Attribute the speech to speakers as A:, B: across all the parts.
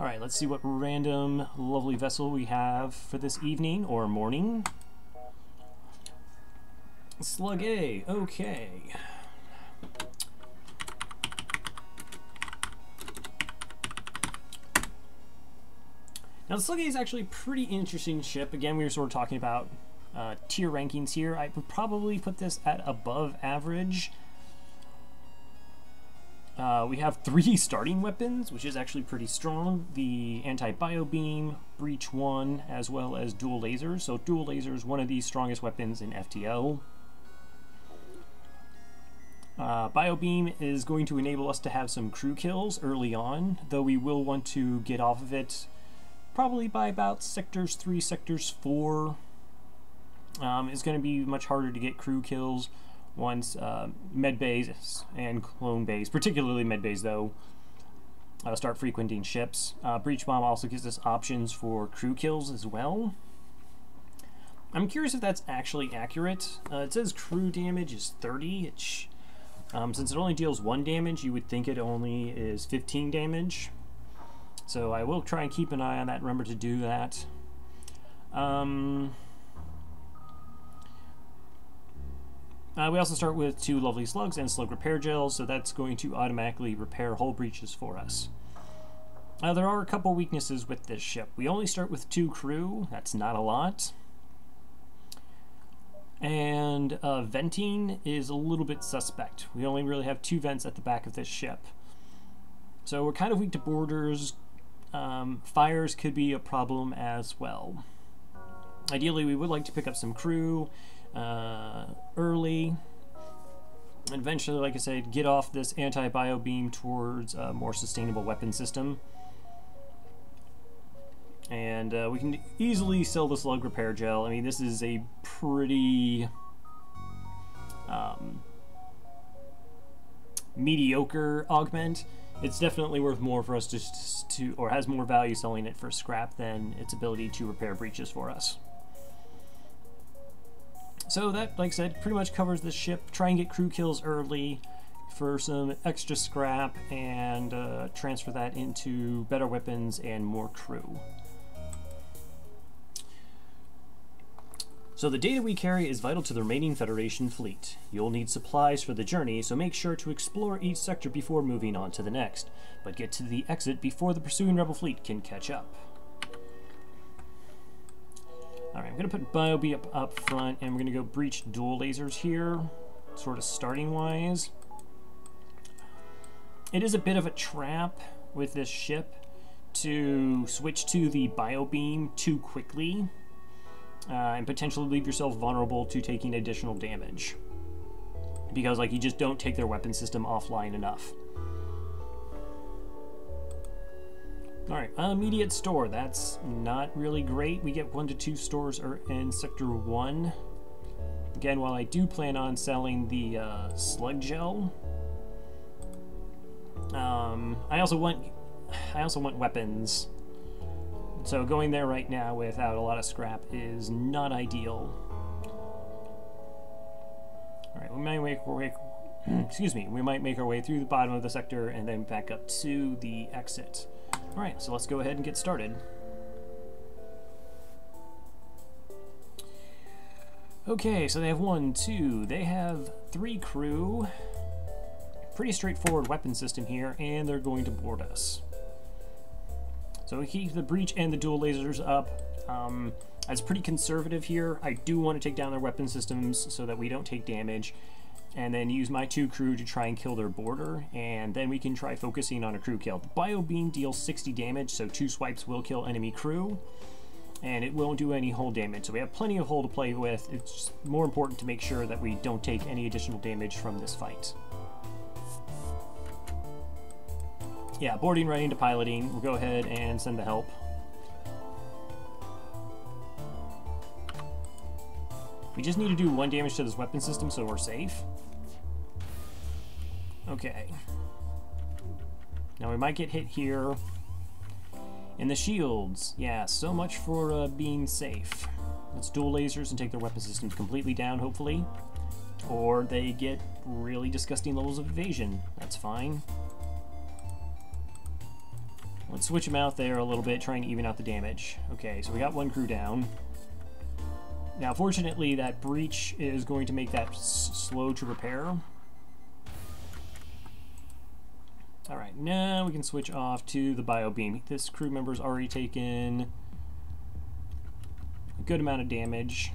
A: Alright, let's see what random lovely vessel we have for this evening or morning. Slug A, okay. Now the Slug A is actually a pretty interesting ship. Again, we were sort of talking about tier rankings here. I would probably put this at above average. We have 3 starting weapons, which is actually pretty strong. The anti-bio beam, breach 1, as well as dual lasers. So dual lasers, one of the strongest weapons in FTL. Bio beam is going to enable us to have some crew kills early on, though we will want to get off of it probably by about sectors 3, sectors 4. It's going to be much harder to get crew kills once med bays and clone bays, particularly med bays though, start frequenting ships. Breach bomb also gives us options for crew kills as well. I'm curious if that's actually accurate. It says crew damage is 30. Since it only deals 1 damage, you would think it only is 15 damage. So I will try and keep an eye on that and remember to do that. We also start with 2 lovely slugs and slug repair gels, so that's going to automatically repair hull breaches for us. There are a couple weaknesses with this ship. We only start with 2 crew, that's not a lot. And venting is a little bit suspect. We only really have 2 vents at the back of this ship. So we're kind of weak to boarders. Fires could be a problem as well. Ideally, we would like to pick up some crew early. Eventually, like I said, get off this anti-bio beam towards a more sustainable weapon system. And we can easily sell the slug repair gel. I mean, this is a pretty mediocre augment. It's definitely worth more for us to, or has more value selling it for scrap than its ability to repair breaches for us. So that, like I said, pretty much covers this ship. Try and get crew kills early for some extra scrap and transfer that into better weapons and more crew. So the data we carry is vital to the remaining Federation fleet. You'll need supplies for the journey, so make sure to explore each sector before moving on to the next, but get to the exit before the pursuing Rebel fleet can catch up. Alright, I'm going to put Bio B up front, and we're going to go breach dual lasers here, sort of starting wise. It is a bit of a trap with this ship to switch to the Bio Beam too quickly. And potentially leave yourself vulnerable to taking additional damage. Because, like, you just don't take their weapon system offline enough. Alright, immediate store. That's not really great. We get 1 to 2 stores in Sector 1. Again, while I do plan on selling the slug gel, I also want weapons. So going there right now without a lot of scrap is not ideal. Alright, we might make our way excuse me, we might make our way through the bottom of the sector and then back up to the exit. Alright, so let's go ahead and get started. Okay, so they have 1, 2, they have 3 crew. Pretty straightforward weapon system here, and they're going to board us. So we keep the breach and the dual lasers up. That's pretty conservative here. I do want to take down their weapon systems so that we don't take damage, and then use my 2 crew to try and kill their boarder, and then we can try focusing on a crew kill. The Bio Beam deals 60 damage, so 2 swipes will kill enemy crew, and it won't do any hull damage. So we have plenty of hull to play with. It's just more important to make sure that we don't take any additional damage from this fight. Yeah, boarding right into piloting. We'll go ahead and send the help. We just need to do 1 damage to this weapon system so we're safe. Okay. Now we might get hit here. And the shields. Yeah, so much for being safe. Let's dual lasers and take their weapon systems completely down, hopefully. Or they get really disgusting levels of evasion. That's fine. Let's switch them out there a little bit, trying to even out the damage. Okay, so we got one crew down. Now, fortunately, that breach is going to make that slow to repair. Alright, now we can switch off to the bio beam. This crew member's already taken a good amount of damage.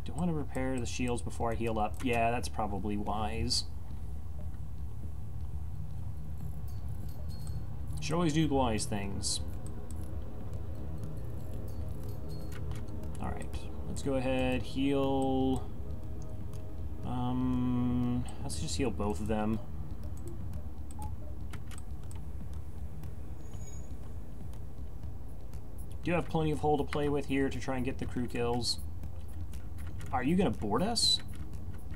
A: Do I want to repair the shields before I heal up? Yeah, that's probably wise. Should always do the wise things. Alright, let's go ahead, heal. Let's just heal both of them. Do have plenty of hull to play with here to try and get the crew kills. Are you going to board us?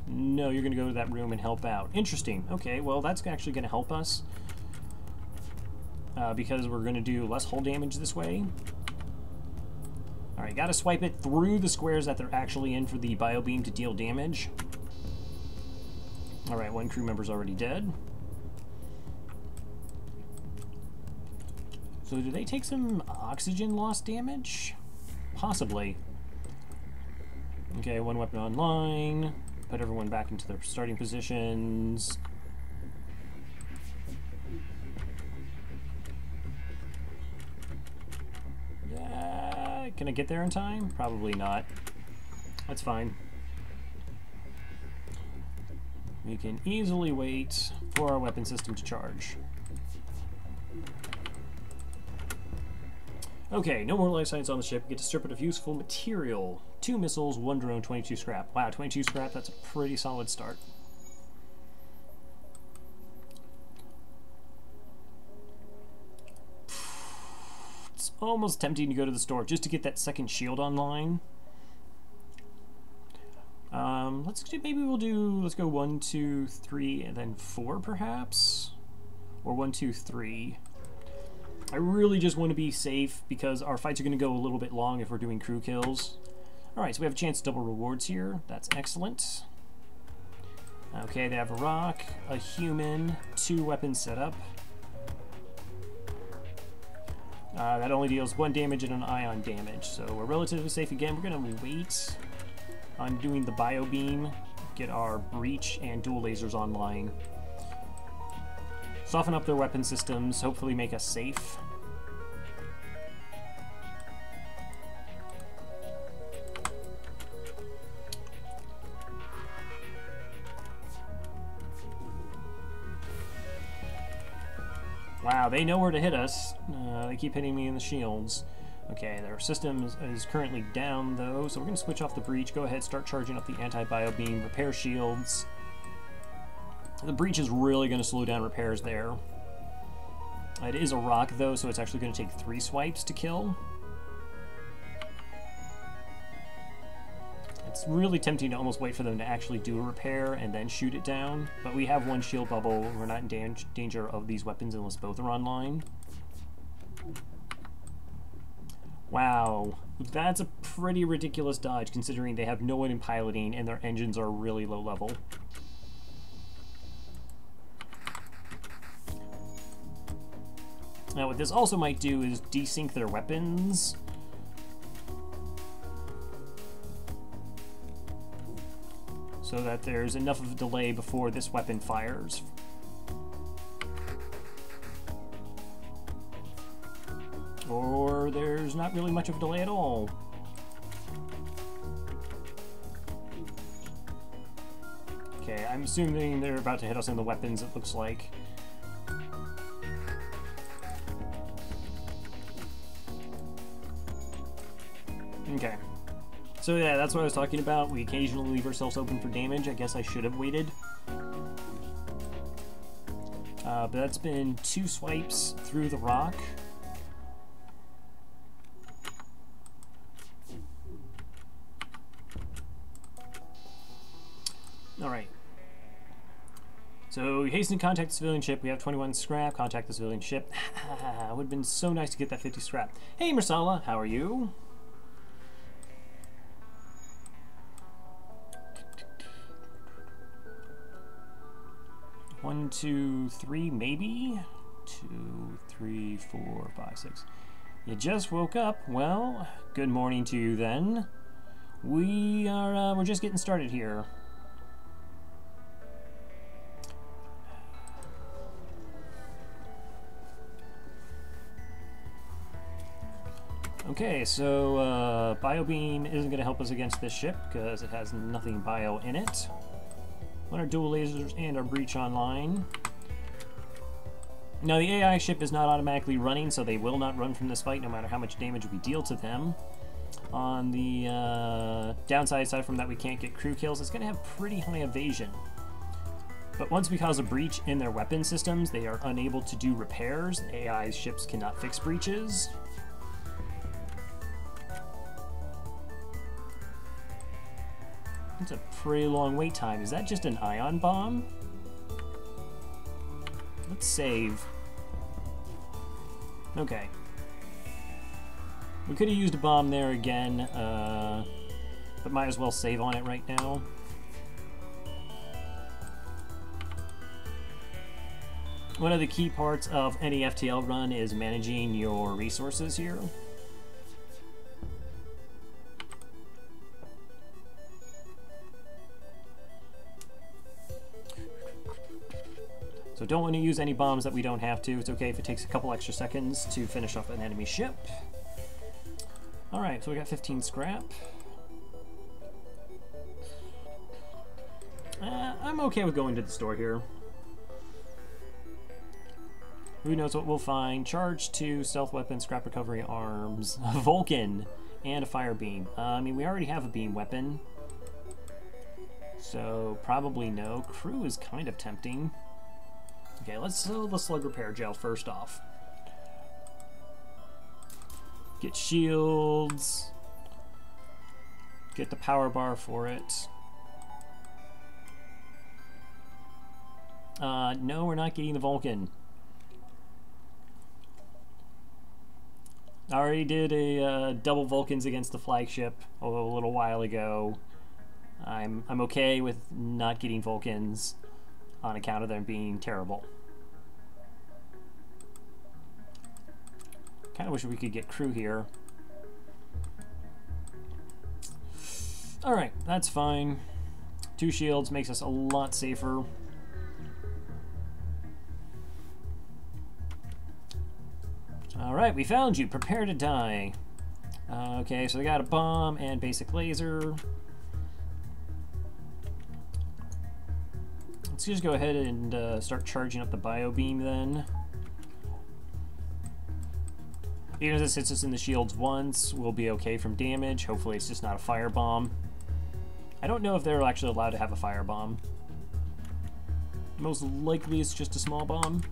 A: No, you're going to go to that room and help out. Interesting. Okay, well, that's actually going to help us. Because we're going to do less hull damage this way. Alright, gotta swipe it through the squares that they're actually in for the bio beam to deal damage. Alright, one crew member's already dead. So do they take some oxygen loss damage? Possibly. Okay, one weapon online. Put everyone back into their starting positions. Can I get there in time? Probably not. That's fine. We can easily wait for our weapon system to charge. Okay, no more life science on the ship. We get to strip it of useful material. 2 missiles, 1 drone, 22 scrap. Wow, 22 scrap, that's a pretty solid start. It's almost tempting to go to the store just to get that second shield online. Let's go 1, 2, 3, and then 4 perhaps? Or 1, 2, 3. I really just want to be safe because our fights are going to go a little bit long if we're doing crew kills. Alright, so we have a chance to double rewards here. That's excellent. Okay, they have a rock, a human, 2 weapons set up. That only deals 1 damage and an ion damage, so we're relatively safe again. We're going to wait on doing the bio beam, get our breach and dual lasers online. Soften up their weapon systems, hopefully make us safe. Wow, they know where to hit us. They keep hitting me in the shields. Okay, their system is currently down, though, so we're going to switch off the breach. Go ahead, start charging up the anti-bio beam, repair shields. The breach is really going to slow down repairs there. It is a rock, though, so it's actually going to take 3 swipes to kill. It's really tempting to almost wait for them to actually do a repair and then shoot it down, but we have 1 shield bubble. We're not in danger of these weapons unless both are online. Wow, that's a pretty ridiculous dodge considering they have no one in piloting and their engines are really low level. Now what this also might do is desync their weapons. So that there's enough of a delay before this weapon fires. Or there's not really much of a delay at all. Okay, I'm assuming they're about to hit us in the weapons, it looks like. Okay. So yeah, that's what I was talking about. We occasionally leave ourselves open for damage. I guess I should have waited. But that's been 2 swipes through the rock. Alright. So, hasten to contact the civilian ship. We have 21 scrap. Contact the civilian ship. It would have been so nice to get that 50 scrap. Hey, Marsala, how are you? 1, 2, 3, maybe? 2, 3, 4, 5, 6. You just woke up. Well, good morning to you then. We're just getting started here. Okay, so Biobeam isn't going to help us against this ship because it has nothing bio in it. Want our dual lasers and our breach online. Now the AI ship is not automatically running, so they will not run from this fight no matter how much damage we deal to them. On the downside, aside from that we can't get crew kills, it's going to have pretty high evasion. But once we cause a breach in their weapon systems, they are unable to do repairs. AI ships cannot fix breaches. It's a pretty long wait time. Is that just an ion bomb? Let's save. Okay. We could have used a bomb there again, but might as well save on it right now. One of the key parts of any FTL run is managing your resources here. So don't want to use any bombs that we don't have to. It's okay if it takes a couple extra seconds to finish off an enemy ship. Alright, so we got 15 scrap. I'm okay with going to the store here. Who knows what we'll find. Charge 2, stealth weapon, scrap recovery arms, Vulcan, and a fire beam. I mean, we already have a beam weapon. So probably no. Crew is kind of tempting. Okay, let's sell the slug repair gel first off. Get shields. Get the power bar for it. No, we're not getting the Vulcan. I already did a double Vulcans against the flagship a little while ago. I'm okay with not getting Vulcans on account of them being terrible. Kind of wish we could get crew here. Alright, that's fine. 2 shields makes us a lot safer. Alright, we found you. Prepare to die. Okay, so we got a bomb and basic laser. Let's just go ahead and start charging up the bio beam then. Even if this hits us in the shields once, we'll be okay from damage. Hopefully it's just not a firebomb. I don't know if they're actually allowed to have a firebomb. Most likely it's just a small bomb.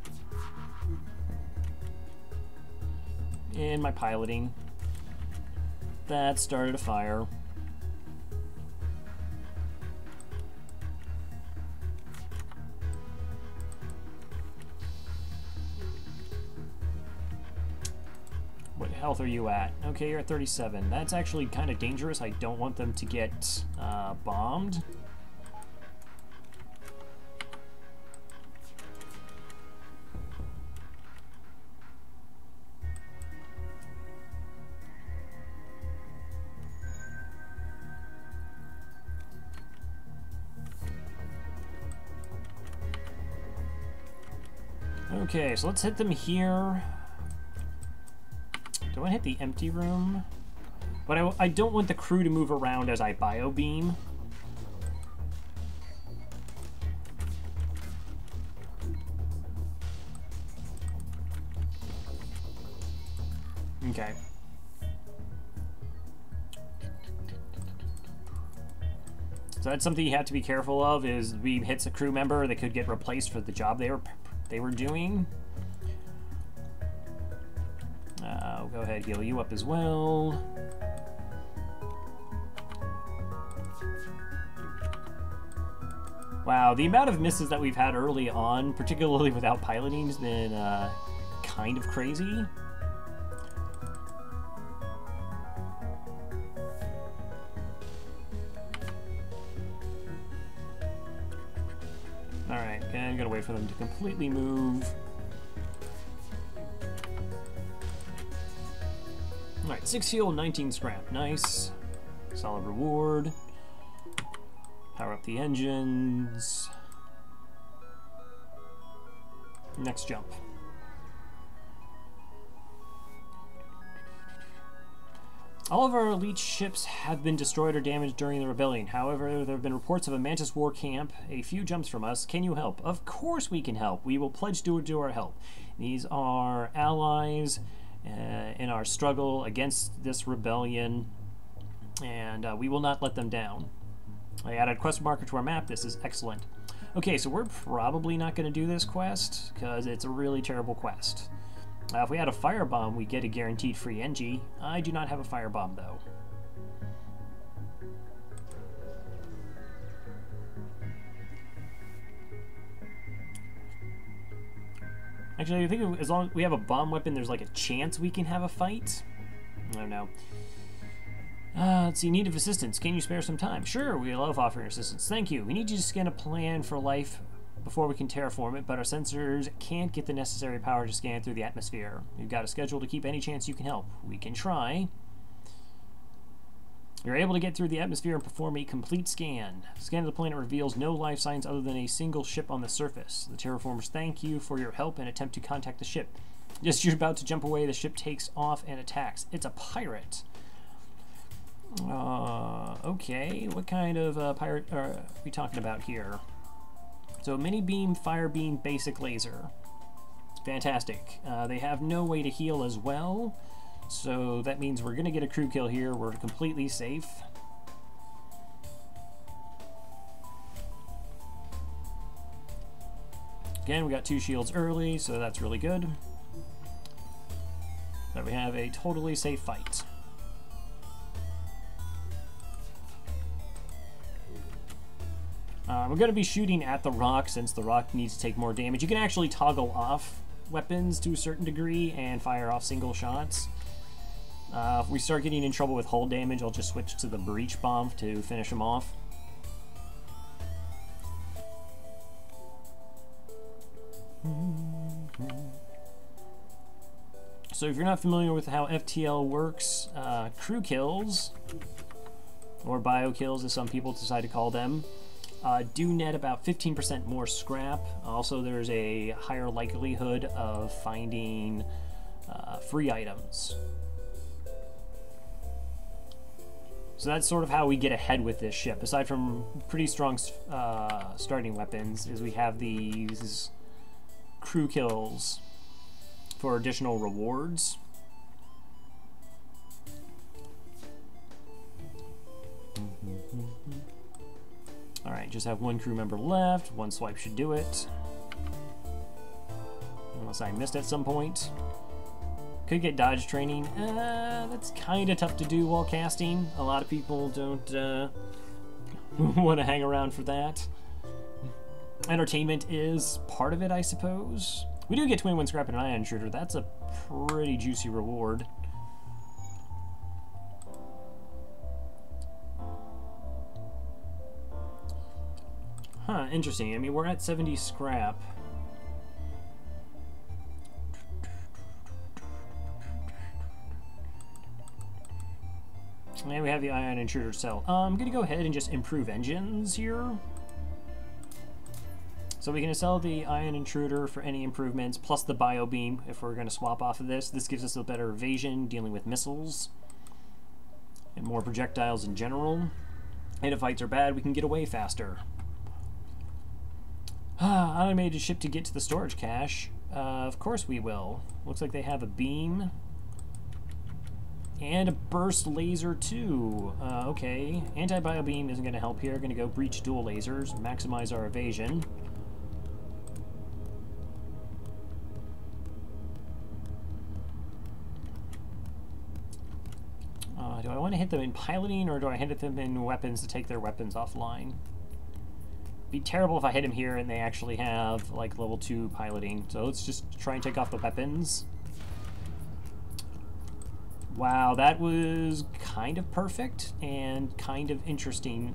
A: And my piloting. That started a fire. What health are you at? Okay, you're at 37. That's actually kind of dangerous. I don't want them to get bombed. Okay, so let's hit them here. Do I want to hit the empty room? But I don't want the crew to move around as I bio beam. Okay. So that's something you have to be careful of, is beam hits a crew member, they could get replaced for the job they were doing. I'll go ahead and heal you up as well. Wow, the amount of misses that we've had early on, particularly without piloting, has been kind of crazy. Alright, and I'm gonna wait for them to completely move. Alright, 6 fuel, 19 scrap. Nice. Solid reward. Power up the engines. Next jump. All of our elite ships have been destroyed or damaged during the rebellion. However, there have been reports of a Mantis war camp a few jumps from us. Can you help? Of course we can help. We will pledge to do our help. These are allies in our struggle against this rebellion, and we will not let them down. I added a quest marker to our map. This is excellent. Okay, so we're probably not going to do this quest because it's a really terrible quest. If we had a firebomb, we get a guaranteed free NG. I do not have a firebomb, though. Actually, I think as long as we have a bomb weapon, there's like a chance we can have a fight. I don't know. Let's see, need of assistance. Can you spare some time? Sure, we love offering assistance. Thank you. We need you to scan a plan for life before we can terraform it, but our sensors can't get the necessary power to scan through the atmosphere. You've got a schedule to keep any chance you can help. We can try. You're able to get through the atmosphere and perform a complete scan. Scan of the planet reveals no life signs other than a single ship on the surface. The terraformers thank you for your help and attempt to contact the ship. Just you're about to jump away, the ship takes off and attacks. It's a pirate. Okay, what kind of pirate are we talking about here? So mini beam, fire beam, basic laser. Fantastic. They have no way to heal as well, so that means we're gonna get a crew kill here. We're completely safe. Again, we got 2 shields early, so that's really good. But we have a totally safe fight. We're going to be shooting at the rock since the rock needs to take more damage. You can actually toggle off weapons to a certain degree and fire off single shots. If we start getting in trouble with hull damage, I'll just switch to the breach bomb to finish them off. So if you're not familiar with how FTL works, crew kills, or bio kills as some people decide to call them, do net about 15% more scrap. Also, there's a higher likelihood of finding free items. So that's sort of how we get ahead with this ship. Aside from pretty strong starting weapons, is we have these crew kills for additional rewards. Alright, just have 1 crew member left. 1 swipe should do it. Unless I missed at some point. Could get dodge training. That's kind of tough to do while casting. A lot of people don't want to hang around for that. Entertainment is part of it, I suppose. We do get 21 scrap and an ion intruder. That's a pretty juicy reward. Huh, interesting. I mean, we're at 70 scrap. And we have the ion intruder cell. I'm going to go ahead and just improve engines here. So we can sell the ion intruder for any improvements, plus the bio beam if we're going to swap off of this. This gives us a better evasion dealing with missiles and more projectiles in general. And if fights are bad, we can get away faster. Automated ship to get to the storage cache. Of course we will. Looks like they have a beam. And a burst laser too. Okay. Anti-bio beam isn't going to help here. Going to go breach dual lasers. Maximize our evasion. Do I want to hit them in piloting or do I hit them in weapons to take their weapons offline? Be terrible if I hit him here and they actually have like level 2 piloting. So let's just try and take off the weapons. Wow, that was kind of perfect and kind of interesting.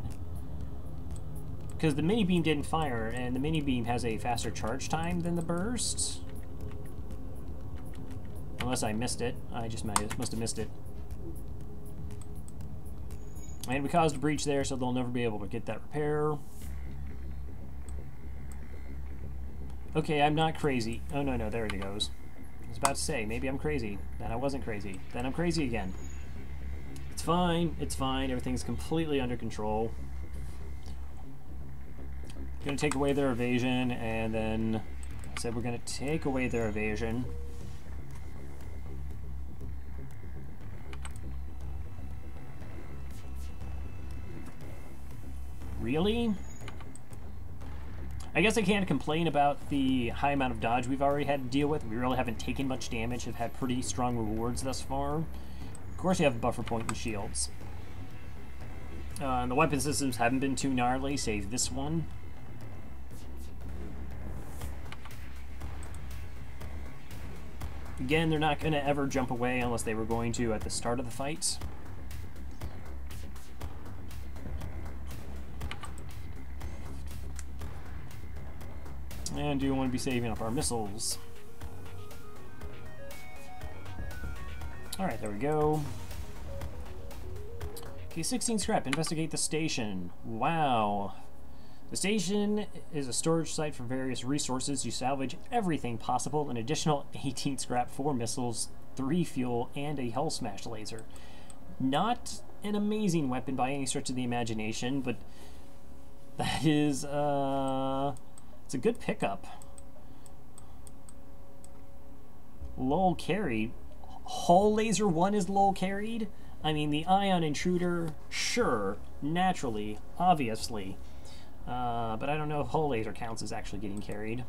A: Because the mini beam didn't fire and the mini beam has a faster charge time than the burst. Unless I missed it. I just must have missed it. And we caused a breach there, so they'll never be able to get that repair. Okay, I'm not crazy. Oh, no, no, there it goes. I was about to say, maybe I'm crazy. Then I wasn't crazy. Then I'm crazy again. It's fine. It's fine. Everything's completely under control. Gonna take away their evasion, and then I said we're gonna take away their evasion. Really? I guess I can't complain about the high amount of dodge we've already had to deal with. We really haven't taken much damage, have had pretty strong rewards thus far. Of course you have a buffer point and shields. And the weapon systems haven't been too gnarly, save this one. Again, they're not going to ever jump away unless they were going to at the start of the fight. And do want to be saving up our missiles. Alright, there we go. Okay, 16 scrap. Investigate the station. Wow. The station is a storage site for various resources. You salvage everything possible. An additional 18 scrap, 4 missiles, 3 fuel, and a hull smash laser. Not an amazing weapon by any stretch of the imagination, but that is, it's a good pickup. Lol carried. Hull laser 1 is lol carried? I mean, the ion intruder, sure, naturally, obviously. But I don't know if hull laser counts as actually getting carried.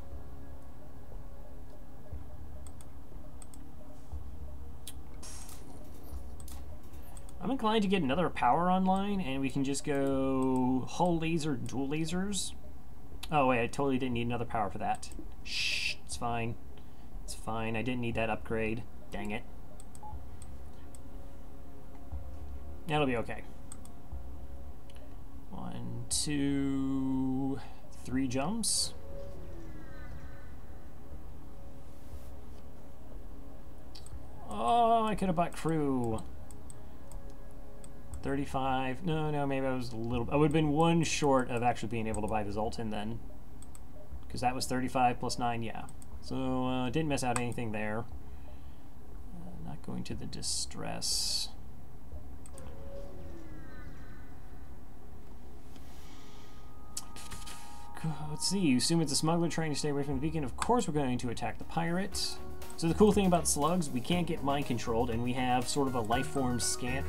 A: I'm inclined to get another power online, and we can just go hull laser, dual lasers. Oh wait, I totally didn't need another power for that. Shh, it's fine. It's fine, I didn't need that upgrade. Dang it. That'll be okay. 1, 2, 3 jumps. Oh, I could have bought crew. 35. No, maybe I was a little... I would have been 1 short of actually being able to buy the Zoltan then. Because that was 35 plus 9, yeah. So, didn't miss out anything there. Not going to the distress. Let's see, you assume it's a smuggler trying to stay away from the beacon. Of course we're going to attack the pirate. So the cool thing about slugs, we can't get mind controlled, and we have sort of a life form scan.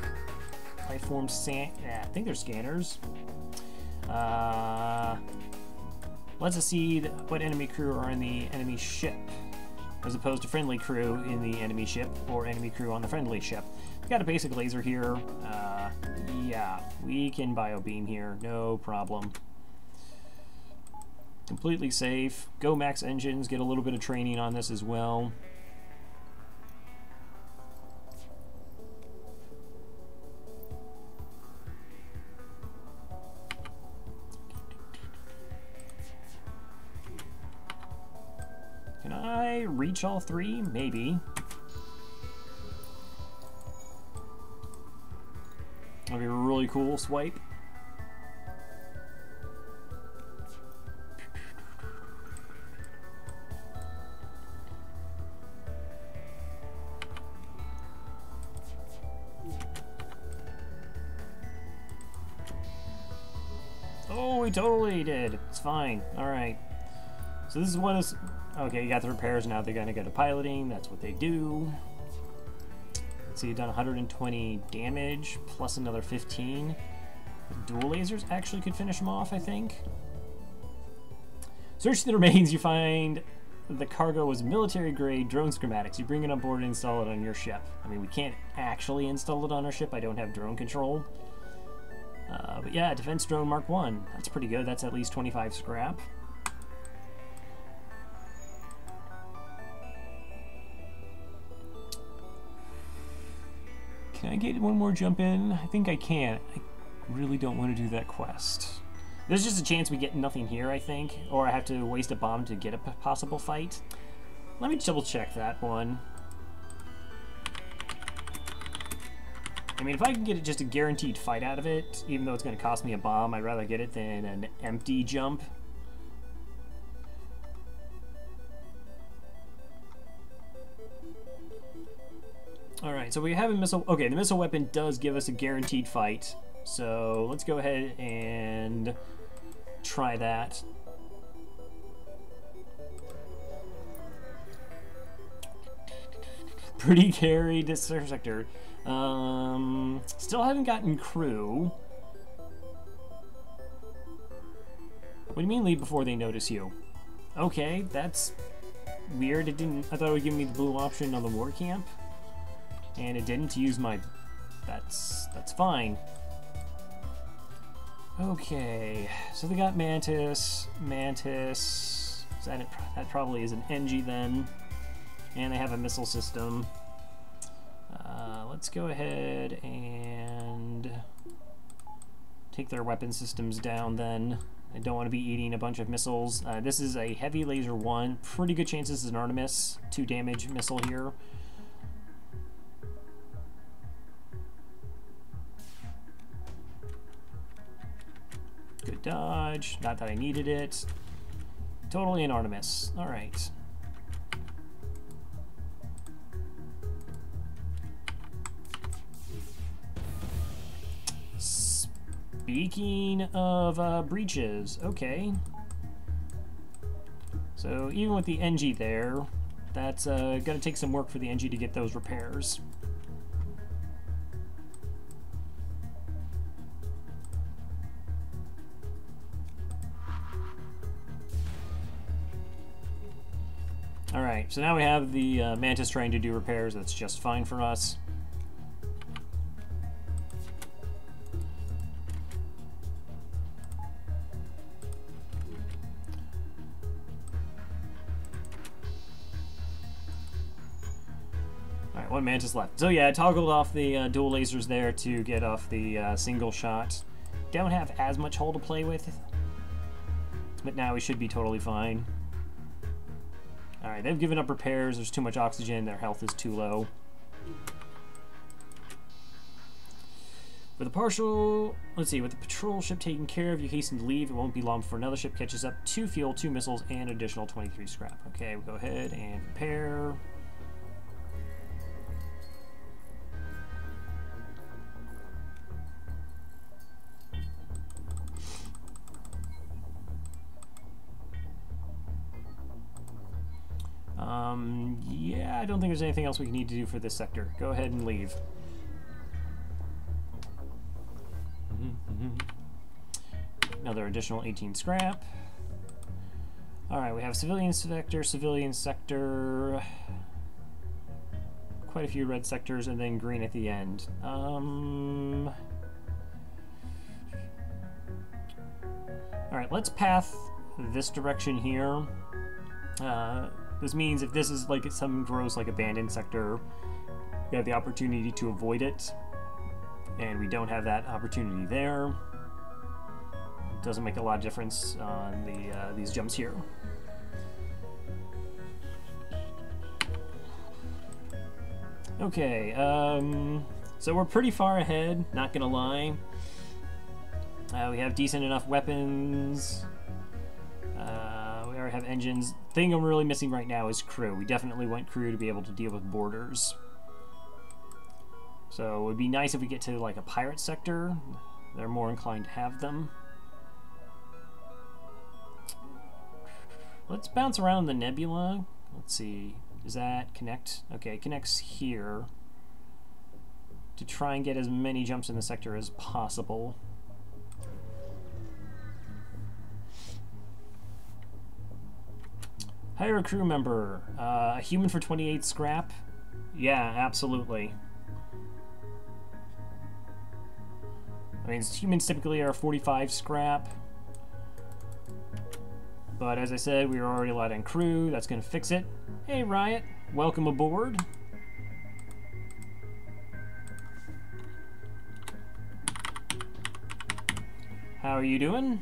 A: I think they're scanners. Let's just see what enemy crew are in the enemy ship, as opposed to friendly crew in the enemy ship, or enemy crew on the friendly ship. We've got a basic laser here. Yeah, we can biobeam here, no problem. Completely safe. Go max engines, get a little bit of training on this as well. Can I reach all 3? Maybe. That'd be a really cool swipe. Oh, we totally did. It's fine. Alright. So this is what is... Okay, you got the repairs now. They're going to go to piloting. That's what they do. Let's see, you've done 120 damage, plus another 15. Dual lasers actually could finish them off, I think. Search the remains. You find the cargo was military-grade drone schematics. You bring it on board and install it on your ship. I mean, we can't actually install it on our ship. I don't have drone control. But yeah, Defense Drone Mark 1. That's pretty good. That's at least 25 scrap. Can I get one more jump in? I think I can. I really don't want to do that quest. There's just a chance we get nothing here, I think. Or I have to waste a bomb to get a possible fight. Let me double check that one. I mean, if I can get just a guaranteed fight out of it, even though it's going to cost me a bomb, I'd rather get it than an empty jump. Alright, so we have a missile... Okay, the missile weapon does give us a guaranteed fight. So let's go ahead and try that. Pretty carried this sector. Still haven't gotten crew. What do you mean leave before they notice you? Okay, that's weird. It didn't. I thought it would give me the blue option on the war camp, and it didn't use my. That's fine. Okay, so they got Mantis. Mantis. That probably is an NG then. And they have a missile system. Let's go ahead and take their weapon systems down then. I don't want to be eating a bunch of missiles. This is a heavy laser 1. Pretty good chance this is an Artemis 2 damage missile here. Good dodge. Not that I needed it. Totally an Artemis. Alright. Speaking of breaches, okay. So even with the NG there, that's gonna take some work for the NG to get those repairs. Alright, so now we have the Mantis trying to do repairs. That's just fine for us. Alright, one Mantis left. So yeah, I toggled off the dual lasers there to get off the single shot. Don't have as much hull to play with, but now we should be totally fine. Alright, they've given up repairs, there's too much oxygen, their health is too low. With a partial, let's see, with the patrol ship taken care of, you hasten to leave. It won't be long before another ship catches up. 2 fuel, 2 missiles, and additional 23 scrap. Okay, we'll go ahead and repair. Yeah, I don't think there's anything else we need to do for this sector. Go ahead and leave. Another additional 18 scrap. Alright, we have civilian sector, quite a few red sectors, and then green at the end. Alright, let's path this direction here. This means if this is like some gross like abandoned sector, we have the opportunity to avoid it, and we don't have that opportunity there. It doesn't make a lot of difference on these jumps here. Okay, so we're pretty far ahead, not gonna lie. We have decent enough weapons. We already have engines. The thing I'm really missing right now is crew. We definitely want crew to be able to deal with borders. So it would be nice if we get to like a pirate sector. They're more inclined to have them. Let's bounce around the nebula. Let's see. Does that connect? Okay, it connects here to try and get as many jumps in the sector as possible. Hire a crew member. A human for 28 scrap? Yeah, absolutely. I mean, humans typically are 45 scrap. But as I said, we were already light on crew. That's going to fix it. Hey, Riot. Welcome aboard. How are you doing?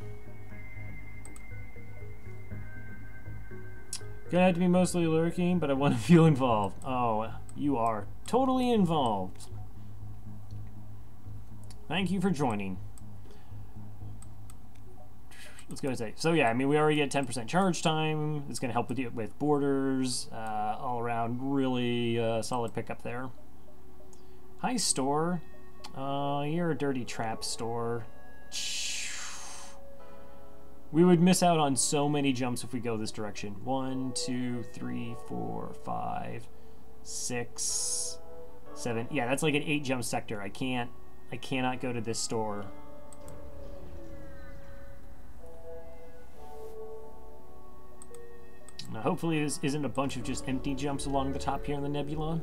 A: Gonna have to be mostly lurking, but I want to feel involved. Oh, you are totally involved. Thank you for joining. Let's go and say. So yeah, I mean, we already get 10% charge time. It's going to help with borders. All around, really solid pickup there. Hi, store. You're a dirty trap store. We would miss out on so many jumps if we go this direction. 1, 2, 3, 4, 5, 6, 7. Yeah, that's like an 8 jump sector. I cannot go to this store. Now, hopefully this isn't a bunch of just empty jumps along the top here in the nebula.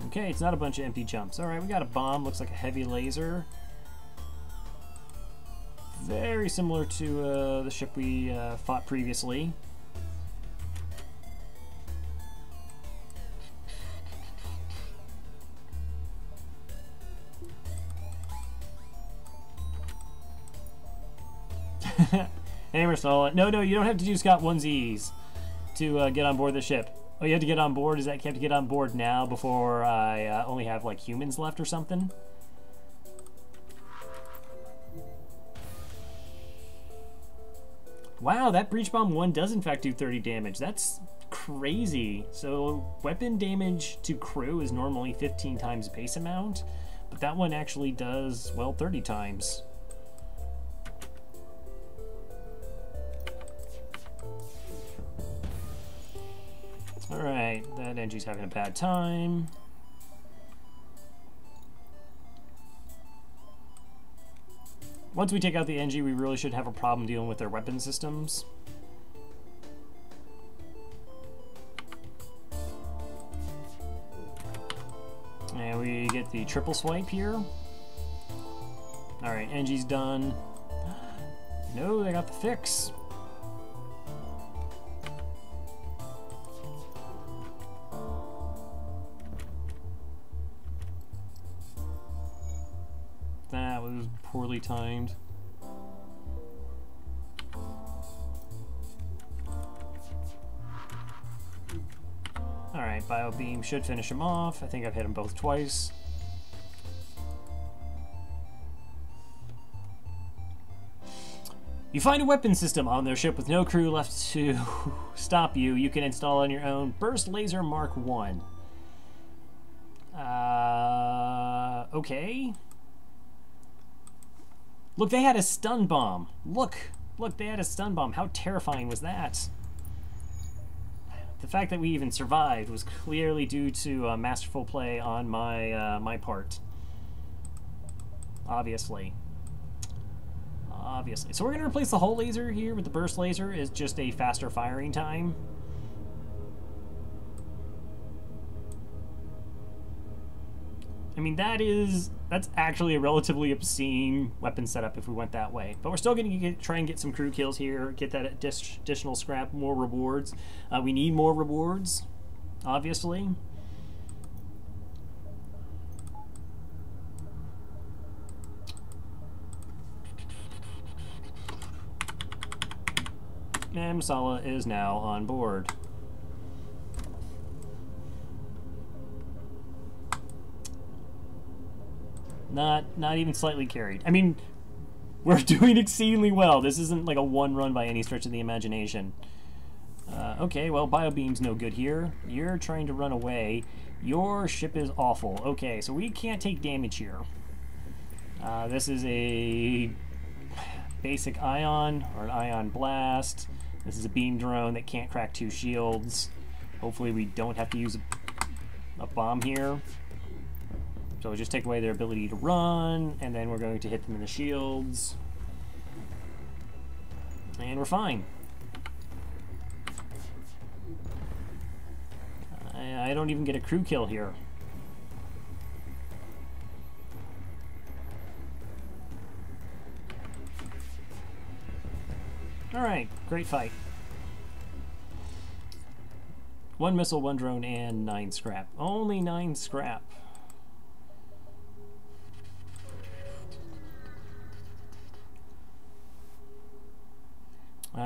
A: Okay, it's not a bunch of empty jumps. Alright, we got a bomb. Looks like a heavy laser. Very similar to the ship we fought previously. Hammer stall. No, you don't have to do Scott onesies to get on board the ship. Oh, you have to get on board? Is that you have to get on board now before I only have like humans left or something? Wow, that breach bomb 1 does in fact do 30 damage. That's crazy. So weapon damage to crew is normally 15 times base amount, but that one actually does, well, 30 times. Alright, that Engi's having a bad time. Once we take out the Engi, we really should have a problem dealing with their weapon systems. And we get the triple swipe here. Alright, Engi's done. No, they got the fix. That was poorly timed. Alright, Bio Beam should finish him off. I think I've hit him both twice. You find a weapon system on their ship with no crew left to stop you. You can install on your own. Burst Laser Mark 1. Okay. Look, they had a stun bomb. Look, they had a stun bomb. How terrifying was that? The fact that we even survived was clearly due to masterful play on my my part. Obviously. So we're going to replace the hull laser here with the burst laser. Is just a faster firing time. I mean, that's actually a relatively obscene weapon setup if we went that way. But we're still going to try and get some crew kills here, get that additional scrap, more rewards. We need more rewards, obviously. And Masala is now on board. Not even slightly carried. I mean, we're doing exceedingly well. This isn't like a one run by any stretch of the imagination. Okay, well, Bio Beam's no good here. You're trying to run away. Your ship is awful. Okay, so we can't take damage here. This is a basic ion, or an ion blast. This is a beam drone that can't crack 2 shields. Hopefully we don't have to use a bomb here. So we'll just take away their ability to run, and then we're going to hit them in the shields. And we're fine. I don't even get a crew kill here. Alright, great fight. 1 missile, 1 drone, and 9 scrap. Only 9 scrap.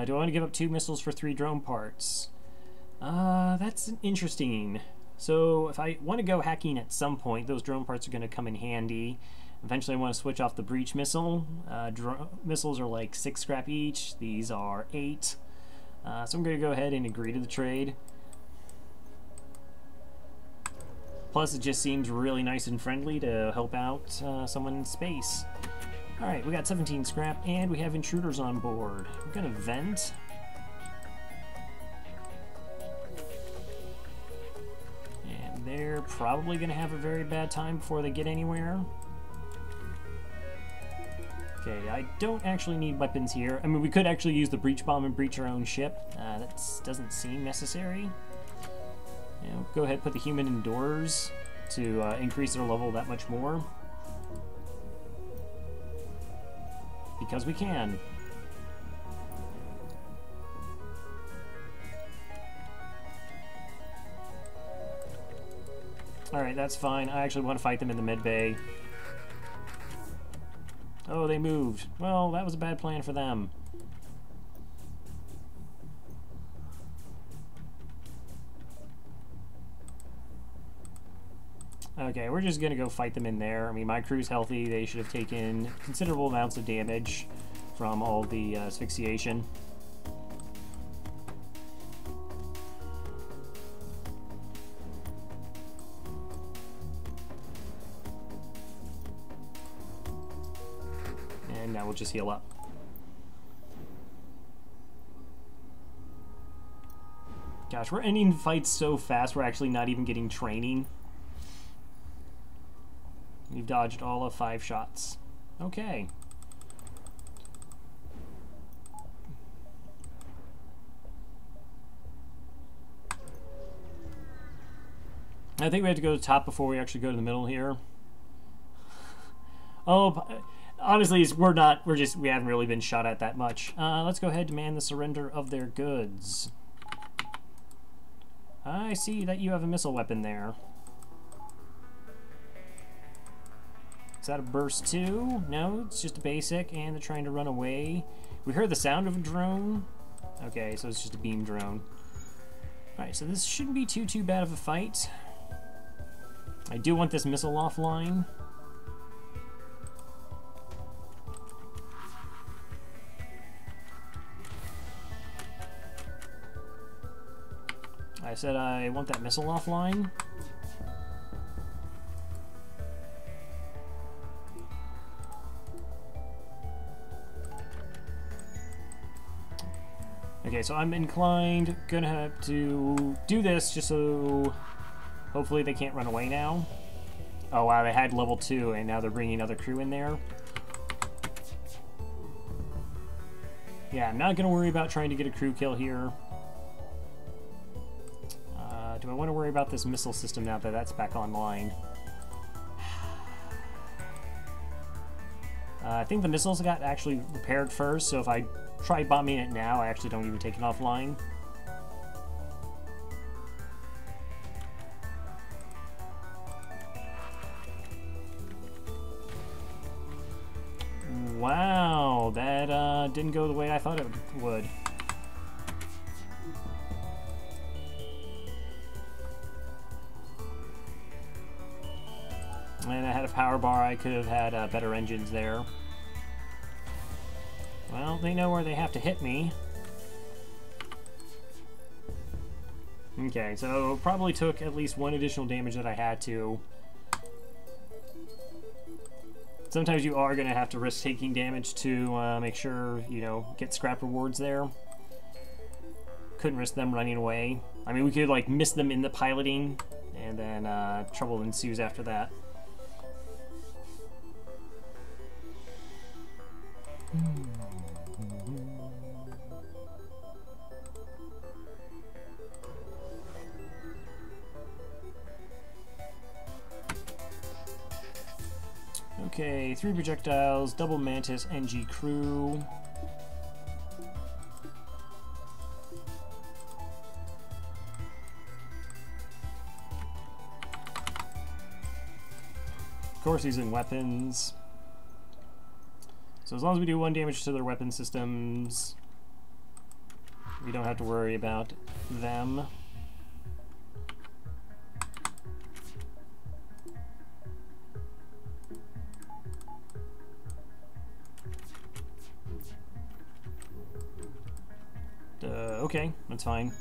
A: Do I want to give up 2 missiles for 3 drone parts? That's interesting. So if I want to go hacking at some point, those drone parts are going to come in handy. Eventually I want to switch off the breach missile. Missiles are like 6 scrap each. These are 8. So I'm going to go ahead and agree to the trade. Plus it just seems really nice and friendly to help out someone in space. Alright, we got 17 scrap and we have intruders on board. We're going to vent. And they're probably going to have a very bad time before they get anywhere. Okay, I don't actually need weapons here. I mean, we could actually use the breach bomb and breach our own ship. That doesn't seem necessary. You know, go ahead and put the human indoors to increase their level that much more. Because we can. Alright, that's fine. I actually want to fight them in the mid bay. Oh, they moved. Well, that was a bad plan for them. Okay, we're just gonna go fight them in there. I mean, my crew's healthy. They should have taken considerable amounts of damage from all the asphyxiation. And now we'll just heal up. Gosh, we're ending fights so fast, we're actually not even getting training. We've dodged all of 5 shots. Okay. I think we have to go to the top before we actually go to the middle here. Oh, honestly, we haven't really been shot at that much. Let's go ahead and demand the surrender of their goods. I see that you have a missile weapon there. Is that a burst too? No, it's just a basic, and they're trying to run away. We heard the sound of a drone. Okay, so it's just a beam drone. Alright, so this shouldn't be too bad of a fight. I do want this missile offline. I said I want that missile offline. Okay, so I'm inclined, gonna have to do this just so hopefully they can't run away now. Oh wow, they had level 2 and now they're bringing other crew in there. Yeah, I'm not gonna worry about trying to get a crew kill here. Do I want to worry about this missile system now that that's back online? I think the missiles got actually repaired first, so if I try bombing it now, I actually don't even take it offline. Wow, that didn't go the way I thought it would. And I had a power bar, I could have had better engines there. Well, they know where they have to hit me. Okay, so probably took at least 1 additional damage that I had to. Sometimes you are going to have to risk taking damage to make sure, you know, get scrap rewards there. Couldn't risk them running away. I mean, we could, like, miss them in the piloting, and then trouble ensues after that. Okay, 3 projectiles, double Mantis, NG crew. Of course, using weapons. So as long as we do 1 damage to their weapon systems, we don't have to worry about them. Okay, that's fine.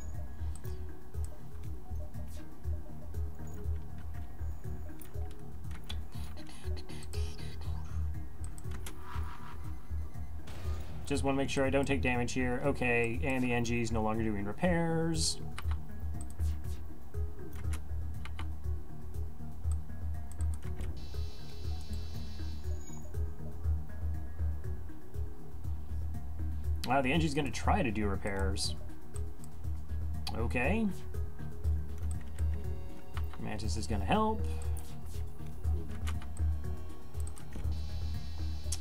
A: Just want to make sure I don't take damage here. Okay, and the NG is no longer doing repairs. Wow, the NG's gonna try to do repairs. Okay. Mantis is gonna help.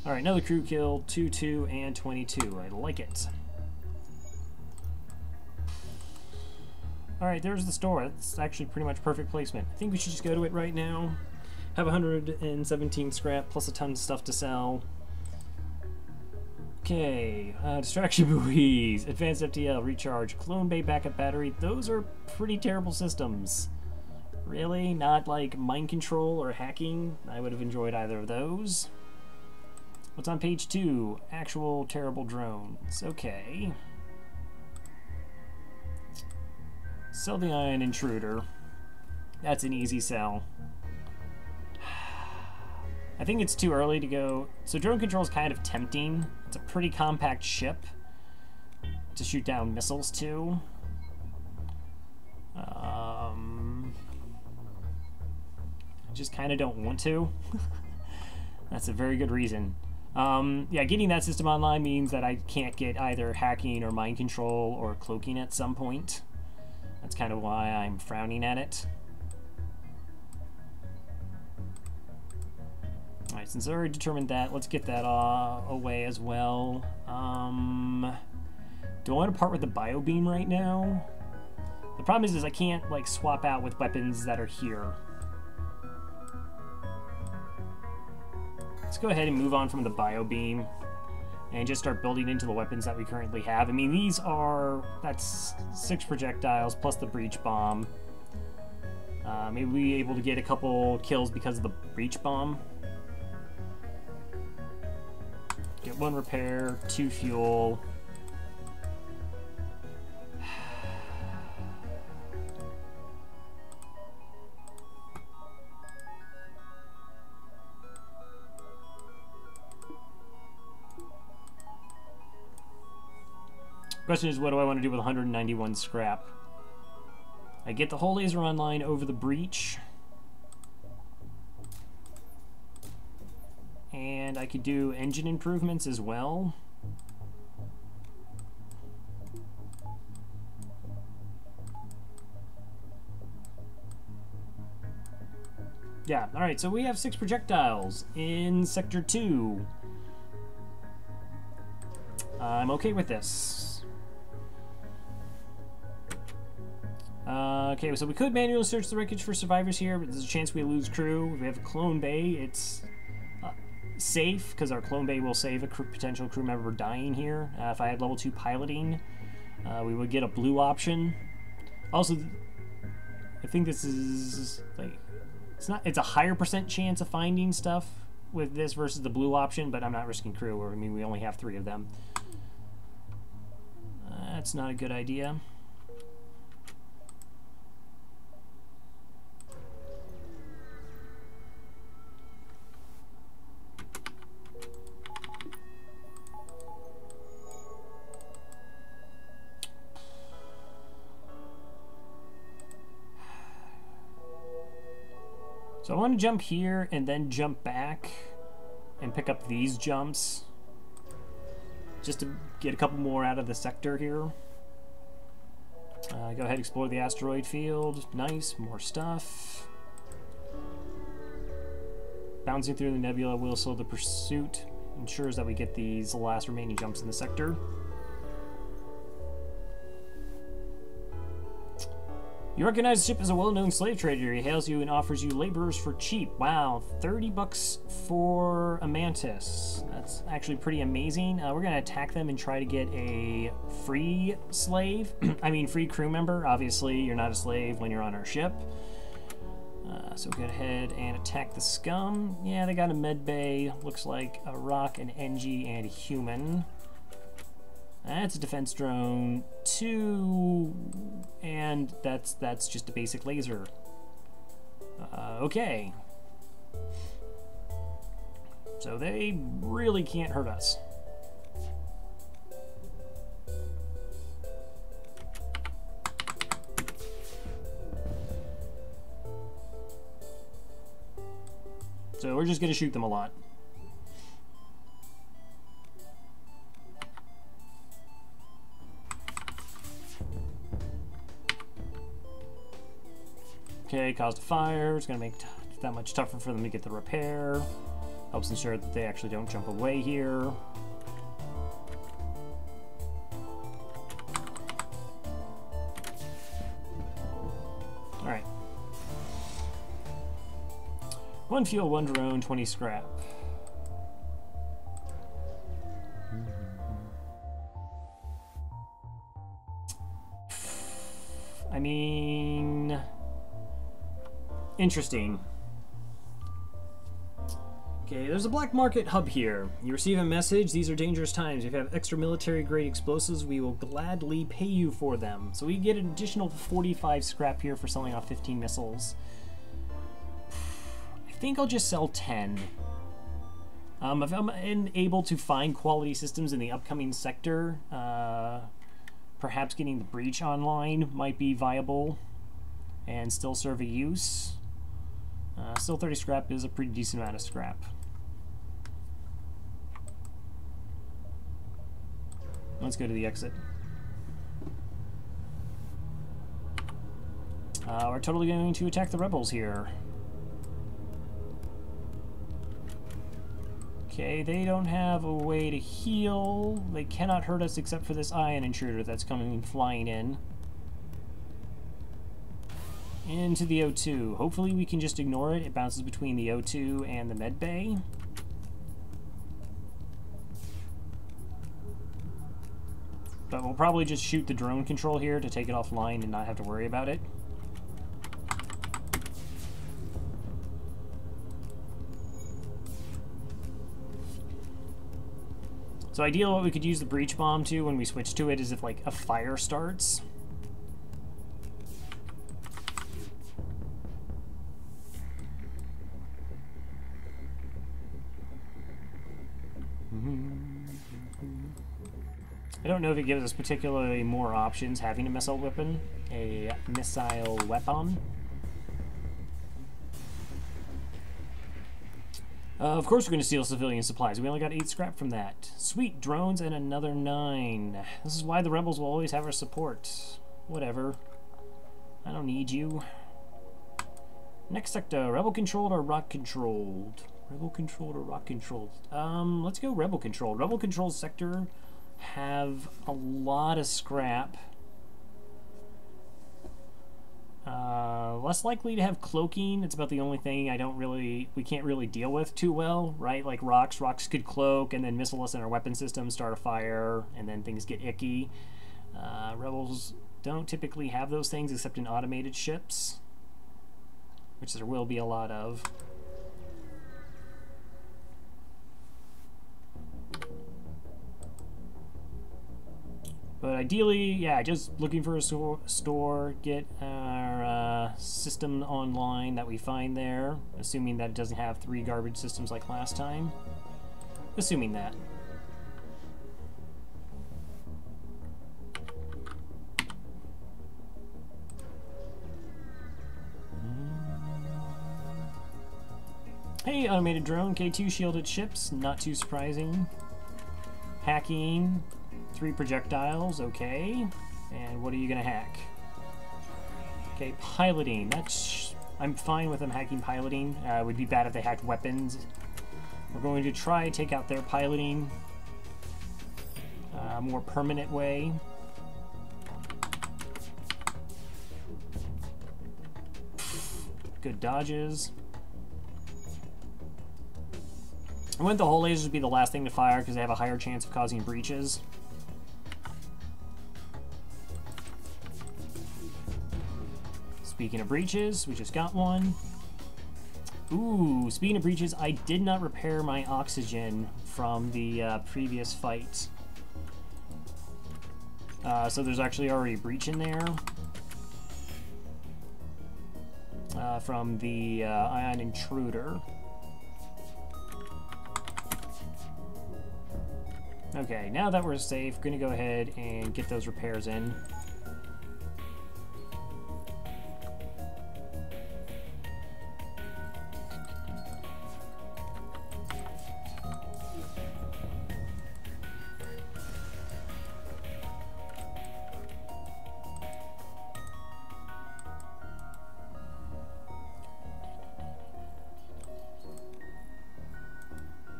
A: Alright, another crew kill, 2, 2, and 22. I like it. Alright, there's the store. That's actually pretty much perfect placement. I think we should just go to it right now. Have 117 scrap, plus a ton of stuff to sell. Okay, distraction buoys, advanced FTL, recharge, clone bay backup battery. Those are pretty terrible systems. Really? Not like mind control or hacking? I would have enjoyed either of those. What's on page 2? Actual terrible drones. Okay. Sell the Ion Intruder. That's an easy sell. I think it's too early to go. So drone control is kind of tempting. It's a pretty compact ship to shoot down missiles to. I just kind of don't want to. That's a very good reason. Yeah, getting that system online means that I can't get either hacking or mind control or cloaking at some point. That's kind of why I'm frowning at it. Alright, since I already determined that, let's get that away as well. Do I want to part with the bio beam right now? The problem is I can't like swap out with weapons that are here. Let's go ahead and move on from the bio beam and just start building into the weapons that we currently have. I mean, these are, that's 6 projectiles plus the breach bomb. Maybe we'll be able to get a couple kills because of the breach bomb. Get 1 repair, 2 fuel. Question is, what do I want to do with 191 scrap? I get the whole laser online over the breach. And I could do engine improvements as well. Yeah, alright, so we have 6 projectiles in Sector 2. I'm okay with this. Okay, so we could manually search the wreckage for survivors here, but there's a chance we lose crew. If we have a clone bay, it's safe, because our clone bay will save a potential crew member dying here. If I had level 2 piloting, we would get a blue option. Also, I think this is, like, it's a higher % chance of finding stuff with this versus the blue option, but I'm not risking crew, or I mean, we only have 3 of them. That's not a good idea. So I want to jump here and then jump back and pick up these jumps just to get a couple more out of the sector here. Go ahead and explore the asteroid field. Nice, more stuff. Bouncing through the nebula will slow the pursuit. Ensures that we get these last remaining jumps in the sector. You recognize the ship as a well-known slave trader. He hails you and offers you laborers for cheap. Wow, 30 bucks for a mantis. That's actually pretty amazing. We're gonna attack them and try to get a free slave. I mean, free crew member. Obviously, you're not a slave when you're on our ship. So go ahead and attack the scum. Yeah, they got a med bay. Looks like a rock, an NG, and a human. That's a defense drone 2, and that's just a basic laser. Okay. So they really can't hurt us. So we're just going to shoot them a lot. Okay, caused a fire. It's going to make that much tougher for them to get the repair. Helps ensure that they actually don't jump away here. Alright. 1 fuel, 1 drone, 20 scrap. I mean... interesting. Okay, there's a black market hub here. You receive a message. These are dangerous times. If you have extra military grade explosives, we will gladly pay you for them. So we get an additional 45 scrap here for selling off 15 missiles. I think I'll just sell 10. If I'm able to find quality systems in the upcoming sector, perhaps getting the breach online might be viable and still serve a use. Still 30 scrap is a pretty decent amount of scrap. Let's go to the exit. We're totally going to attack the rebels here. Okay, they don't have a way to heal. They cannot hurt us except for this ion intruder that's coming flying in. Into the O2. Hopefully we can just ignore it. It bounces between the O2 and the med bay. But we'll probably just shoot the drone control here to take it offline and not have to worry about it. So ideally what we could use the breach bomb to when we switch to it is if like a fire starts. I don't know if it gives us particularly more options having a missile weapon. Of course we're going to steal civilian supplies. We only got 8 scrap from that. Sweet, drones and another 9. This is why the rebels will always have our support. Whatever. I don't need you. Next sector, rebel controlled or rock controlled? Rebel controlled or rock controlled? Let's go rebel controlled. Rebel controlled sector have a lot of scrap. Less likely to have cloaking. It's about the only thing we can't really deal with too well, right? Like rocks could cloak, and then missile us in our weapon system, start a fire, and then things get icky. Rebels don't typically have those things except in automated ships, which there will be a lot of. But ideally, yeah, just looking for a store, get our system online that we find there, assuming that it doesn't have 3 garbage systems like last time. Assuming that. Hey, automated drone, K2 shielded ships, not too surprising. Hacking. 3 projectiles, okay. And what are you gonna hack? Okay, piloting. I'm fine with them hacking piloting. It would be bad if they hacked weapons. We're going to try to take out their piloting a more permanent way. Good dodges. I want the hull lasers to be the last thing to fire because they have a higher chance of causing breaches. Speaking of breaches, we just got one. Ooh, speaking of breaches, I did not repair my oxygen from the previous fight. So there's actually already a breach in there from the ion intruder. Okay, now that we're safe, gonna go ahead and get those repairs in.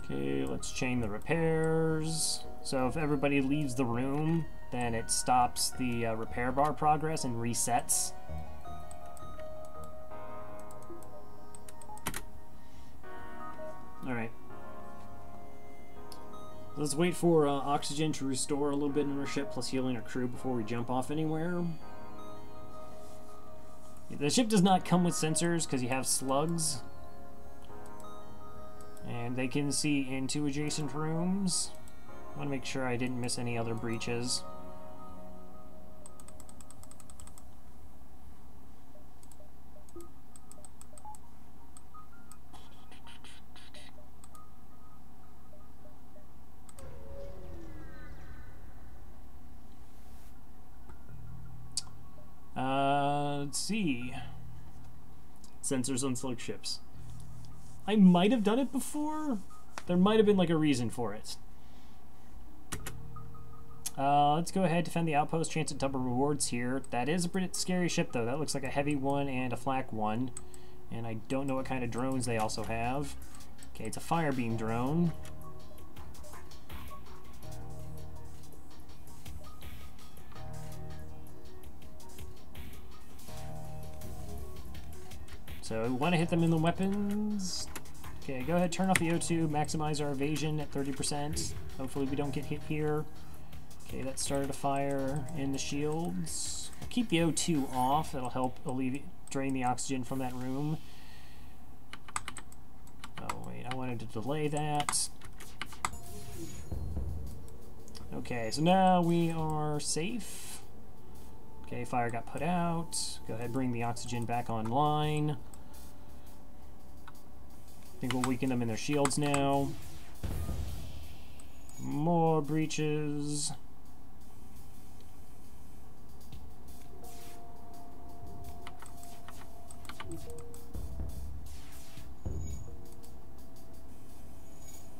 A: Okay, let's chain the repairs. So if everybody leaves the room, then it stops the repair bar progress and resets. Alright. Let's wait for oxygen to restore a little bit in our ship, plus healing our crew before we jump off anywhere. The ship does not come with sensors because you have slugs. And they can see into adjacent rooms. I want to make sure I didn't miss any other breaches. Let's see. Sensors on Slug ships. I might have done it before. There might have been like a reason for it. Let's go ahead, defend the outpost, chance at double rewards here. That is a pretty scary ship though. That looks like a heavy one and a flak one. And I don't know what kind of drones they also have. Okay, it's a fire beam drone. So we want to hit them in the weapons. Okay, go ahead, turn off the O2, maximize our evasion at 30%. Hopefully we don't get hit here. Okay, that started a fire in the shields. I'll keep the O2 off, that'll help drain the oxygen from that room. Oh wait, I wanted to delay that. Okay, so now we are safe. Okay, fire got put out. Go ahead, bring the oxygen back online. I think we'll weaken them in their shields now. More breaches.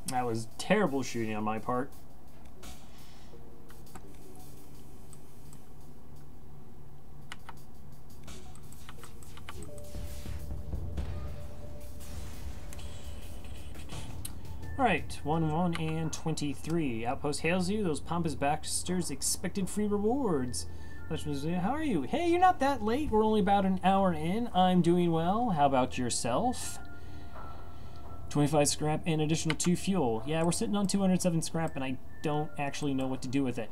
A: That was terrible shooting on my part. Alright, 1, 1, and 23. Outpost hails you. Those pompous bastards expected free rewards. How are you? Hey, you're not that late. We're only about an hour in. I'm doing well. How about yourself? 25 scrap and additional 2 fuel. Yeah, we're sitting on 207 scrap and I don't actually know what to do with it.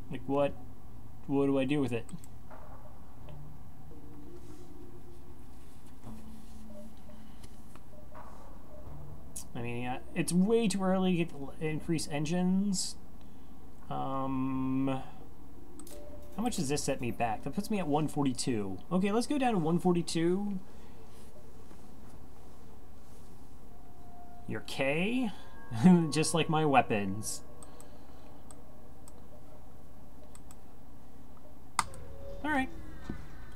A: Like what do I do with it? I mean, it's way too early to increase engines. How much does this set me back? That puts me at 142. Okay, let's go down to 142. Your K? Just like my weapons. Alright.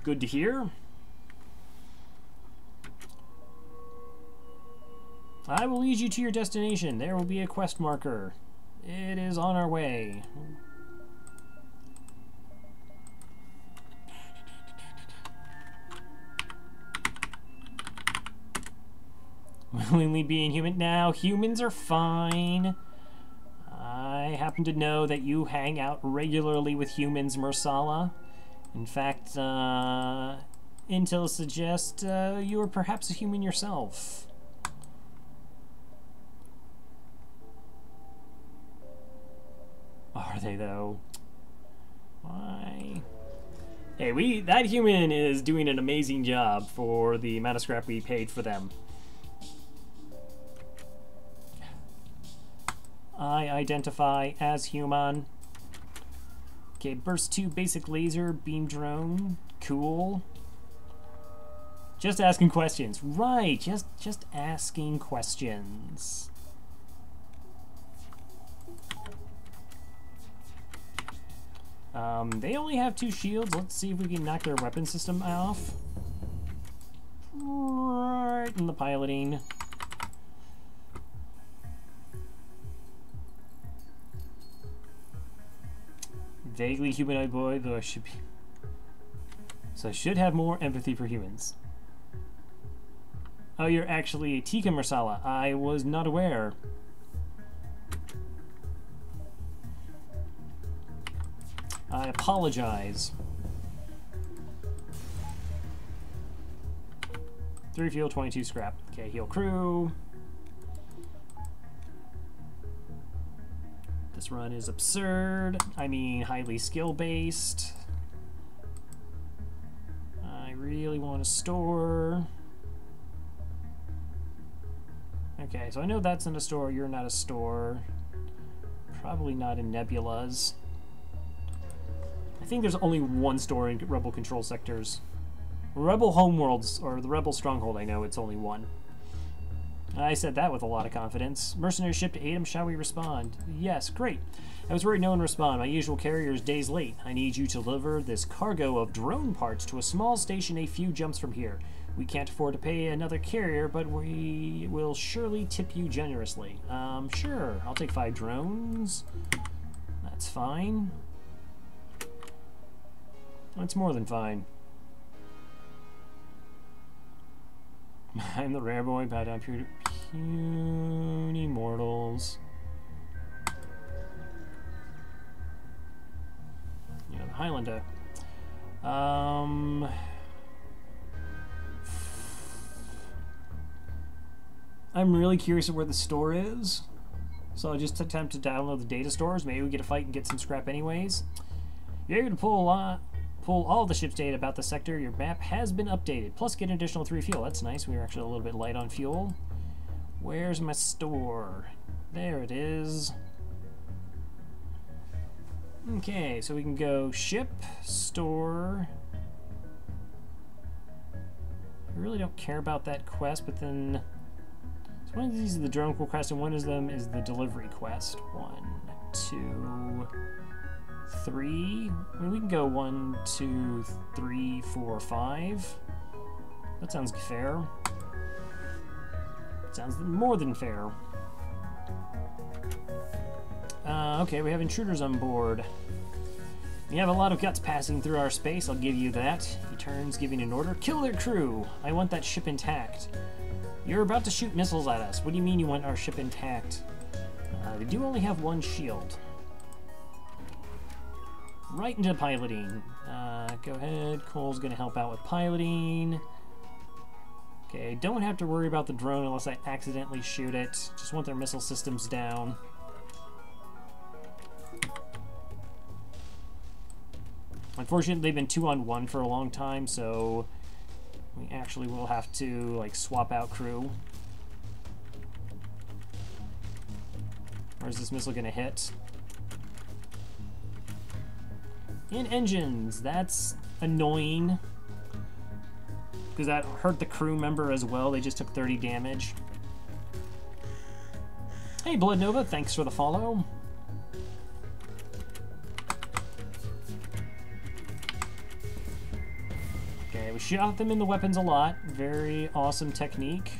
A: Good to hear. I will lead you to your destination. There will be a quest marker. It is on our way. Willingly being human. Now, humans are fine. I happen to know that you hang out regularly with humans, Mersala. In fact, intel suggests you are perhaps a human yourself. Are they, though? Why? Hey, that human is doing an amazing job for the amount of scrap we paid for them. I identify as human. Okay, burst 2 basic laser beam drone. Cool. Just asking questions. Right, just asking questions. They only have 2 shields. Let's see if we can knock their weapon system off. Right in the piloting. Vaguely humanoid boy, though I should be... So I should have more empathy for humans. Oh, you're actually a Tikka Marsala. I was not aware. I apologize. 3 fuel, 22 scrap. Okay, heal crew. This run is absurd. I mean, highly skill-based. I really want to store. Okay, so I know that's in a store. You're not a store. Probably not in Nebulas. I think there's only 1 store in Rebel control sectors. Rebel homeworlds, or the Rebel stronghold, I know it's only 1. I said that with a lot of confidence. Mercenary ship to Atom, shall we respond? Yes, great. I was worried no one would respond. My usual carrier is days late. I need you to deliver this cargo of drone parts to a small station a few jumps from here. We can't afford to pay another carrier, but we will surely tip you generously. Sure. I'll take 5 drones. That's fine. That's more than fine. I'm the rare boy, bow down puny mortals. You know, the Highlander. I'm really curious of where the store is, so I'll just attempt to download the data stores. Maybe we get a fight and get some scrap anyways. You're able to pull all the ship's data about the sector. Your map has been updated. Plus get an additional 3 fuel. That's nice. We were actually a little bit light on fuel. Where's my store? There it is. Okay, so we can go ship, store. I really don't care about that quest, but then... So one of these is the drone quest, and one of them is the delivery quest. 1, 2... 3. I mean, we can go 1, 2, 3, 4, 5. That sounds fair. Sounds more than fair. Okay, we have intruders on board. We have a lot of guts passing through our space, I'll give you that. He turns, giving an order. Kill their crew! I want that ship intact. You're about to shoot missiles at us. What do you mean you want our ship intact? They do only have 1 shield. Right into piloting. Go ahead. Cole's going to help out with piloting. Okay, don't have to worry about the drone unless I accidentally shoot it. Just want their missile systems down. Unfortunately, they've been 2-on-1 for a long time, so we actually will have to like swap out crew. Where's this missile going to hit? In engines, that's annoying. Because that hurt the crew member as well. They just took 30 damage. Hey, Blood Nova, thanks for the follow. Okay, we shot them in the weapons a lot. Very awesome technique.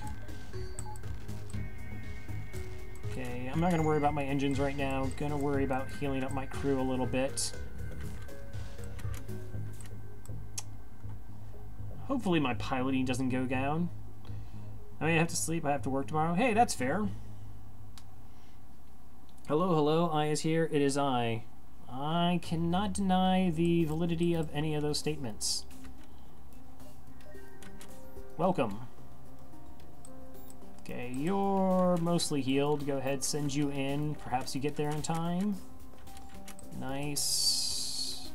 A: Okay, I'm not going to worry about my engines right now. I'm going to worry about healing up my crew a little bit. Hopefully my piloting doesn't go down. I mean, I have to sleep, I have to work tomorrow. Hey, that's fair. Hello, hello, I is here, it is I. I cannot deny the validity of any of those statements. Welcome. Okay, you're mostly healed. Go ahead, send you in. Perhaps you get there in time. Nice.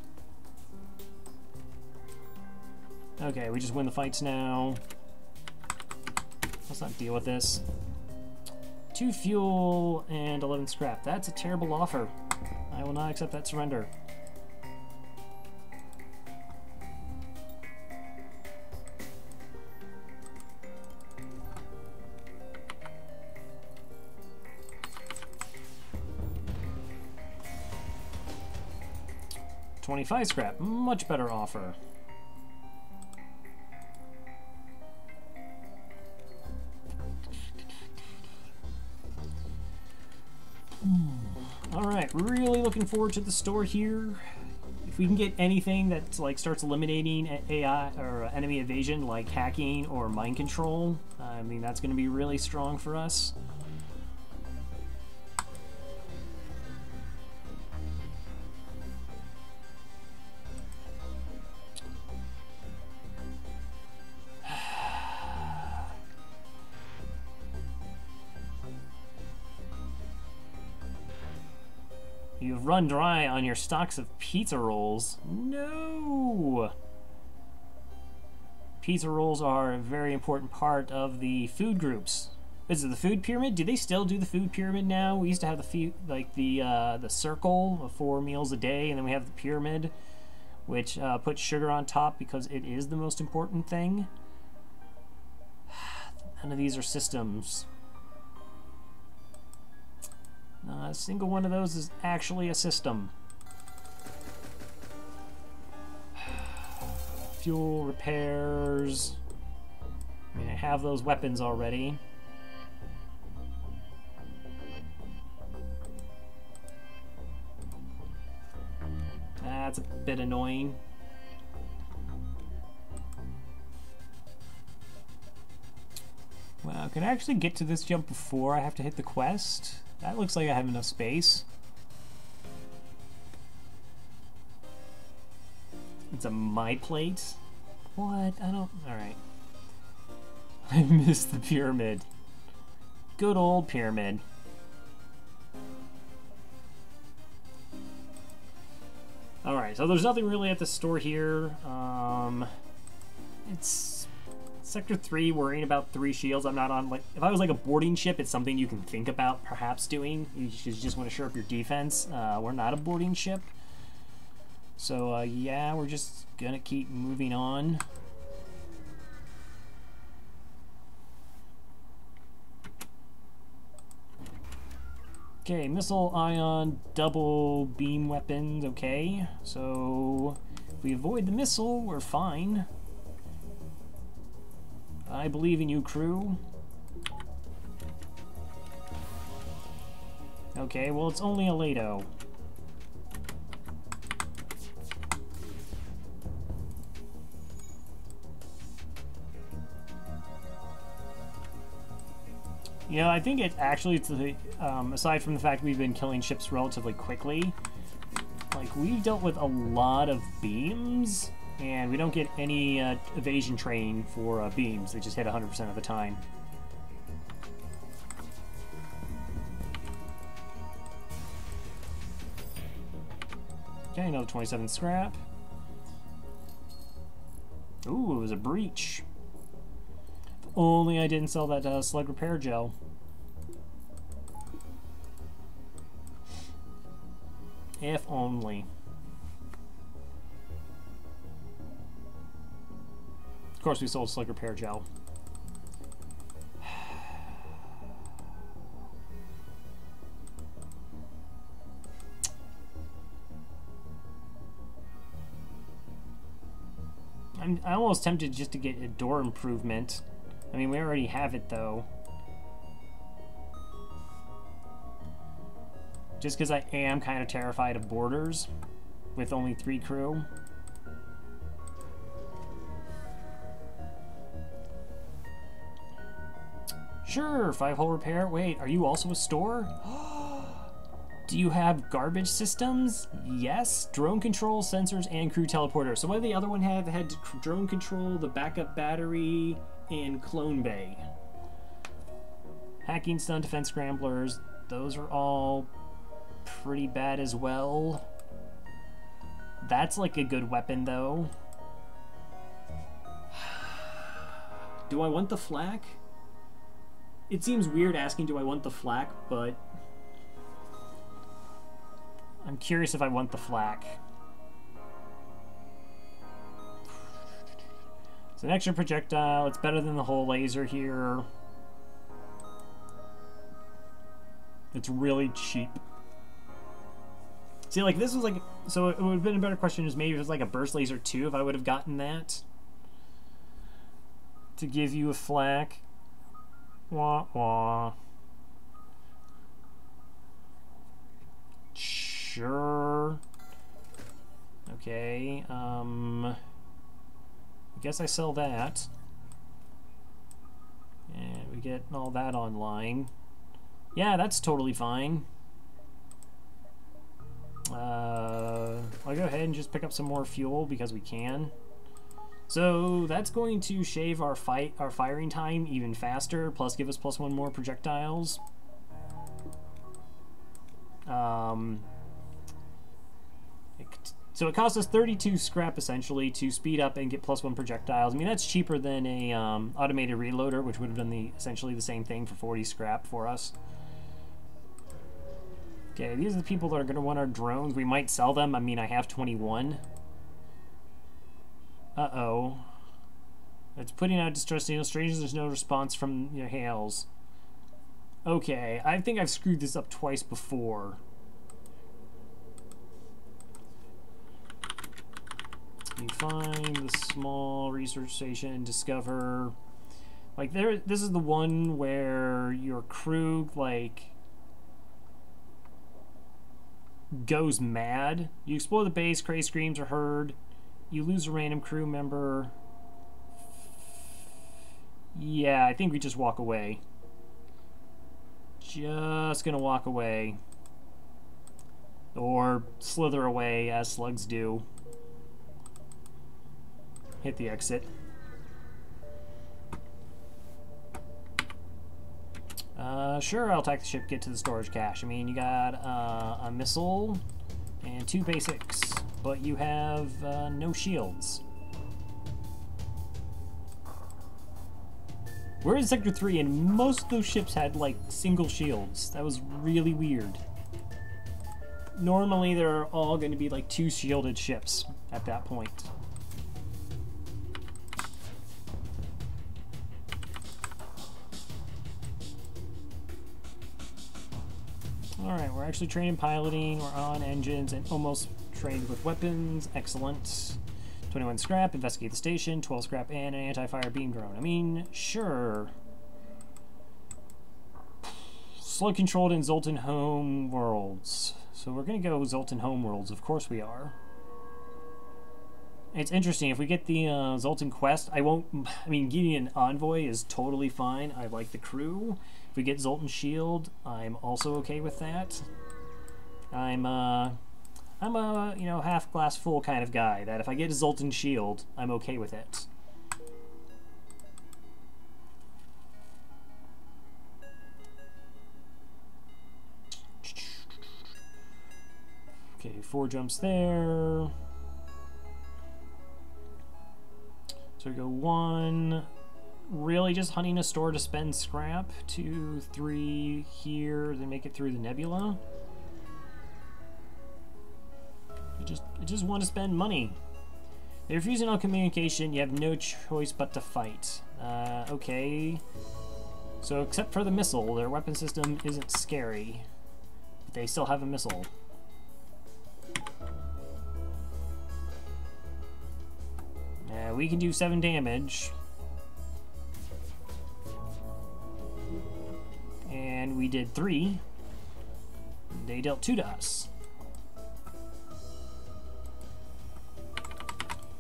A: Okay, we just win the fights now. Let's not deal with this. 2 fuel and 11 scrap. That's a terrible offer. I will not accept that surrender. $25 scrap, much better offer. Alright, really looking forward to the store here. If we can get anything that like starts eliminating AI or enemy evasion, like hacking or mind control, I mean that's going to be really strong for us. You've run dry on your stocks of pizza rolls. No! Pizza rolls are a very important part of the food groups. Is it the food pyramid? Do they still do the food pyramid now? We used to have the circle of 4 meals a day, and then we have the pyramid, which puts sugar on top because it is the most important thing. None of these are systems. Not a single one of those is actually a system. Fuel, repairs. I mean, I have those weapons already. That's a bit annoying. Wow, can I actually get to this jump before I have to hit the quest? That looks like I have enough space. It's a my plate? What? I don't... Alright. I missed the pyramid. Good old pyramid. Alright, so there's nothing really at the store here. It's... Sector 3, worrying about 3 shields. I'm not on, like, if I was like a boarding ship, it's something you can think about perhaps doing. You just want to shore up your defense. We're not a boarding ship. So, yeah, we're just gonna keep moving on. Okay, missile, ion, double beam weapons, okay. So, if we avoid the missile, we're fine. I believe in you, crew. Okay, well, it's only a Lato. You know, I think it actually, it's the, aside from the fact we've been killing ships relatively quickly, like, we've dealt with a lot of beams, and we don't get any evasion training for beams. They just hit 100% of the time. Okay, another 27 scrap. Ooh, it was a breach. If only I didn't sell that slug repair gel. If only. Of course, we sold slug repair gel. I'm almost tempted just to get a door improvement. I mean, we already have it, though. Just because I am kind of terrified of boarders with only 3 crew. Sure, 5-hole repair. Wait, are you also a store? Do you have garbage systems? Yes. Drone control, sensors, and crew teleporter. So what did the other one have? It had drone control, the backup battery, and clone bay. Hacking, stun, defense scramblers. Those are all pretty bad as well. That's like a good weapon, though. Do I want the flak? It seems weird asking, do I want the flak, but I'm curious if I want the flak. It's an extra projectile. It's better than the whole laser here. It's really cheap. See, like, this was like... So it would have been a better question is maybe if it was like a burst laser 2, if I would have gotten that. To give you a flak. Wah, wah. Sure. Okay, I guess I sell that. And we get all that online. Yeah, that's totally fine. I'll go ahead and just pick up some more fuel because we can. So that's going to shave our firing time even faster, plus give us +1 more projectiles. So it costs us 32 scrap essentially to speed up and get +1 projectiles. I mean, that's cheaper than a automated reloader, which would have done essentially the same thing for 40 scrap for us. Okay, these are the people that are going to want our drones. We might sell them. I mean, I have 21. Uh-oh. It's putting out distress signals. Strangers, there's no response from your hails. Okay, I think I've screwed this up twice before. You find the small research station, discover... Like, this is the one where your crew, like... goes mad. You explore the base, crazy screams are heard. You lose a random crew member. Yeah, I think we just walk away. Just gonna walk away. Or slither away, as slugs do. Hit the exit. Sure, I'll attack the ship, get to the storage cache. I mean, you got a missile and 2 basics, but you have no shields. We're in Sector 3, and most of those ships had, like, single shields. That was really weird. Normally, they're all going to be, like, 2 shielded ships at that point. Alright, we're actually trained in piloting, we're on engines, and almost trained with weapons. Excellent. 21 scrap, investigate the station, 12 scrap, and an anti-fire beam drone. I mean, sure. Slug controlled in Zoltan home worlds. So we're going to go Zoltan home worlds, of course we are. It's interesting, if we get the Zoltan quest, I mean, getting an envoy is totally fine. I like the crew. If we get Zoltan shield, I'm also okay with that. I'm a, you know, half glass full kind of guy, that if I get a Zoltan shield, I'm okay with it. Okay, 4 jumps there. So we go 1, really just hunting a store to spend scrap, 2, 3 here, then make it through the nebula. I just want to spend money. They're refusing all communication, you have no choice but to fight. Okay. So except for the missile, their weapon system isn't scary. But they still have a missile. We can do 7 damage. And we did 3. They dealt 2 to us.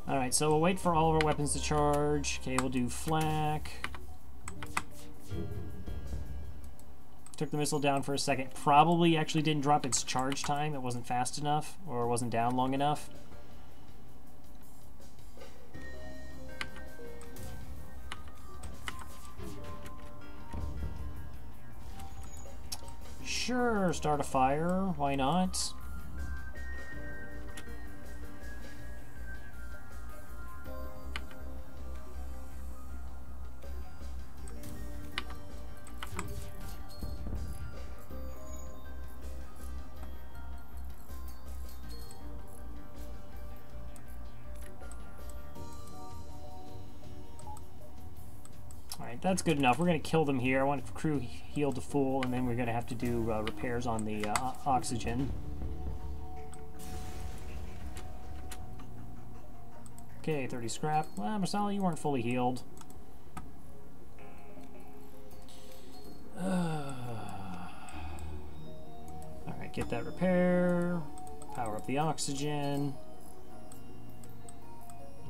A: Alright, so we'll wait for all of our weapons to charge. Okay, we'll do flak. Took the missile down for a second. Probably actually didn't drop its charge time. It wasn't fast enough, or wasn't down long enough. Sure, start a fire. Why not? that's good enough. We're going to kill them here. I want crew healed to full, and then we're going to have to do repairs on the oxygen. Okay, 30 scrap. Well, Marcelo, you weren't fully healed. Alright, get that repair. Power up the oxygen.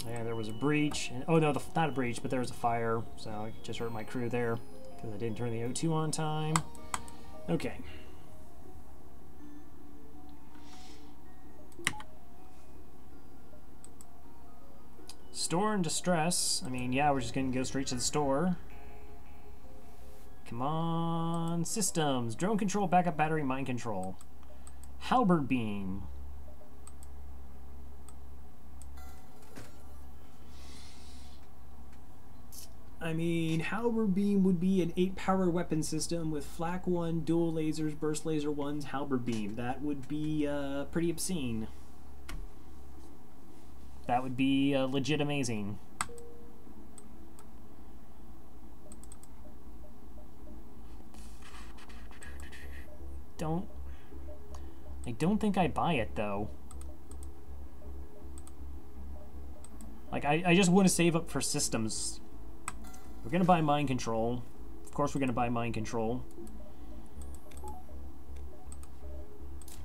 A: There was a breach. And, oh no, not a breach, but there was a fire. So I just hurt my crew there because I didn't turn the O2 on time. Okay. Store in distress. I mean, yeah, we're just going to go straight to the store. Come on. Systems. Drone control, backup battery, mine control. Halberd beam. I mean, halberd beam would be an 8-power weapon system with flak 1, dual lasers, burst laser 1's halberd beam. That would be pretty obscene. That would be legit amazing. I don't think I buy it though. Like I just want to save up for systems. We're gonna buy mind control. Of course we're gonna buy mind control.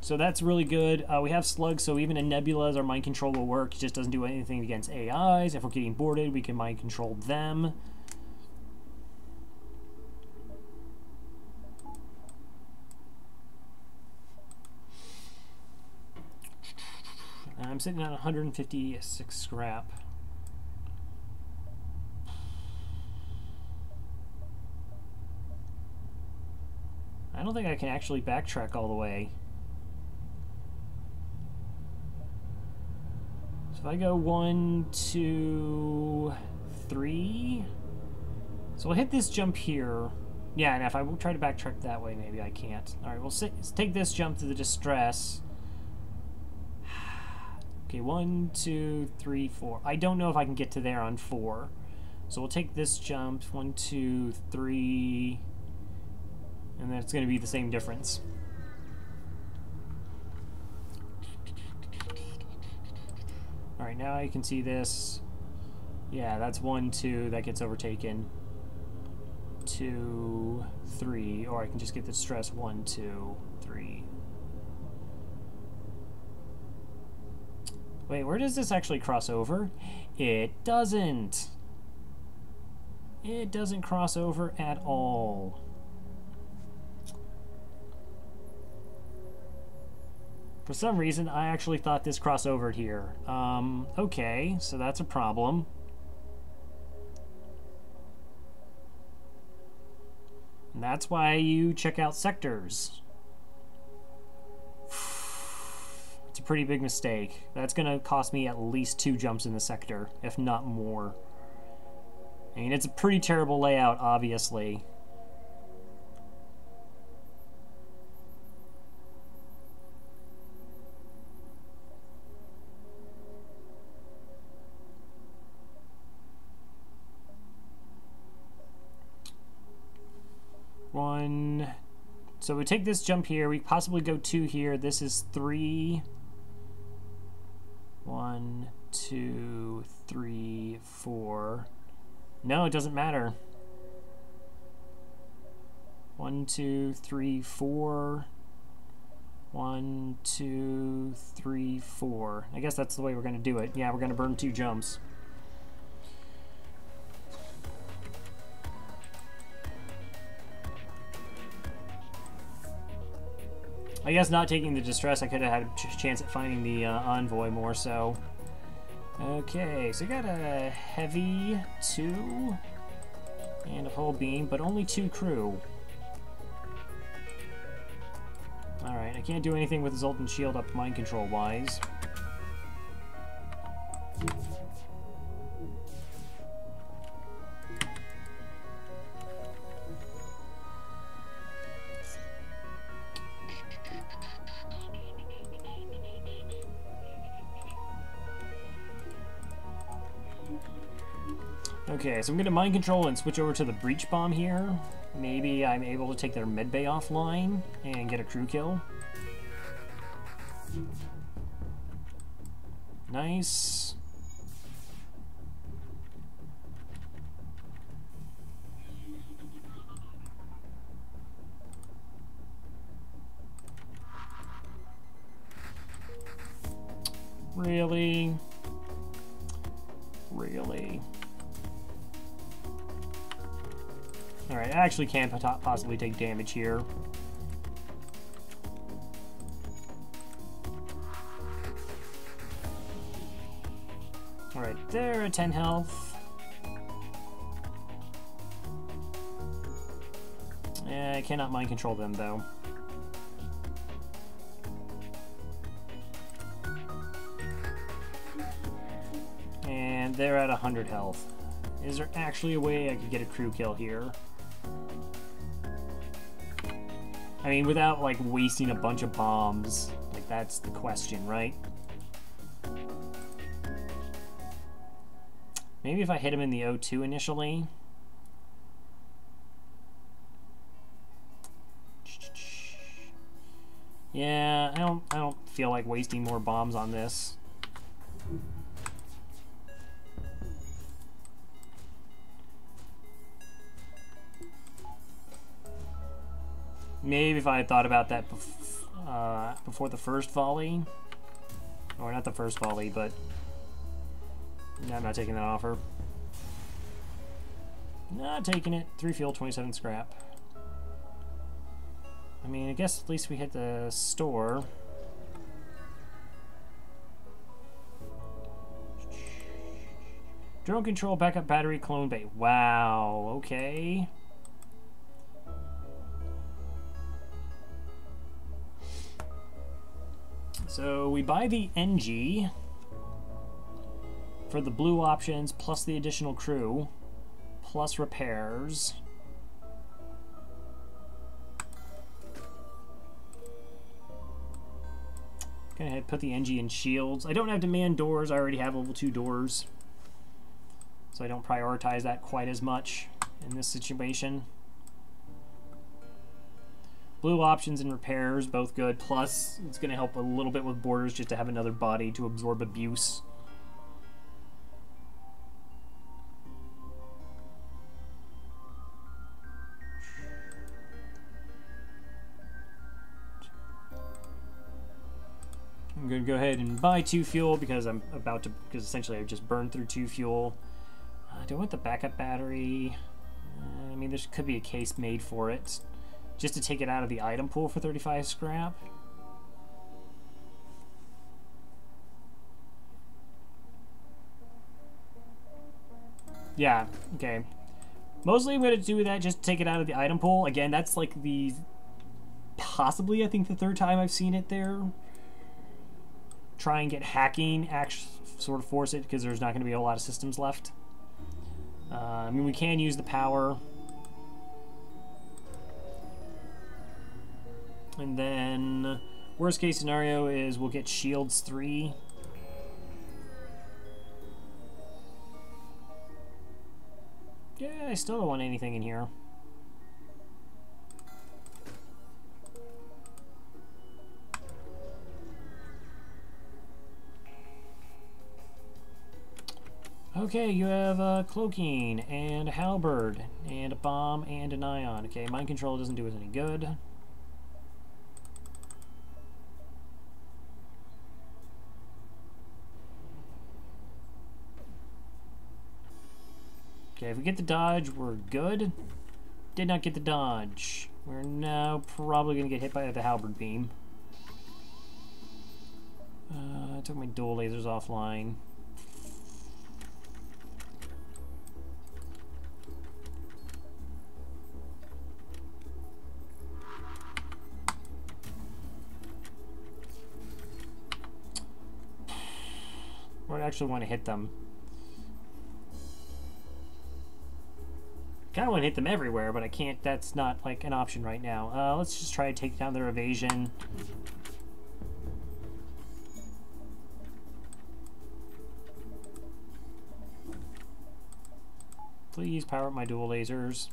A: So that's really good. We have Slug, so even in Nebulas, our mind control will work. It just doesn't do anything against AIs. If we're getting boarded, we can mind control them. I'm sitting at 156 scrap. I don't think I can actually backtrack all the way. So if I go 1, 2, 3. So we'll hit this jump here. Yeah, and if I try to backtrack that way, maybe I can't. Alright, we'll take this jump to the distress. Okay, 1, 2, 3, 4. I don't know if I can get to there on 4. So we'll take this jump, 1, 2, 3, and then it's going to be the same difference. Alright, now you can see this. Yeah, that's 1, 2, that gets overtaken. 2, 3, or I can just get the stress 1, 2, 3. Wait, where does this actually cross over? It doesn't. It doesn't cross over at all. For some reason, I actually thought this crossovered here. Okay, so that's a problem. And that's why you check out sectors. It's a pretty big mistake. That's going to cost me at least 2 jumps in the sector, if not more. I mean, it's a pretty terrible layout, obviously. So we take this jump here. We possibly go 2 here. This is 3. 1, 2, 3, 4. No, it doesn't matter. 1, 2, 3, 4. 1, 2, 3, 4. I guess that's the way we're going to do it. Yeah, we're going to burn 2 jumps. I guess not taking the distress, I could have had a chance at finding the envoy more so. Okay, so we got a heavy 2 and a hull beam, but only 2 crew. Alright, I can't do anything with Zoltan shield up mind control wise. Okay, so I'm gonna mind control and switch over to the breach bomb here. Maybe I'm able to take their medbay offline and get a crew kill. Nice. Really? Really? Alright, I actually can't possibly take damage here. Alright, they're at 10 health. I cannot mind control them, though. And they're at 100 health. Is there actually a way I could get a crew kill here? I mean, without, like, wasting a bunch of bombs. Like, that's the question, right? Maybe if I hit him in the O2 initially. Yeah, I don't feel like wasting more bombs on this. Maybe if I had thought about that before the first volley. Or not the first volley, but no, I'm not taking that offer. Not taking it. 3 fuel, 27 scrap. I mean, I guess at least we hit the store. Drone control, backup battery, clone bay. Wow, okay. So we buy the NG for the blue options, plus the additional crew, plus repairs. Gonna put the NG in shields. I don't have demand doors, I already have level 2 doors. So I don't prioritize that quite as much in this situation. Blue options and repairs, both good. Plus, it's going to help a little bit with borders just to have another body to absorb abuse. I'm going to go ahead and buy 2 fuel because because essentially I've just burned through 2 fuel. Do I want the backup battery? I mean, there could be a case made for it. Just to take it out of the item pool for 35 scrap. Yeah, okay. Mostly I'm going to do that, just take it out of the item pool. Again, that's like the... possibly, I think, the 3rd time I've seen it there. Try and get hacking, actually sort of force it, because there's not going to be a lot of systems left. I mean, we can use the power. And then, worst case scenario is we'll get shields 3. Yeah, I still don't want anything in here. Okay, you have a cloaking, and a halberd, and a bomb, and an ion. Okay, mind control doesn't do us any good. Okay, if we get the dodge, we're good. Did not get the dodge. We're now probably going to get hit by the halberd beam. I took my dual lasers offline. I actually want to hit them. Kind of want to hit them everywhere, but I can't. That's not like an option right now. Let's just try to take down their evasion. Please power up my dual lasers.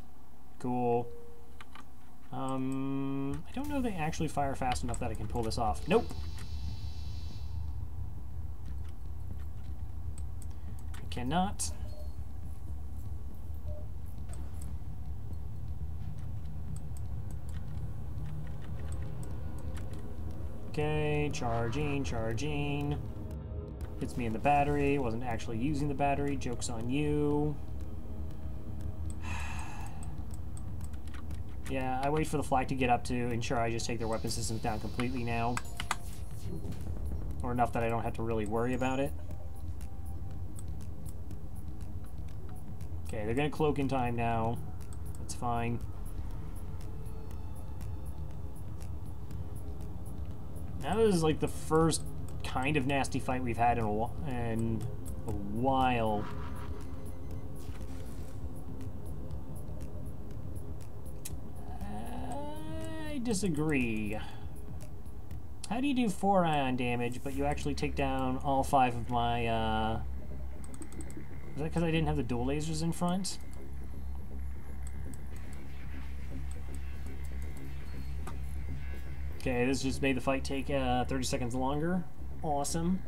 A: Cool. I don't know if they actually fire fast enough that I can pull this off. Nope. I cannot. Okay, charging. Hits me in the battery. Wasn't actually using the battery. Joke's on you. Yeah, I wait for the flag to get up to ensure I just take their weapon systems down completely now. Or enough that I don't have to really worry about it. Okay, they're gonna cloak in time now. That's fine. Now this is like the first kind of nasty fight we've had in a while. I disagree. How do you do 4 ion damage, but you actually take down all 5 of my, Is that because I didn't have the dual lasers in front? Okay, this just made the fight take 30 seconds longer. Awesome.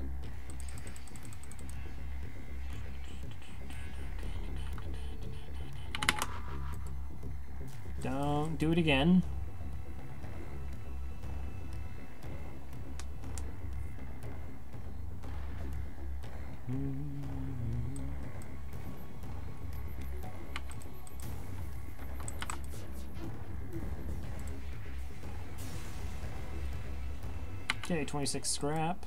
A: Don't do it again. Okay, 26 scrap.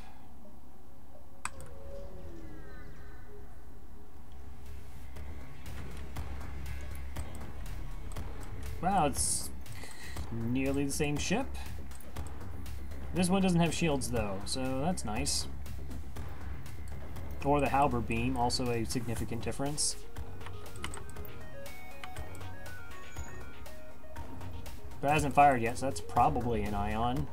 A: Wow, it's nearly the same ship. This one doesn't have shields though, so that's nice. Or the halberd beam, also a significant difference. But it hasn't fired yet, so that's probably an ion.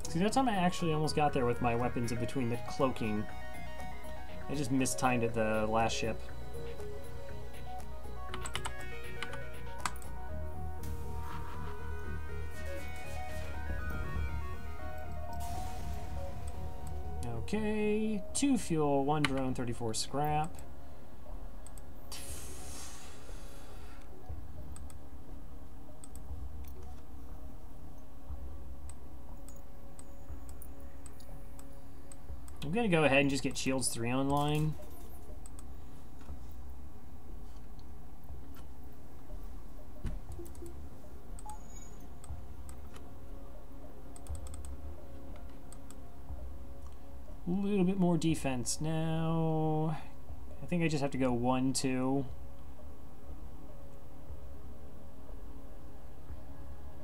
A: See, that time I actually almost got there with my weapons in between the cloaking. I just mistimed it the last ship. Okay, 2 fuel, 1 drone, 34 scrap. I'm gonna go ahead and just get Shields 3 online. A little bit more defense now. I think I just have to go 1, 2.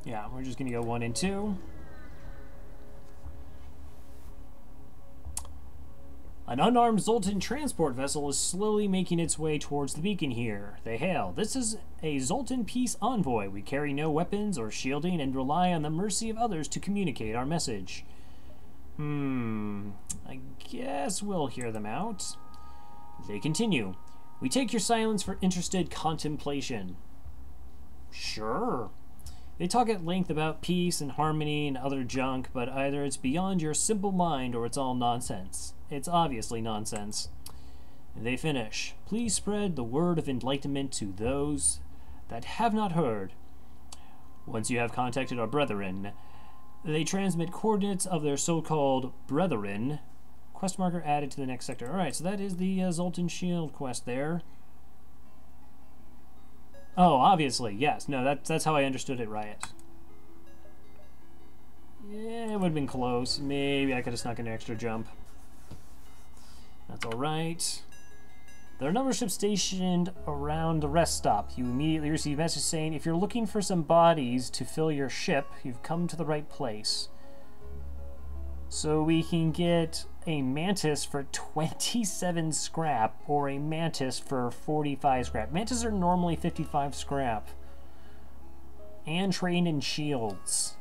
A: Yeah, we're just gonna go 1 and 2. An unarmed Zoltan transport vessel is slowly making its way towards the beacon here. They hail. This is a Zoltan peace envoy. We carry no weapons or shielding and rely on the mercy of others to communicate our message. I guess we'll hear them out. They continue. We take your silence for interested contemplation. Sure. They talk at length about peace and harmony and other junk, but either it's beyond your simple mind or it's all nonsense. It's obviously nonsense. They finish. Please spread the word of enlightenment to those that have not heard. Once you have contacted our brethren, they transmit coordinates of their so-called brethren. Quest marker added to the next sector. Alright, so that is the Zoltan Shield quest there. Oh, obviously, yes. No, that's how I understood it, Riot. Yeah, it would have been close. Maybe I could have snuck an extra jump. That's alright. There are a number of ships stationed around the rest stop. You immediately receive a message saying, if you're looking for some bodies to fill your ship, you've come to the right place. So we can get a Mantis for 27 scrap or a Mantis for 45 scrap. Mantis are normally 55 scrap. And trained in shields.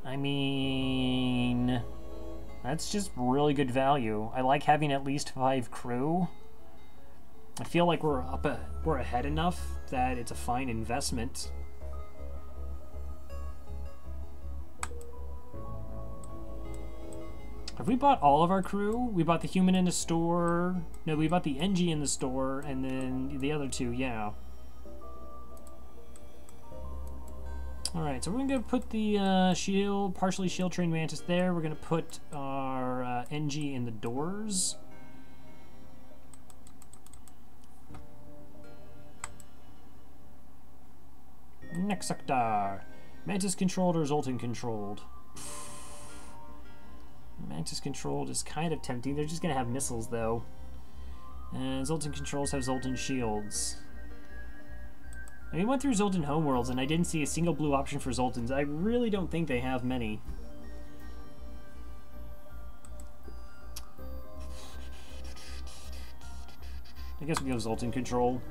A: I mean, that's just really good value. I like having at least 5 crew. I feel like we're ahead enough that it's a fine investment. Have we bought all of our crew? We bought the human in the store. No, we bought the NG in the store, and then the other 2, yeah. Alright, so we're going to put the shield, partially shield trained mantis there. We're going to put our NG in the doors. Next sector. Mantis controlled or Zoltan controlled? Mantis controlled is kind of tempting. They're just going to have missiles, though. And Zoltan controls have Zoltan shields. I mean, we went through Zoltan homeworlds, and I didn't see a single blue option for Zoltans. I really don't think they have many. I guess we go Zoltan control.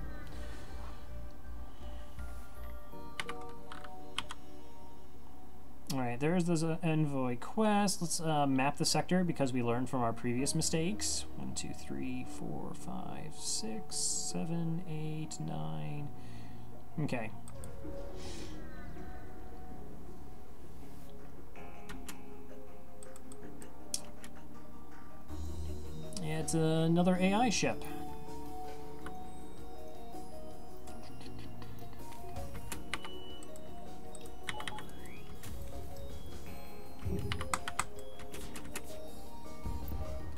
A: Alright, there's the envoy quest. Let's map the sector because we learned from our previous mistakes. 1, 2, 3, 4, 5, 6, 7, 8, 9. Okay. Yeah, it's another AI ship.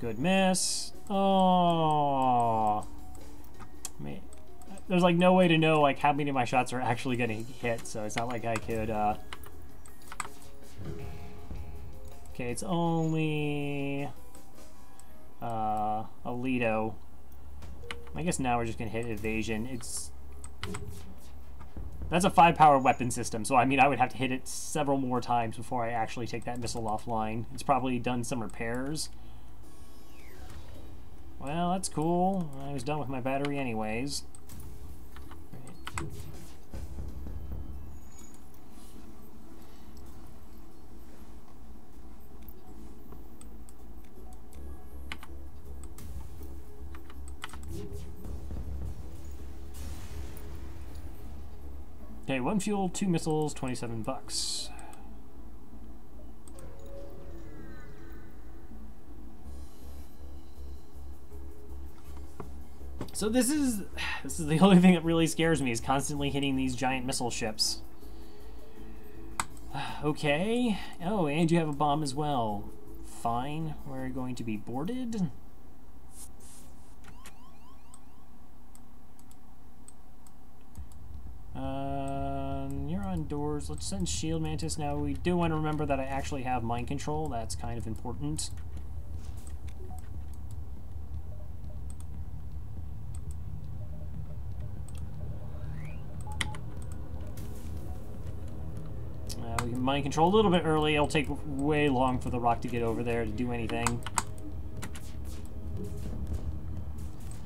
A: Good miss. Oh, man. There's like no way to know like how many of my shots are actually gonna hit, so it's not like I could. Okay, it's only Alito. I guess now we're just gonna hit evasion. That's a 5-power weapon system, so I mean I would have to hit it several more times before I actually take that missile offline. It's probably done some repairs. Well, that's cool. I was done with my battery anyways. Okay, 1 fuel, 2 missiles, $27. So this is the only thing that really scares me, is constantly hitting these giant missile ships. Okay. Oh, and you have a bomb as well. Fine. We're going to be boarded. You're on doors. Let's send Shield Mantis now. We do want to remember that I actually have mind control. That's kind of important. We can mind control a little bit early. It'll take way long for the rock to get over there to do anything.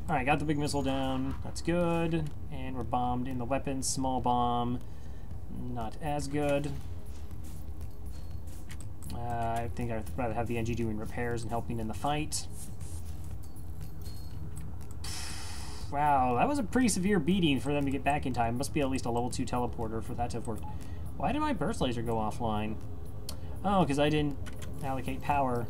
A: Alright, got the big missile down. That's good. And we're bombed in the weapons. Small bomb. Not as good. I think I'd rather have the NG doing repairs and helping in the fight. Wow, that was a pretty severe beating for them to get back in time. Must be at least a level 2 teleporter for that to have worked. Why did my burst laser go offline? Oh, because I didn't allocate power.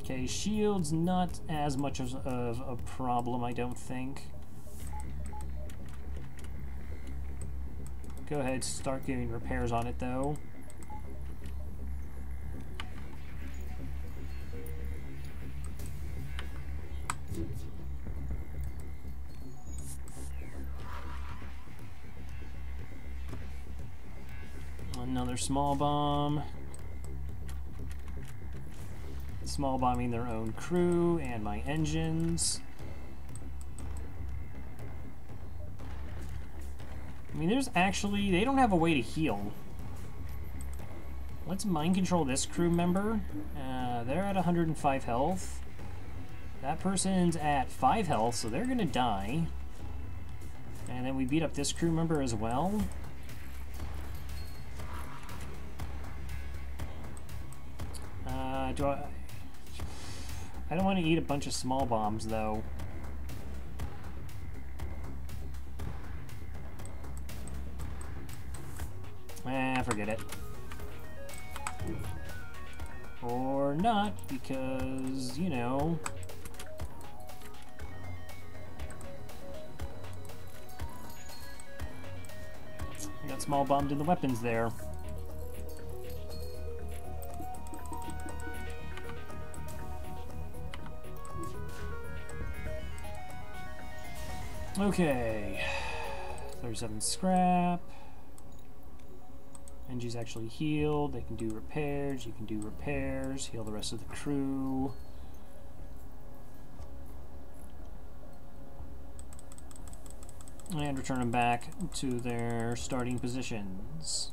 A: Okay, shield's not as much of a problem, I don't think. Go ahead, start getting repairs on it, though. Another small bomb. Small bombing their own crew and my engines. I mean, there's actually... they don't have a way to heal. Let's mind control this crew member. They're at 105 health. That person's at 5 health, so they're gonna die. And then we beat up this crew member as well. I don't want to eat a bunch of small bombs, though. Forget it. Or not, because, you know... I got small bombed in the weapons there. Okay. 37 scrap. Angie's actually healed. They can do repairs. You can do repairs. Heal the rest of the crew. And return them back to their starting positions.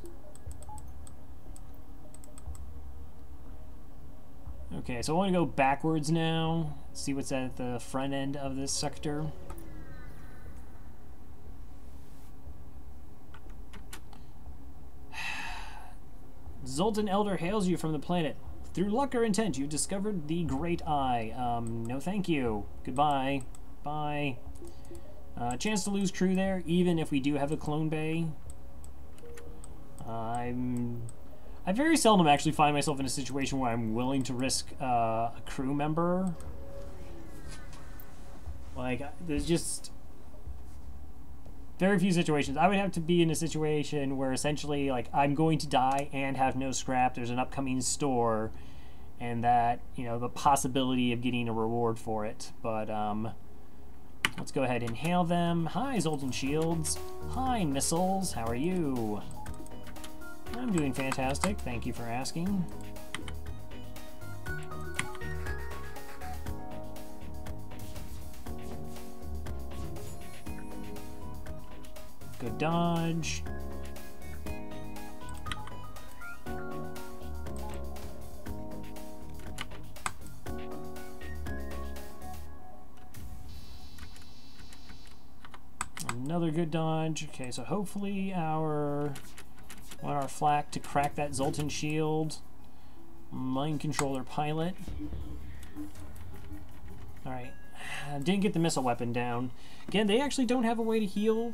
A: Okay, so I want to go backwards now. See what's at the front end of this sector. Zoltan Elder hails you from the planet. Through luck or intent, you discovered the Great Eye. No thank you. Goodbye. Bye. Chance to lose crew there, even if we do have a clone bay. I very seldom actually find myself in a situation where I'm willing to risk a crew member. Like, there's just very few situations. I would have to be in a situation where essentially, like, I'm going to die and have no scrap. There's an upcoming store, and that, you know, the possibility of getting a reward for it. But, let's go ahead and hail them. Hi, Zoltan Shields. Hi, Missiles. How are you? I'm doing fantastic. Thank you for asking. Good dodge. Another good dodge. Okay, so hopefully want our flak to crack that Zoltan shield. Mind controller pilot. Alright. Didn't get the missile weapon down. Again, they actually don't have a way to heal.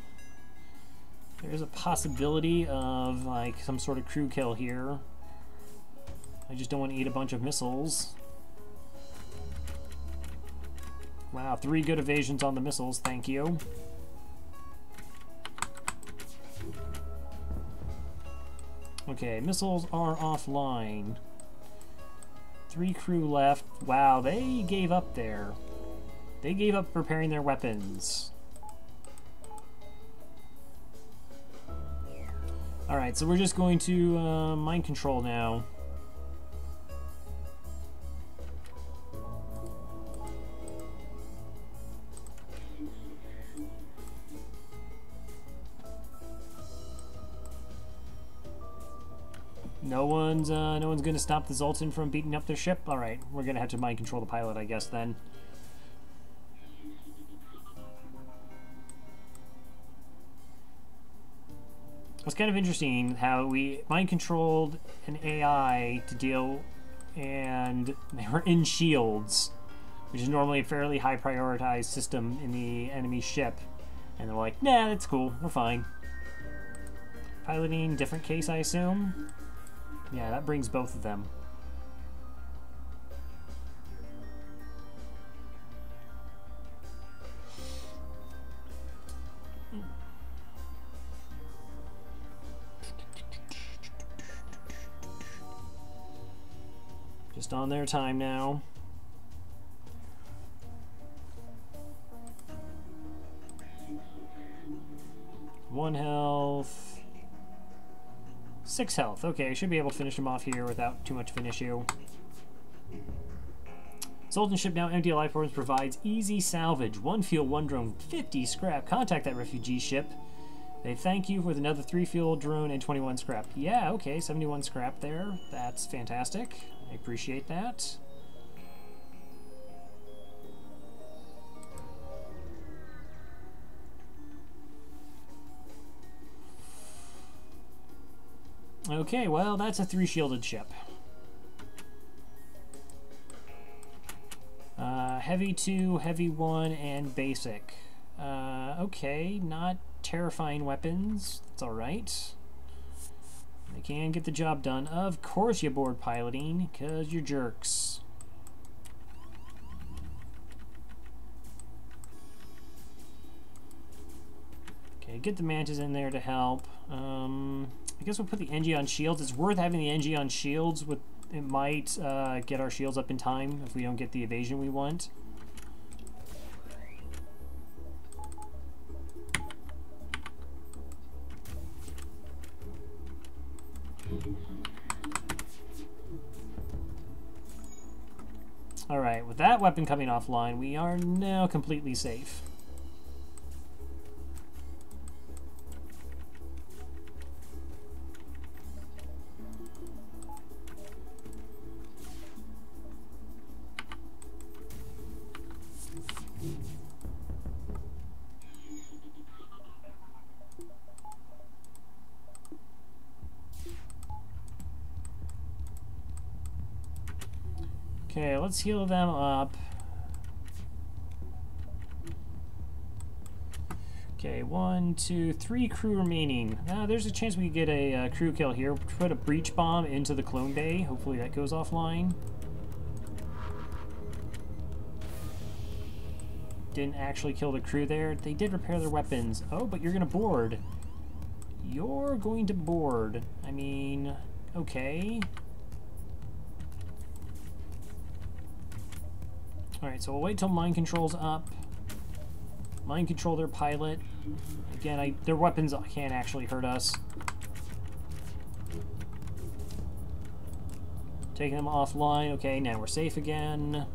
A: There's a possibility of, like, some sort of crew kill here. I just don't want to eat a bunch of missiles. Wow, 3 good evasions on the missiles, thank you. Okay, missiles are offline. 3 crew left. Wow, they gave up there. They gave up repairing their weapons. Alright, so we're just going to mind control now. No one's gonna stop the Zoltan from beating up their ship? Alright, we're gonna have to mind control the pilot, I guess, then. It's kind of interesting how we mind-controlled an AI to deal, and they were in shields, which is normally a fairly high-prioritized system in the enemy ship. And they're like, nah, that's cool, we're fine. Piloting, different case, I assume? Yeah, that brings both of them. Just on their time now. One health. 6 health. Okay, should be able to finish him off here without too much of an issue. Zoltan ship now empty of life forms provides easy salvage. 1 fuel, 1 drone, 50 scrap. Contact that refugee ship. They thank you with another 3 fuel, drone, and 21 scrap. Yeah, okay, 71 scrap there. That's fantastic. I appreciate that. Okay, well, that's a 3-shielded ship. Heavy 2, heavy 1, and basic. Okay, not terrifying weapons. That's alright. They can get the job done. Of course you board piloting, because you're jerks. Okay, get the mantis in there to help. I guess we'll put the NG on shields. It's worth having the NG on shields. It might get our shields up in time if we don't get the evasion we want. Alright, with that weapon coming offline, we are now completely safe. Okay, let's heal them up. Okay, 1, 2, 3 crew remaining. There's a chance we could get a crew kill here. Put a breach bomb into the clone bay. Hopefully that goes offline. Didn't actually kill the crew there. They did repair their weapons. Oh, but you're gonna board. You're going to board. I mean, okay. Alright, so we'll wait till mind control's up. Mind control their pilot. Again, their weapons can't actually hurt us. Taking them offline. Okay, now we're safe again.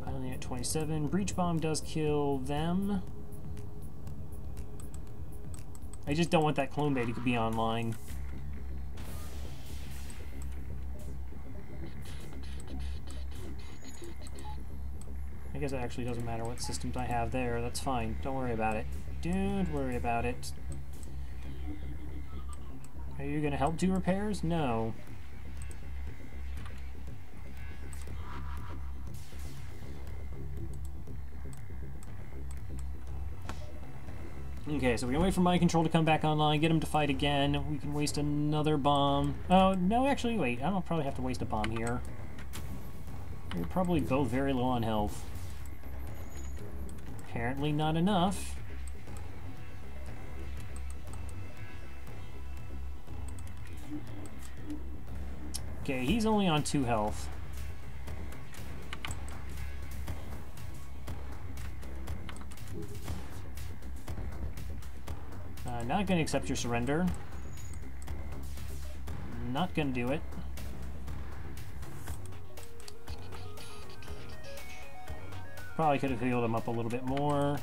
A: Piloting at 27. Breach bomb does kill them. I just don't want that clone bay to be online. I guess it actually doesn't matter what systems I have there. That's fine. Don't worry about it. Don't worry about it. Are you going to help do repairs? No. Okay, so we can wait for mind control to come back online, get him to fight again. We can waste another bomb. Oh, no, actually, wait. I don't probably have to waste a bomb here. You're probably both very low on health. Apparently not enough. Okay, he's only on 2 health. Not gonna accept your surrender. Not gonna do it. Probably could have healed him up a little bit more.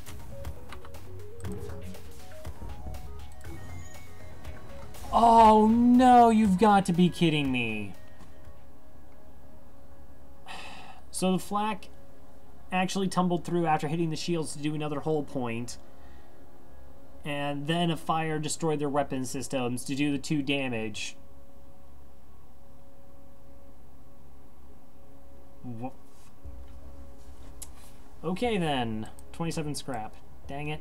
A: Oh no, you've got to be kidding me. So the flak actually tumbled through after hitting the shields to do another hull point. And then a fire destroyed their weapon systems to do the 2 damage. Okay then, 27 scrap. Dang it.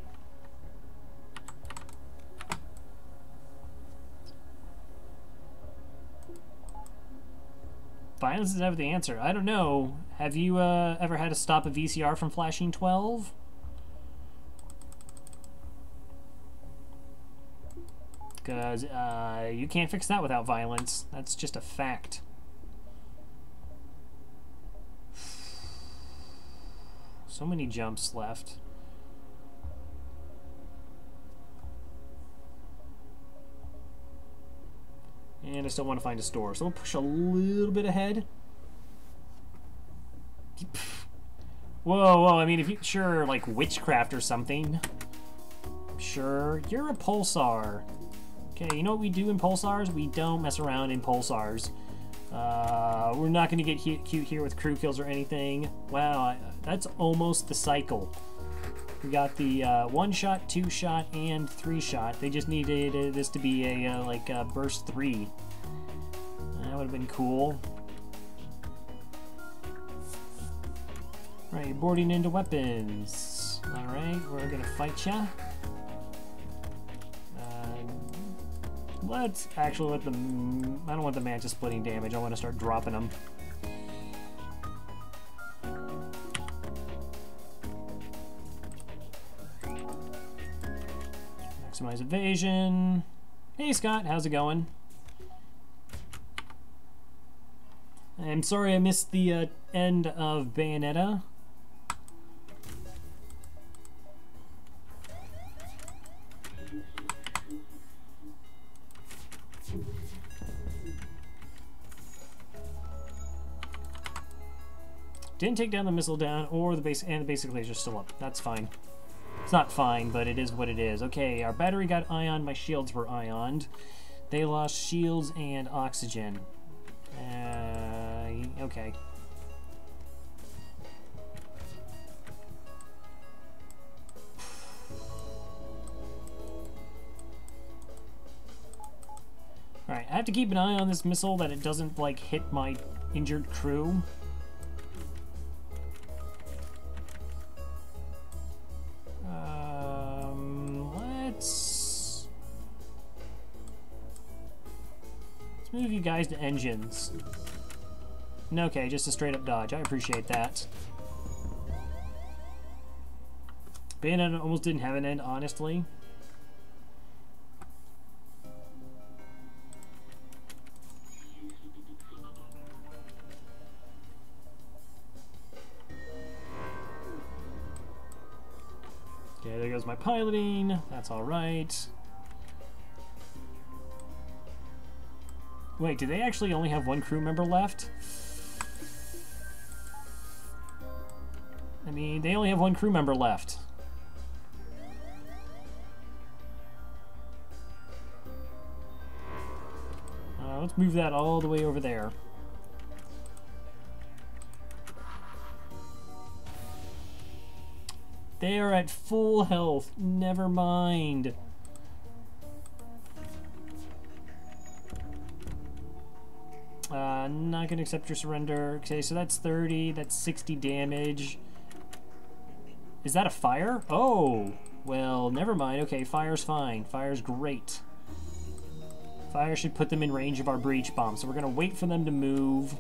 A: Violence is never the answer. I don't know. Have you ever had to stop a VCR from flashing 12? Because you can't fix that without violence. That's just a fact. So many jumps left. And I still want to find a store, so we'll push a little bit ahead. Whoa, whoa, I mean, if you, sure, like witchcraft or something. Sure, you're a pulsar. Okay, you know what we do in pulsars? We don't mess around in pulsars. We're not going to get cute here with crew kills or anything. Wow, that's almost the cycle. We got the 1-shot, 2-shot, and 3-shot. They just needed this to be a like burst 3. That would have been cool. Right, you're boarding into weapons. Alright, we're gonna fight ya. Let's actually let them... I don't want the mantis splitting damage. I want to start dropping them. Maximize evasion. Hey Scott, how's it going? I'm sorry I missed the end of Bayonetta. Didn't take down the missile down, or the base, and the basic laser's still up. That's fine. It's not fine, but it is what it is. Okay, our battery got ioned, my shields were ioned. They lost shields and oxygen. Okay. Alright, I have to keep an eye on this missile that it doesn't, like, hit my injured crew. Let's move you guys to engines. Okay, just a straight-up dodge. I appreciate that. Bayonetta almost didn't have an end, honestly. Okay, there goes my piloting. That's alright. Wait, do they actually only have one crew member left? I mean, they only have one crew member left. Let's move that all the way over there. They are at full health. Never mind. Not gonna accept your surrender. Okay, so that's 30. That's 60 damage. Is that a fire? Oh, well, never mind. Okay, fire's fine. Fire's great. Fire should put them in range of our breach bomb. So we're gonna wait for them to move.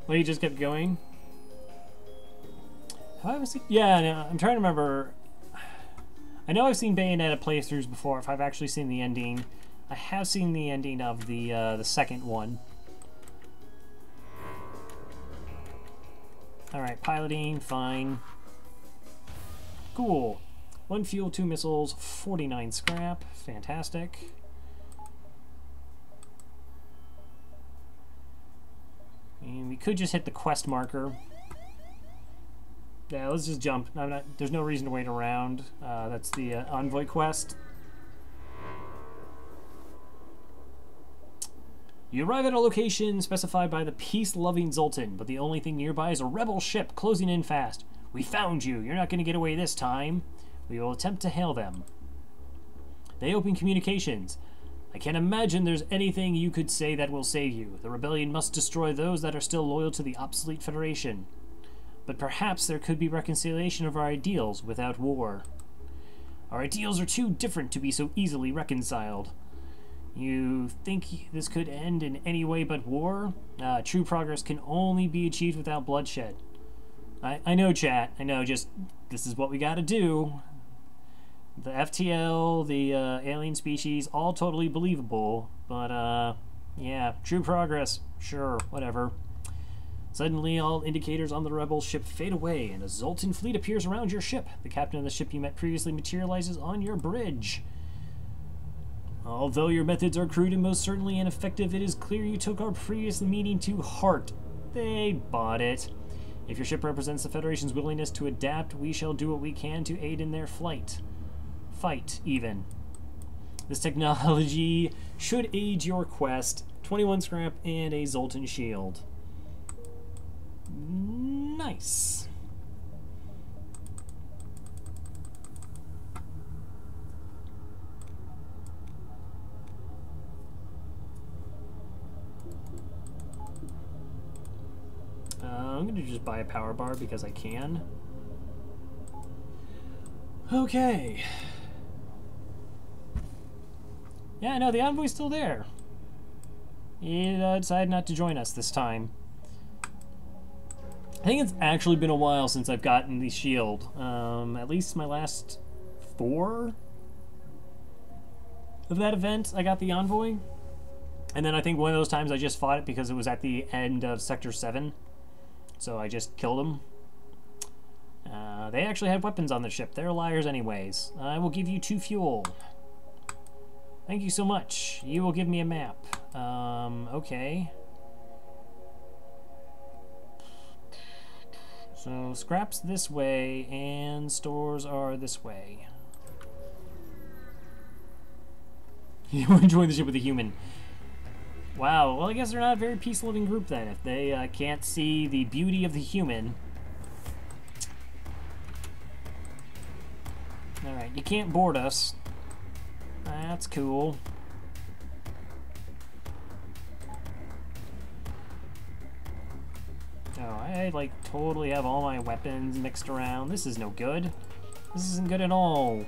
A: Well, you just kept going? Have I ever seen... Yeah, no, I'm trying to remember. I know I've seen Bayonetta playthroughs before, if I've actually seen the ending. I have seen the ending of the second one. Alright, piloting, fine. Cool. 1 fuel, 2 missiles, 49 scrap. Fantastic. And we could just hit the quest marker. Yeah, let's just jump. There's no reason to wait around. That's the envoy quest. You arrive at a location specified by the peace-loving Zoltan, but the only thing nearby is a rebel ship closing in fast. We found you. You're not going to get away this time. We will attempt to hail them. They open communications. I can't imagine there's anything you could say that will save you. The rebellion must destroy those that are still loyal to the obsolete Federation. But perhaps there could be reconciliation of our ideals without war. Our ideals are too different to be so easily reconciled. You think this could end in any way but war? True progress can only be achieved without bloodshed. I know, chat. I know, just this is what we gotta do. The FTL, the alien species, all totally believable. But, yeah, true progress. Sure, whatever. Suddenly, all indicators on the rebel ship fade away, and a Zoltan fleet appears around your ship. The captain of the ship you met previously materializes on your bridge. Although your methods are crude and most certainly ineffective, it is clear you took our previous meeting to heart. They bought it. If your ship represents the Federation's willingness to adapt, we shall do what we can to aid in their flight. Fight, even. This technology should aid your quest. 21 scrap and a Zoltan shield. Nice. I'm gonna just buy a power bar because I can. Okay. Yeah, no, the envoy's still there. He decided not to join us this time. I think it's actually been a while since I've gotten the shield. At least my last 4 of that event, I got the envoy. And then I think one of those times I just fought it because it was at the end of Sector 7. So I just killed him. They actually had weapons on the ship. They're liars anyways. I will give you 2 fuel. Thank you so much. You will give me a map. Okay. So scraps this way and stores are this way. You want to join the ship with a human. Wow, well I guess they're not a very peace-loving group then. If they can't see the beauty of the human. Alright, you can't board us. That's cool. Oh, I like totally have all my weapons mixed around. This is no good. This isn't good at all.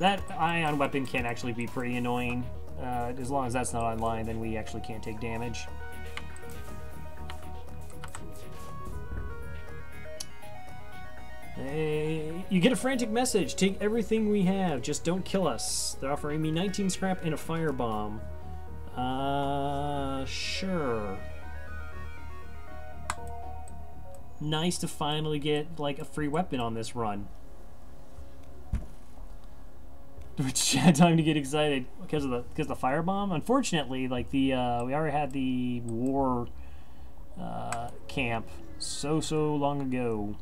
A: That ion weapon can actually be pretty annoying. As long as that's not online, then we actually can't take damage. Hey, you get a frantic message. Take everything we have. Just don't kill us. They're offering me 19 scrap and a firebomb. Sure. Nice to finally get, like, a free weapon on this run. Which had time to get excited because of the firebomb. Unfortunately, like we already had the war camp so long ago.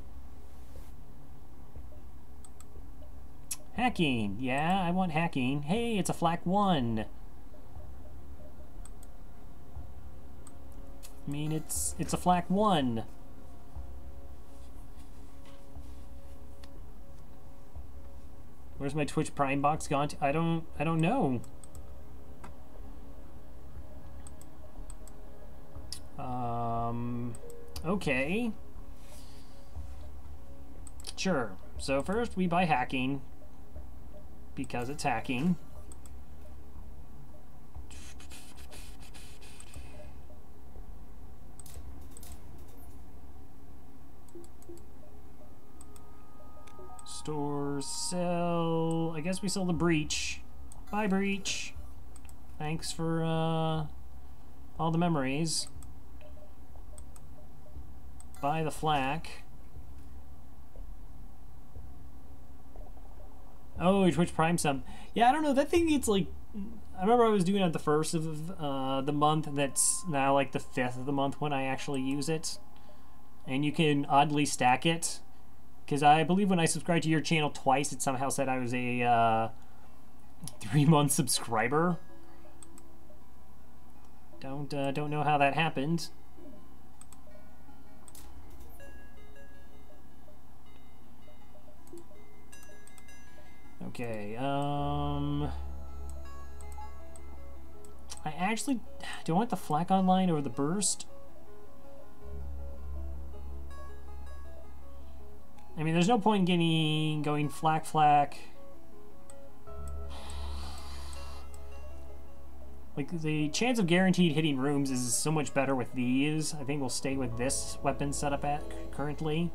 A: Hacking, yeah, I want hacking. Hey, it's a flak 1. I mean, it's a flak 1. Where's my Twitch Prime box gone to? I don't know. Okay. Sure. So first we buy hacking because it's hacking. Store, sell. I guess we sell the breach. Bye, breach. Thanks for all the memories. Buy the flak. Oh, Twitch Prime sub. Yeah, I don't know. That thing gets like. I remember I was doing it at the 1st of the month. That's now like the 5th of the month when I actually use it. And you can oddly stack it. Because I believe when I subscribed to your channel twice, it somehow said I was a 3-month subscriber. Don't know how that happened. Okay, I actually... Do I want the flak online over the burst? I mean, there's no point in going flak. Like, the chance of guaranteed hitting rooms is so much better with these. I think we'll stay with this weapon setup at currently.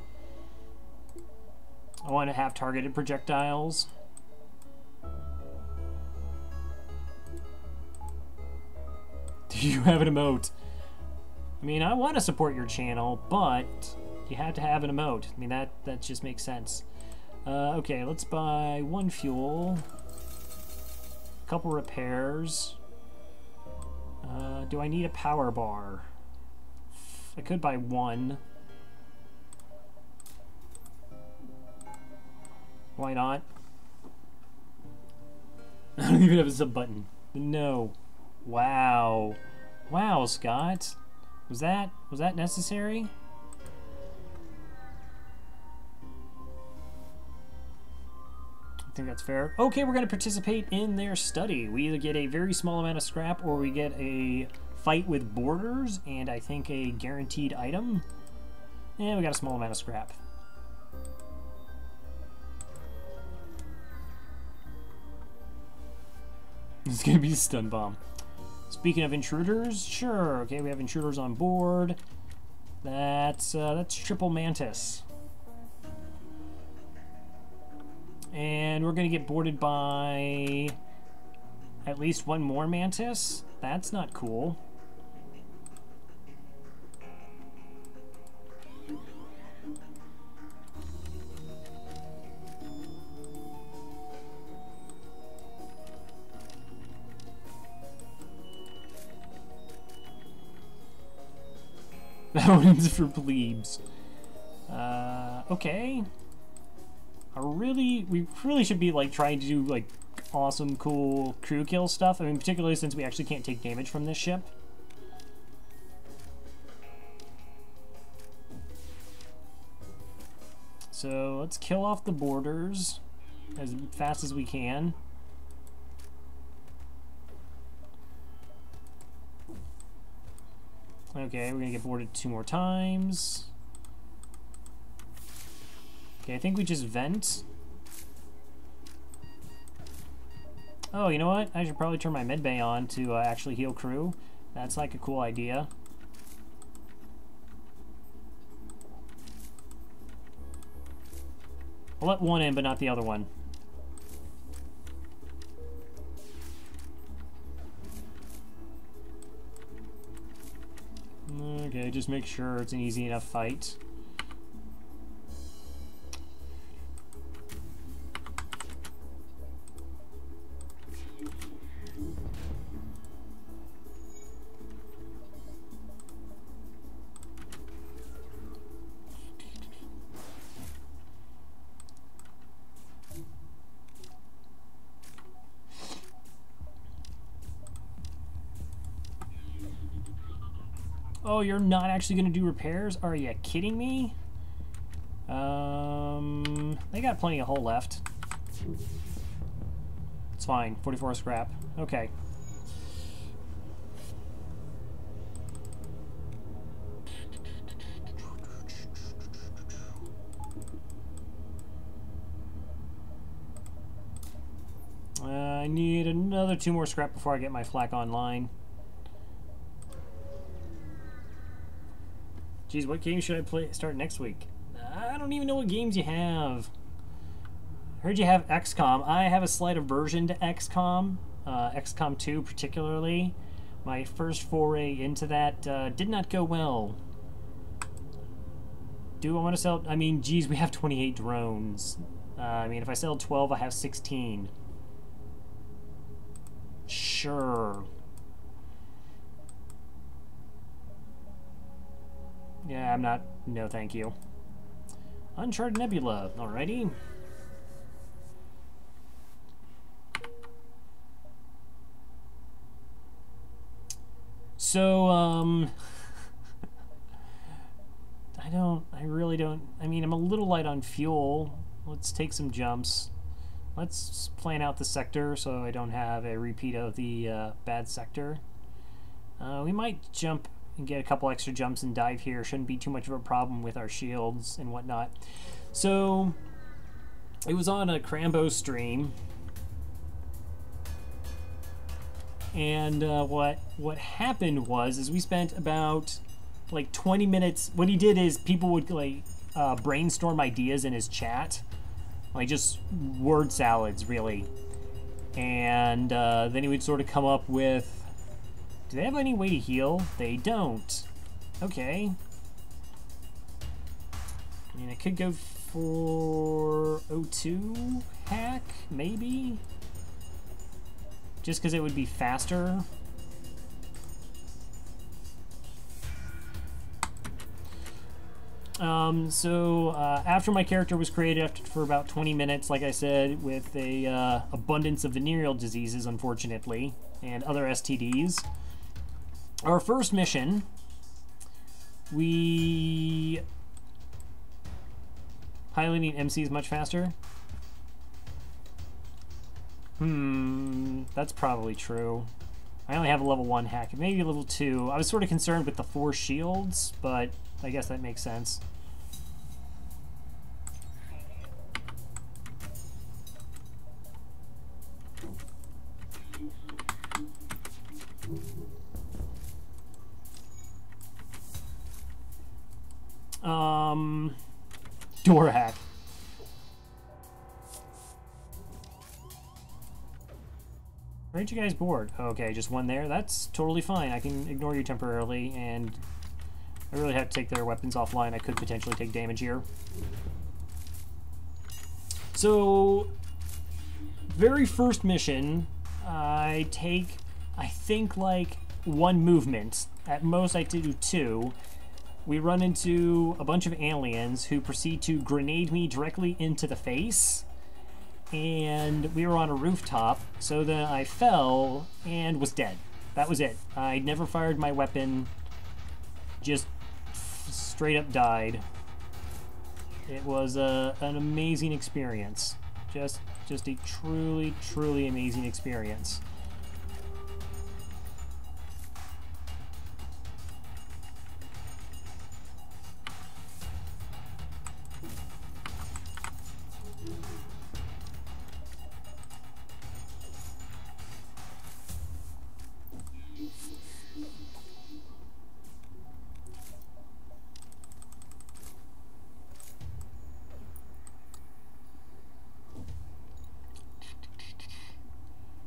A: I want to have targeted projectiles. Do you have an emote? I mean, I want to support your channel, but you have to have an emote. I mean, that just makes sense. Okay, let's buy 1 fuel. A couple repairs. Do I need a power bar? I could buy 1. Why not? I don't even have a sub button. No. Wow. Wow, Scott. Was that necessary? I think that's fair. Okay, we're going to participate in their study. We either get a very small amount of scrap or we get a fight with borders and I think a guaranteed item. And we got a small amount of scrap. It's going to be a stun bomb. Speaking of intruders, sure. Okay, we have intruders on board. That's triple mantis. And we're going to get boarded by at least one more mantis. That's not cool. That one's for plebes. Okay. We really should be like trying to do like awesome, cool crew kill stuff. I mean, particularly since we actually can't take damage from this ship. So let's kill off the borders as fast as we can. Okay, we're gonna get boarded 2 more times. Okay, I think we just vent. Oh, you know what? I should probably turn my medbay on to actually heal crew. That's like a cool idea. I'll let one in, but not the other one. Okay, just make sure it's an easy enough fight. Oh, you're not actually going to do repairs? Are you kidding me? They got plenty of hull left. It's fine. 44 scrap. Okay. I need another 2 more scrap before I get my flak online. Geez, what game should I start next week? I don't even know what games you have. Heard you have XCOM. I have a slight aversion to XCOM. XCOM 2 particularly. My first foray into that did not go well. Do I want to sell? I mean, geez, we have 28 drones. I mean, if I sell 12, I have 16. Sure. Yeah, I'm not. No, thank you. Uncharted Nebula. Alrighty. So, I really don't. I mean, I'm a little light on fuel. Let's take some jumps. Let's plan out the sector so I don't have a repeat of the bad sector. We might jump and get a couple extra jumps and dive here. Shouldn't be too much of a problem with our shields and whatnot. So it was on a Crambo stream, and what happened was we spent about like 20 minutes. What he did is people would like brainstorm ideas in his chat, like just word salads really, and then he would sort of come up with, do they have any way to heal? They don't. Okay. I mean, I could go for O2 hack, maybe? Just because it would be faster. After my character was created for about 20 minutes, like I said, with a abundance of venereal diseases, unfortunately, and other STDs, our first mission, piloting MC is much faster. That's probably true. I only have a level 1 hack, maybe a level 2. I was sort of concerned with the 4 shields, but I guess that makes sense. Door hack. Aren't you guys bored? Okay, just one there. That's totally fine. I can ignore you temporarily, and I really have to take their weapons offline. I could potentially take damage here. So, very first mission, I think, like, 1 movement. At most, I do 2. We run into a bunch of aliens who proceed to grenade me directly into the face. And we were on a rooftop, so then I fell and was dead. That was it. I never fired my weapon, just straight up died. It was an amazing experience. Just a truly, truly amazing experience.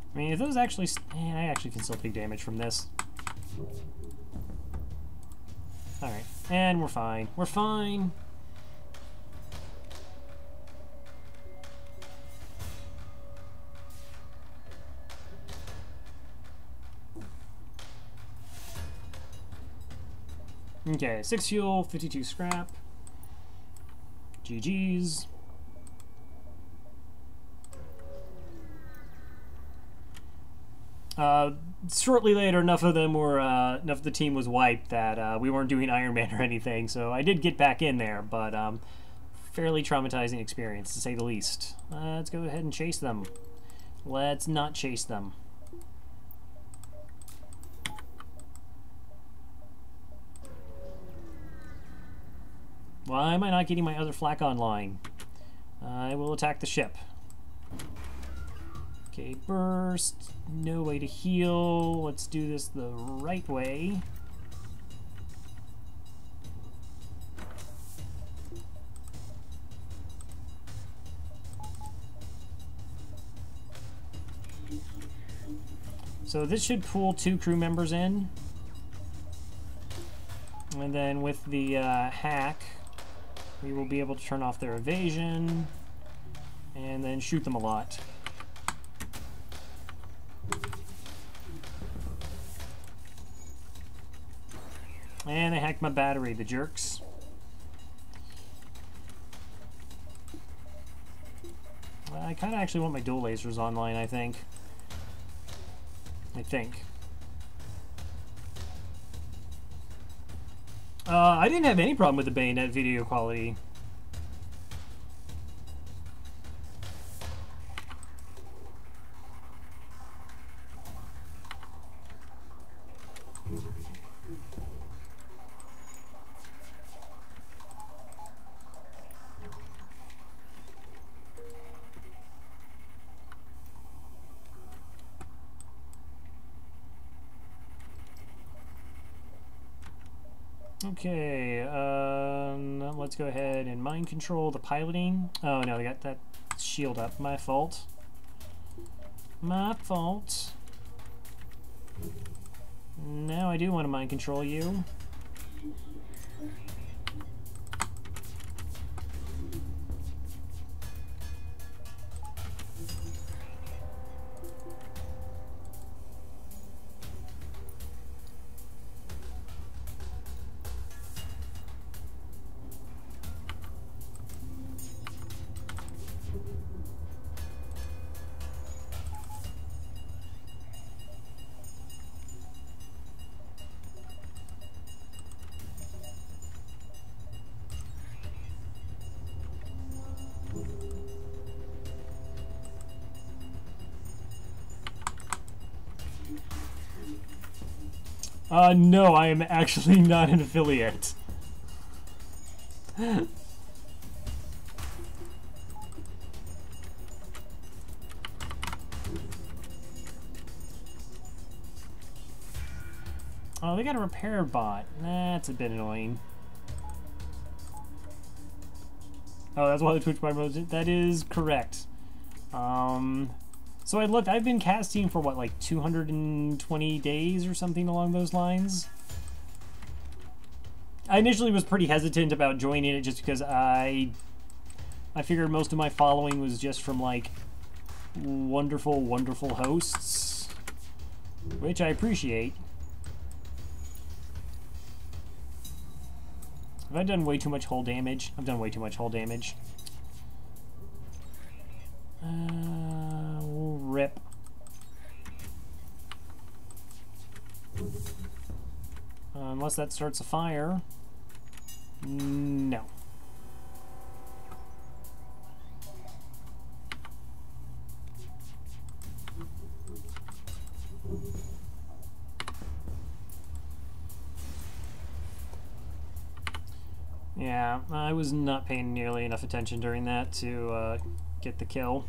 A: I mean, if those actually... I actually can still take damage from this. Alright, and we're fine. We're fine! Okay, 6 fuel, 52 scrap. GG's. Shortly later, enough of the team was wiped that we weren't doing Iron Man or anything, so I did get back in there, but fairly traumatizing experience, to say the least. Let's go ahead and chase them. Let's not chase them. Why am I not getting my other flak online? I will attack the ship. Okay, burst. No way to heal. Let's do this the right way. So this should pull 2 crew members in. And then with the hack, we will be able to turn off their evasion and then shoot them a lot. And they hacked my battery, the jerks. I kind of actually want my dual lasers online, I think. I didn't have any problem with the bayonet video quality. Okay, let's go ahead and mind control the piloting. Oh no, they got that shield up. My fault. My fault. Now I do want to mind control you. No, I am actually not an affiliate. Oh, they got a repair bot. That's a bit annoying. Oh, that's why the Twitch bot rose. That is correct. So I looked. I've been casting for what, like 220 days or something along those lines. I initially was pretty hesitant about joining it just because I figured most of my following was just from like wonderful, wonderful hosts, which I appreciate. Have I done way too much hull damage? I've done way too much hull damage. Rip. Unless that starts a fire. No. Yeah, I was not paying nearly enough attention during that to get the kill.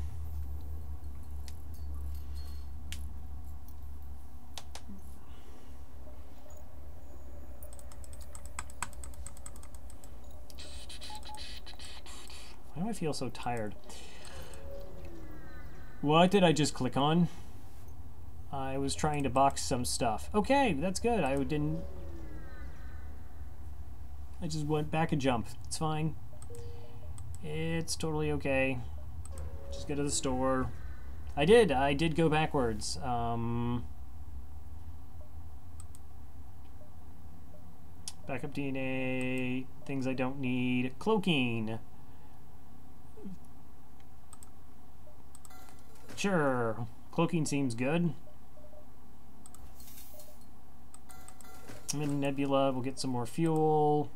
A: Why do I feel so tired? What did I just click on? I was trying to box some stuff. Okay, that's good. I just went back a jump. It's fine. It's totally okay. Just go to the store. I did go backwards. Backup DNA, things I don't need. Cloaking. Sure. Cloaking seems good. I'm in Nebula. We'll get some more fuel.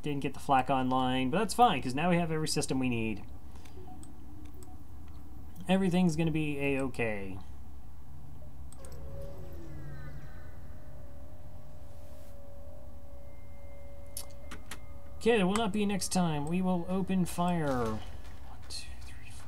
A: Didn't get the flak online, but that's fine, because now we have every system we need. Everything's going to be a-okay. Okay, there will not be next time. We will open fire. 1, 2, 3, 4.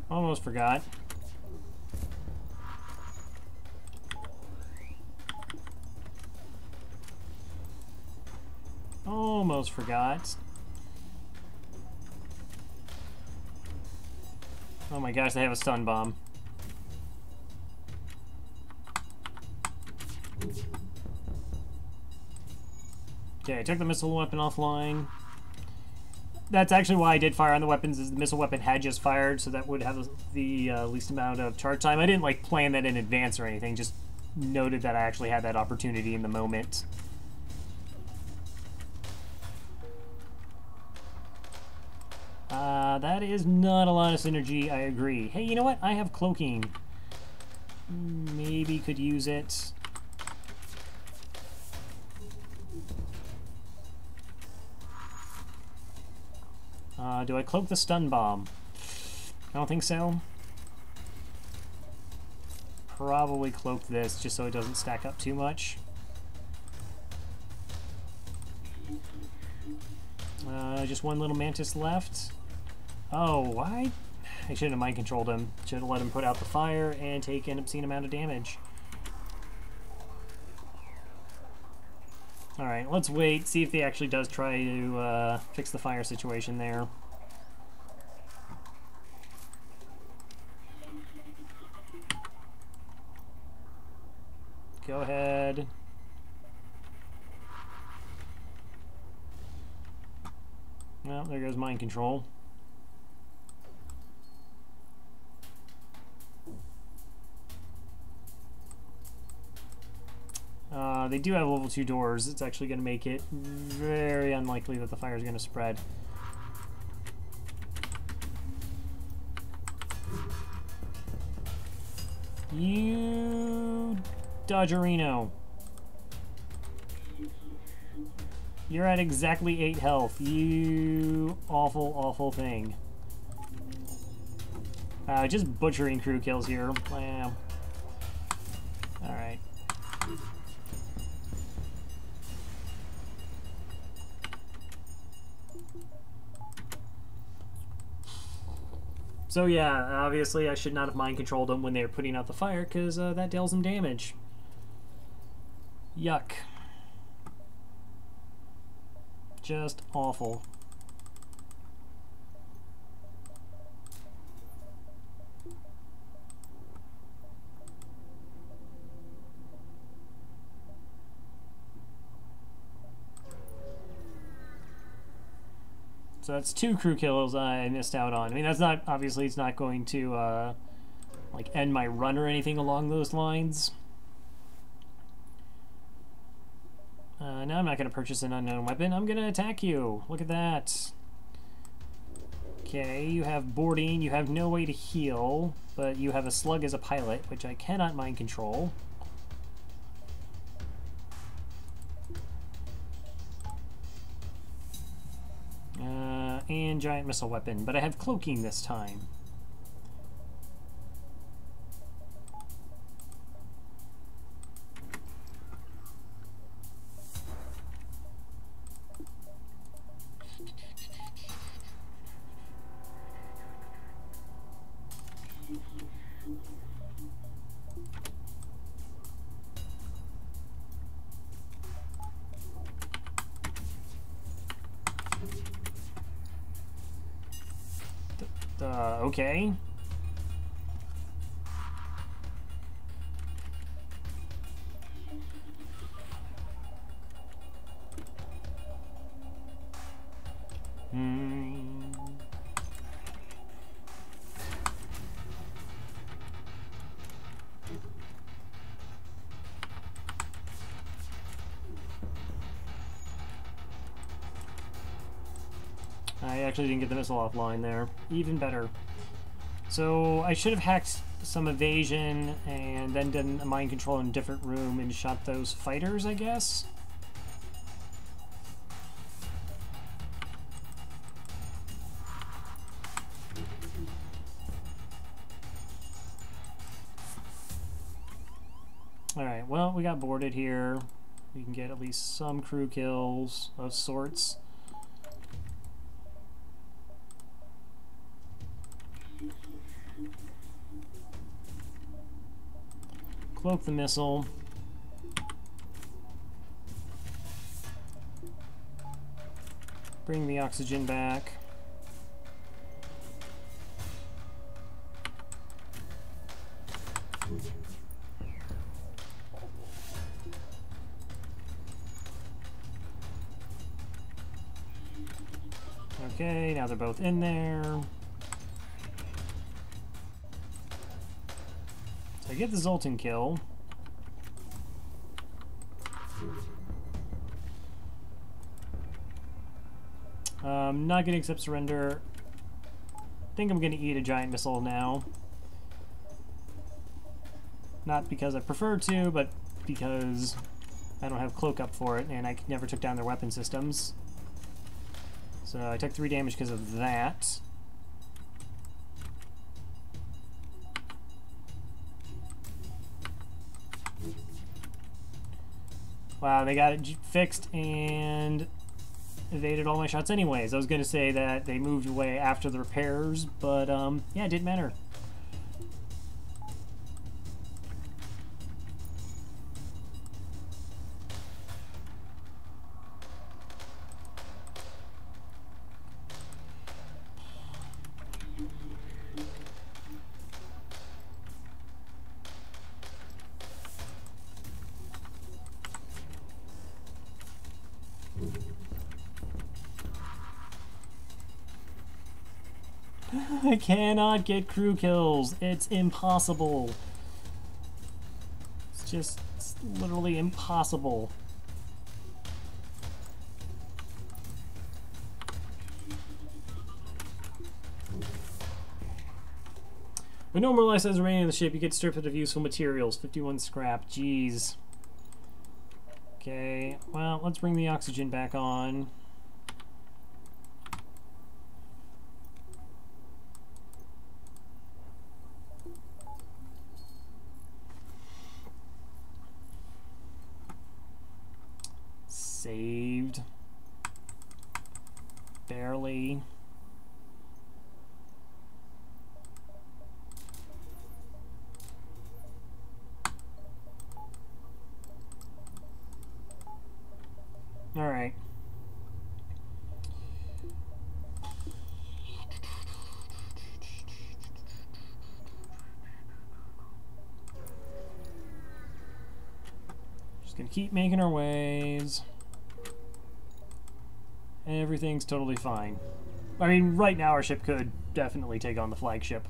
A: Almost forgot. Almost forgot. Oh my gosh, they have a stun bomb. Okay, I took the missile weapon offline. That's actually why I did fire on the weapons, is the missile weapon had just fired, so that would have the least amount of charge time. I didn't like plan that in advance or anything, just noted that I actually had that opportunity in the moment. That is not a lot of synergy, I agree. Hey, you know what? I have cloaking. Maybe could use it. Do I cloak the stun bomb? I don't think so. Probably cloak this just so it doesn't stack up too much. Just one little mantis left. Oh, why? I shouldn't have mind controlled him. Should have let him put out the fire and take an obscene amount of damage. Alright, let's wait, see if he actually does try to fix the fire situation there. Go ahead. Well, there goes mind control. They do have level 2 doors. It's actually going to make it very unlikely that the fire is going to spread. You Dodgerino. You're at exactly 8 health. You awful, awful thing. Just butchering crew kills here. Wow. Alright. So yeah, obviously I should not have mind controlled them when they were putting out the fire, because that deals them damage. Yuck. Just awful. So that's 2 crew kills I missed out on. I mean, that's not, obviously it's not going to like end my run or anything along those lines. Now I'm not going to purchase an unknown weapon. I'm going to attack you. Look at that. Okay, you have boarding. You have no way to heal, but you have a slug as a pilot, which I cannot mind control. And giant missile weapon, but I have cloaking this time. Okay. I actually didn't get the missile offline there. Even better. So I should have hacked some evasion and then done a mind control in a different room and shot those fighters, I guess. Alright, well, we got boarded here. We can get at least some crew kills of sorts. Cloak the missile. Bring the oxygen back. Okay, now they're both in there. So I get the Zoltan kill. Not gonna accept surrender. I think I'm gonna eat a giant missile now. Not because I prefer to, but because I don't have cloak up for it, and I never took down their weapon systems. So I took 3 damage because of that. Wow, they got it fixed and evaded all my shots anyways. I was going to say that they moved away after the repairs, but yeah, it didn't matter. I cannot get crew kills. It's impossible. It's It's literally impossible. When no more life is remaining in the ship, you get stripped of useful materials. 51 scrap. Jeez. Okay, well, let's bring the oxygen back on. Saved. Barely. All right. Just gonna keep making our ways. Everything's totally fine. I mean, right now our ship could definitely take on the flagship.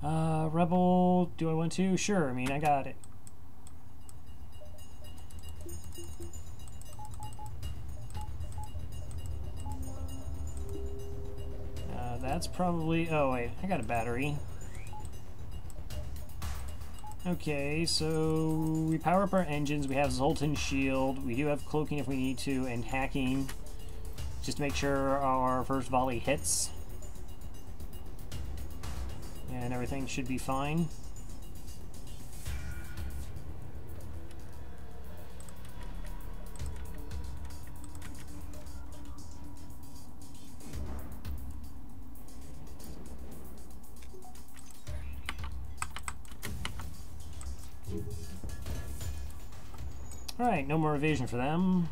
A: Rebel, do I want to? Sure, I mean, I got it. That's probably... Oh, wait, I got a battery. Okay, so we power up our engines. We have Zoltan's shield. We do have cloaking if we need to, and hacking. Just to make sure our first volley hits. And everything should be fine. Alright, no more evasion for them.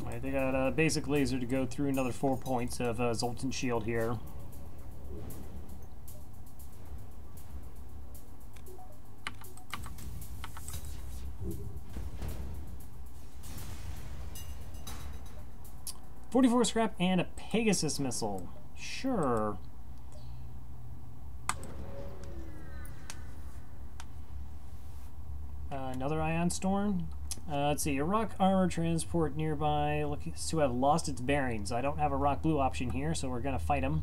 A: Alright, they got a basic laser to go through another 4 points of Zoltan's shield here. .44 scrap and a Pegasus missile. Sure. Another ion storm. Let's see, a rock armor transport nearby looks to have lost its bearings. I don't have a rock blue option here, so we're gonna fight them.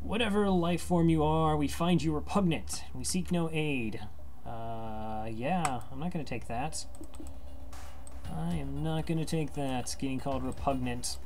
A: Whatever life form you are, we find you repugnant. We seek no aid. Yeah, I'm not gonna take that. I am not going to take that. Getting called repugnant.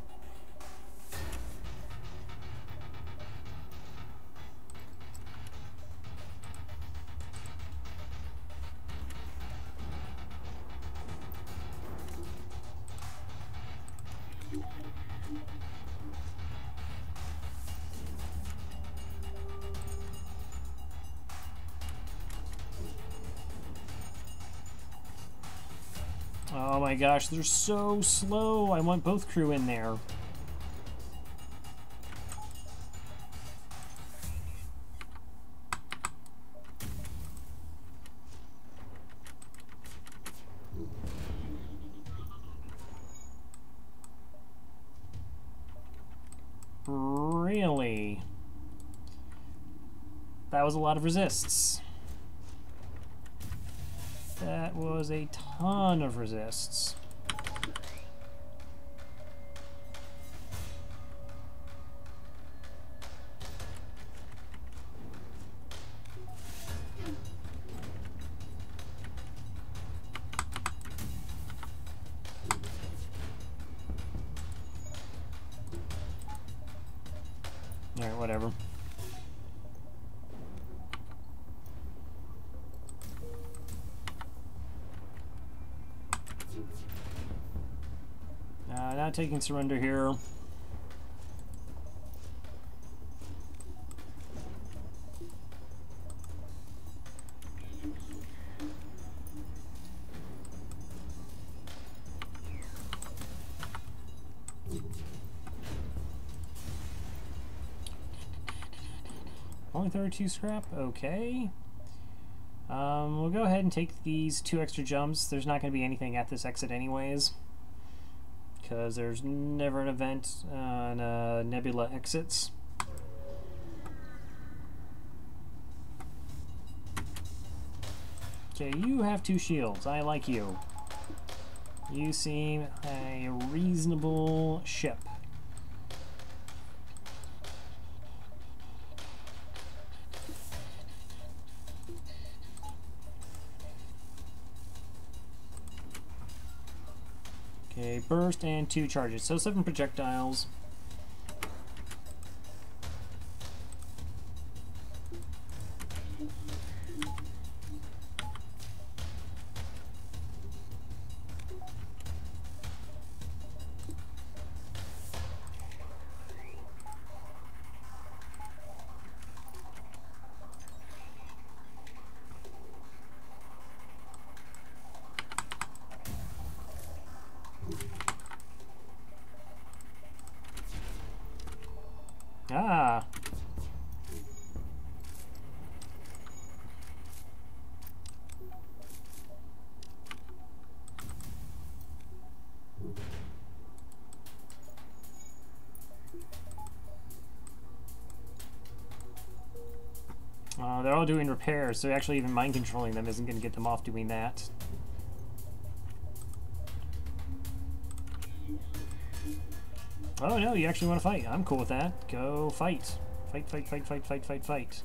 A: Oh my gosh, they're so slow. I want both crew in there. Really? That was a lot of resists. That was a ton of resists. Alright, whatever. Not taking surrender here. Only 32 scrap? Okay. We'll go ahead and take these 2 extra jumps. There's not going to be anything at this exit anyways, because there's never an event on Nebula exits. Okay, you have 2 shields. I like you. You seem a reasonable ship. Okay, burst and 2 charges, so 7 projectiles. Ah. They're all doing repairs, so actually even mind controlling them isn't going to get them off doing that. Oh no, you actually want to fight. I'm cool with that. Go fight. Fight, fight, fight, fight, fight, fight, fight.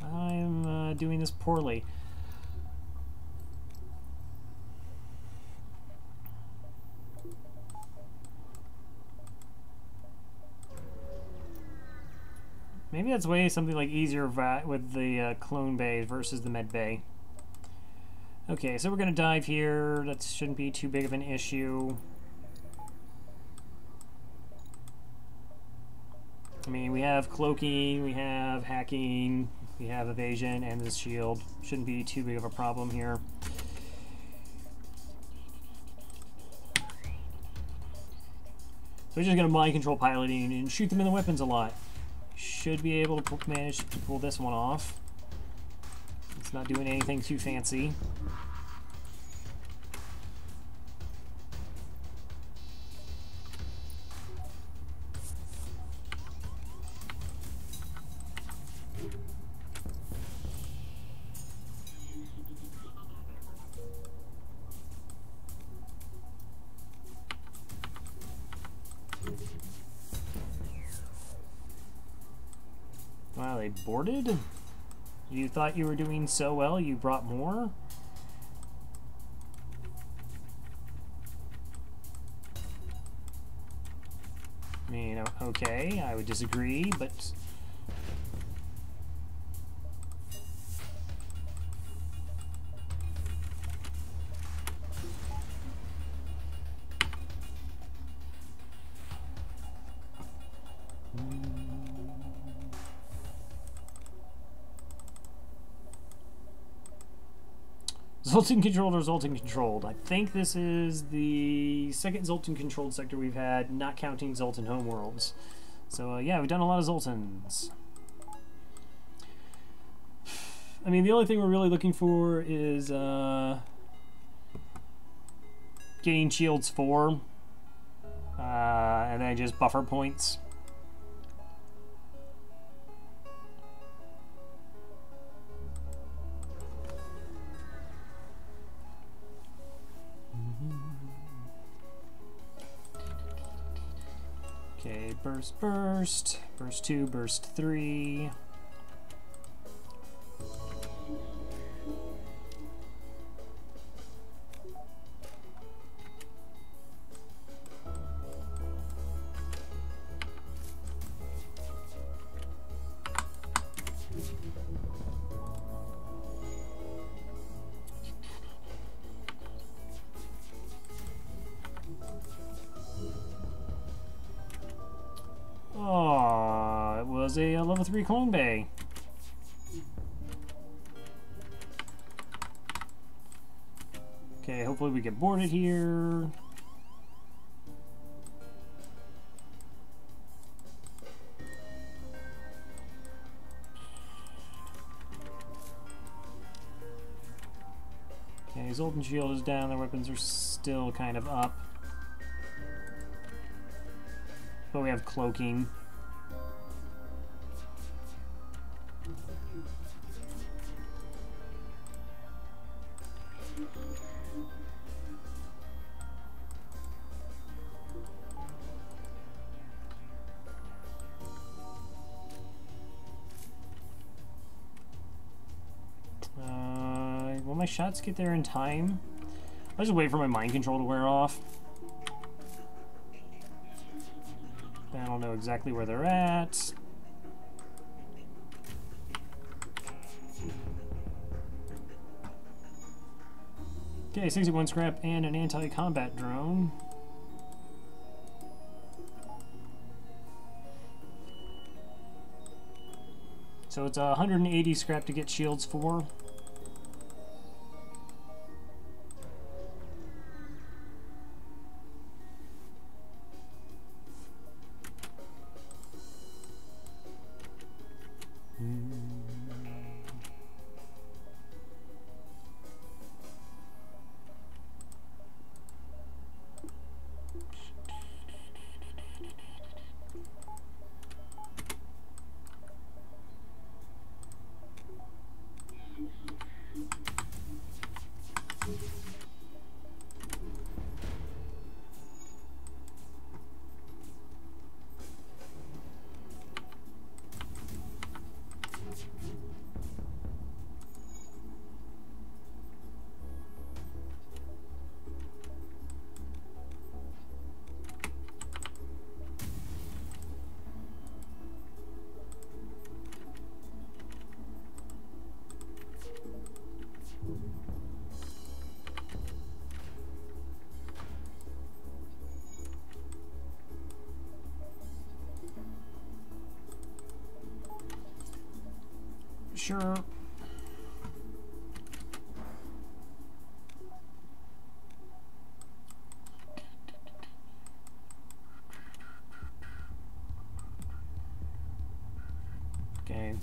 A: I'm doing this poorly. Maybe that's way something like easier with the clone bay versus the med bay. Okay, so we're gonna dive here. That shouldn't be too big of an issue. I mean, we have cloaking, we have hacking, we have evasion, and this shield. Shouldn't be too big of a problem here. So we're just gonna mind control piloting and shoot them in the weapons a lot. Should be able to manage to pull this one off. It's not doing anything too fancy. Wow, they boarded? You thought you were doing so well, you brought more? I mean, okay, I would disagree, but... Zoltan controlled or Zoltan controlled. I think this is the second Zoltan controlled sector we've had, not counting Zoltan homeworlds. So yeah, we've done a lot of Zoltans. I mean, the only thing we're really looking for is getting shields 4 and then just buffer points. Okay, burst, burst, burst 2, burst 3. Aww. has a level 3 clone bay. Okay, hopefully we get boarded here. Okay, Zoltan shield is down, their weapons are still kind of up. But we have cloaking. Will my shots get there in time? I'll just wait for my mind control to wear off. I don't know exactly where they're at. Okay, 61 scrap and an anti-combat drone. So it's 180 scrap to get shields for. Sure. Okay.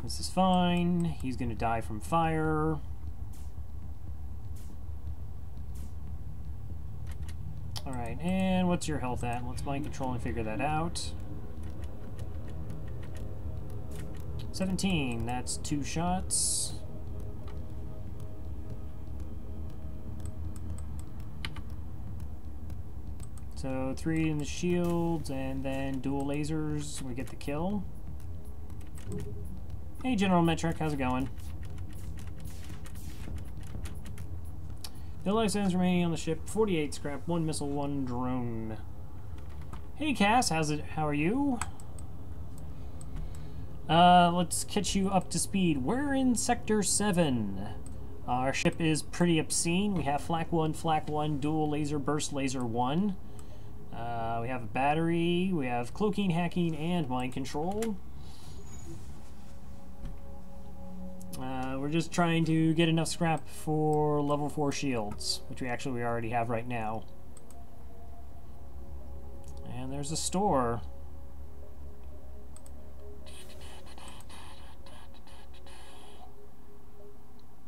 A: This is fine. He's gonna die from fire. Alright, and what's your health at? Let's mind control and figure that out. 17, that's 2 shots. So 3 in the shields and then dual lasers, we get the kill. Hey General Metric, how's it going? No life stands remaining on the ship, 48 scrap, 1 missile, 1 drone. Hey Cass, how are you? Let's catch you up to speed. We're in Sector 7. Our ship is pretty obscene. We have Flak 1, dual laser, burst laser 1. We have a battery, we have cloaking, hacking, and mind control. We're just trying to get enough scrap for level 4 shields, which we already have right now. And there's a store.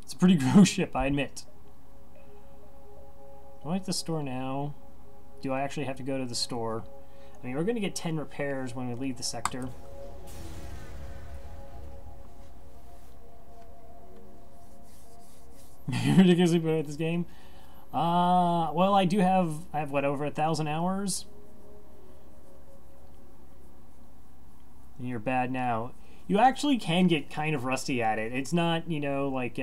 A: It's a pretty gross ship, I admit. Do I like the store now? Do I actually have to go to the store? I mean, we're going to get 10 repairs when we leave the sector. Ridiculously good at this game. Well, I have what, over 1,000 hours? And you're bad now. You actually can get kind of rusty at it. It's not, you know, like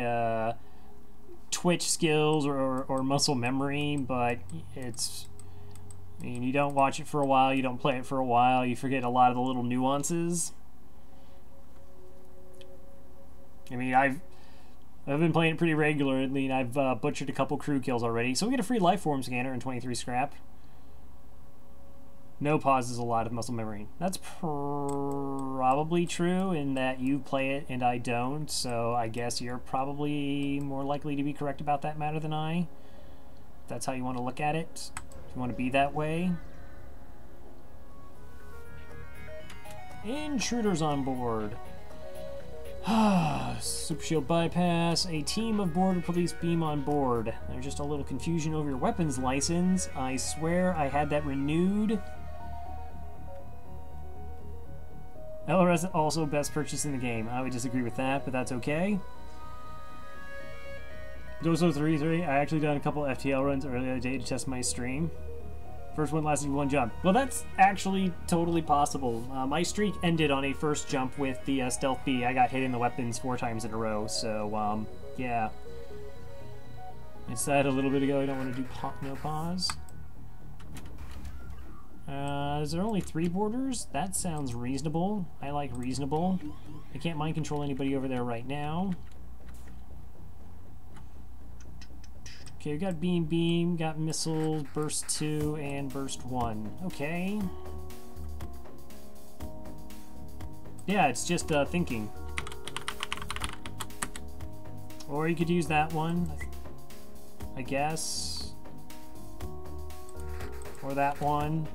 A: twitch skills or muscle memory, but it's, I mean, you don't watch it for a while, you don't play it for a while, you forget a lot of the little nuances. I mean, I've been playing it pretty regularly, and I've butchered a couple crew kills already. So we get a free life form scanner and 23 scrap. No pause is a lot of muscle memory. That's probably true in that you play it and I don't, so I guess you're probably more likely to be correct about that matter than I. If that's how you want to look at it. If you want to be that way. Intruders on board. Super shield bypass. A team of border police beam on board. There's just a little confusion over your weapons license. I swear I had that renewed. LRS also best purchase in the game. I would disagree with that, but that's okay. Dozo33, I actually done a couple FTL runs earlier today to test my stream. First one lasted one jump. Well, that's actually totally possible. My streak ended on a first jump with the Stealth B. I got hit in the weapons 4 times in a row, so, yeah. I said a little bit ago I don't want to do no pause. Is there only 3 borders? That sounds reasonable. I like reasonable. I can't mind control anybody over there right now. Okay, we got beam, got missiles, burst 2, and burst 1. Okay. Yeah, it's just thinking. Or you could use that one, I guess. Or that one.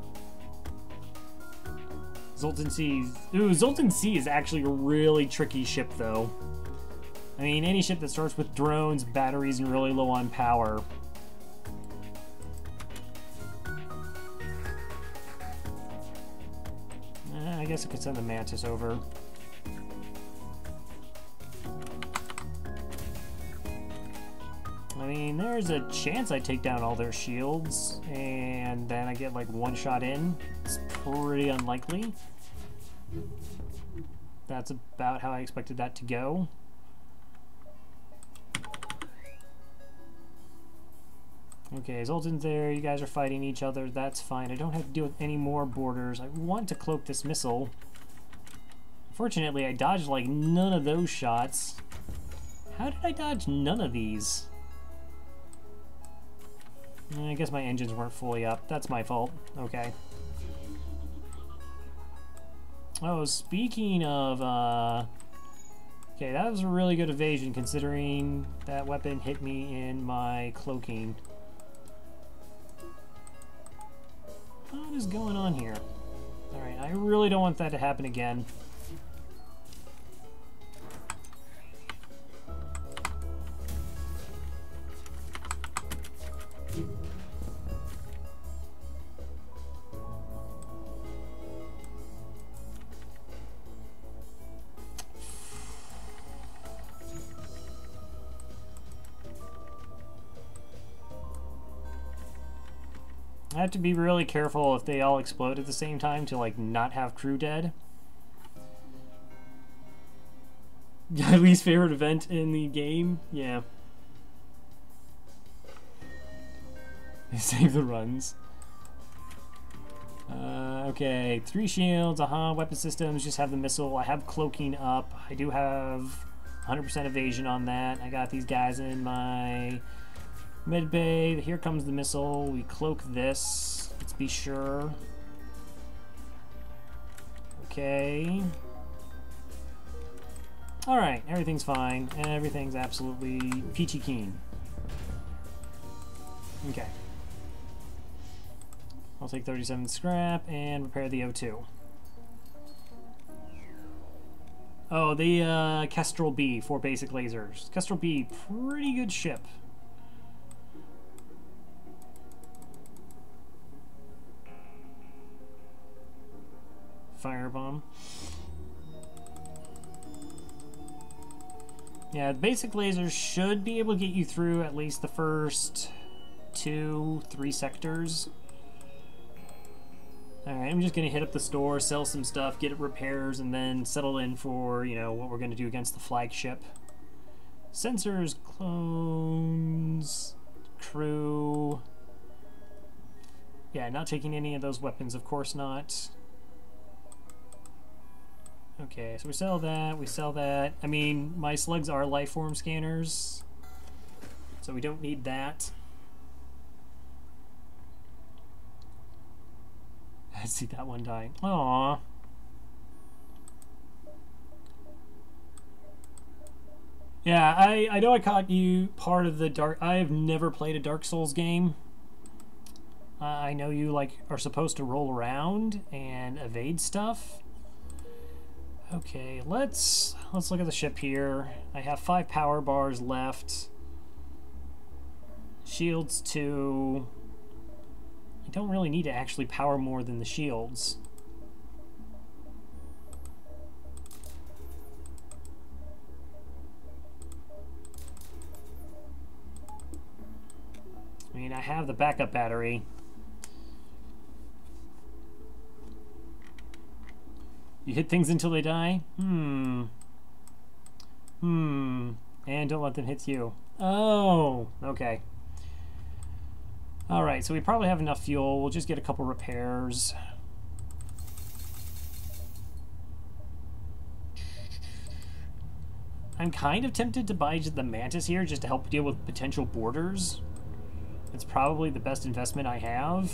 A: Zoltan C. Ooh, Zoltan C is actually a really tricky ship, though. I mean, any ship that starts with drones, batteries, and really low on power. I guess I could send the Mantis over. I mean, there's a chance I take down all their shields, and then I get like one shot in. It's pretty unlikely. That's about how I expected that to go. Okay, Zoltan's there, you guys are fighting each other, that's fine. I don't have to deal with any more borders. I want to cloak this missile. Fortunately, I dodged like none of those shots. How did I dodge none of these? I guess my engines weren't fully up. That's my fault. Okay. Oh, speaking of, okay, that was a really good evasion considering that weapon hit me in my cloaking. What is going on here? Alright, I really don't want that to happen again. I have to be really careful if they all explode at the same time to like not have crew dead. My least favorite event in the game? Yeah. Save the runs. Okay, 3 shields, weapon systems, just have the missile. I have cloaking up. I do have 100% evasion on that. I got these guys in my mid bay. Here comes the missile. We cloak this. Let's be sure. Okay. Alright, everything's fine. Everything's absolutely peachy keen. Okay. I'll take 37 scrap and repair the O2. Oh, the Kestrel B, 4 basic lasers. Kestrel B, pretty good ship. Firebomb. Yeah, basic lasers should be able to get you through at least the first 2-3 sectors. Alright, I'm just going to hit up the store, sell some stuff, get it repairs, and then settle in for, you know, what we're going to do against the flagship. Sensors, clones, crew. Yeah, not taking any of those weapons, of course not. Okay, so we sell that, we sell that. I mean, my slugs are lifeform scanners, so we don't need that. to see that one die. Aww. Yeah, I know I caught you part of the Dark... I've never played a Dark Souls game. I know you, like, are supposed to roll around and evade stuff. Okay, let's look at the ship here. I have 5 power bars left. Shields 2. I don't really need to actually power more than the shields. I mean, I have the backup battery. You hit things until they die? And don't let them hit you. Oh, okay. Alright, so we probably have enough fuel. We'll just get a couple repairs. I'm kind of tempted to buy the Mantis here just to help deal with potential boarders. It's probably the best investment I have.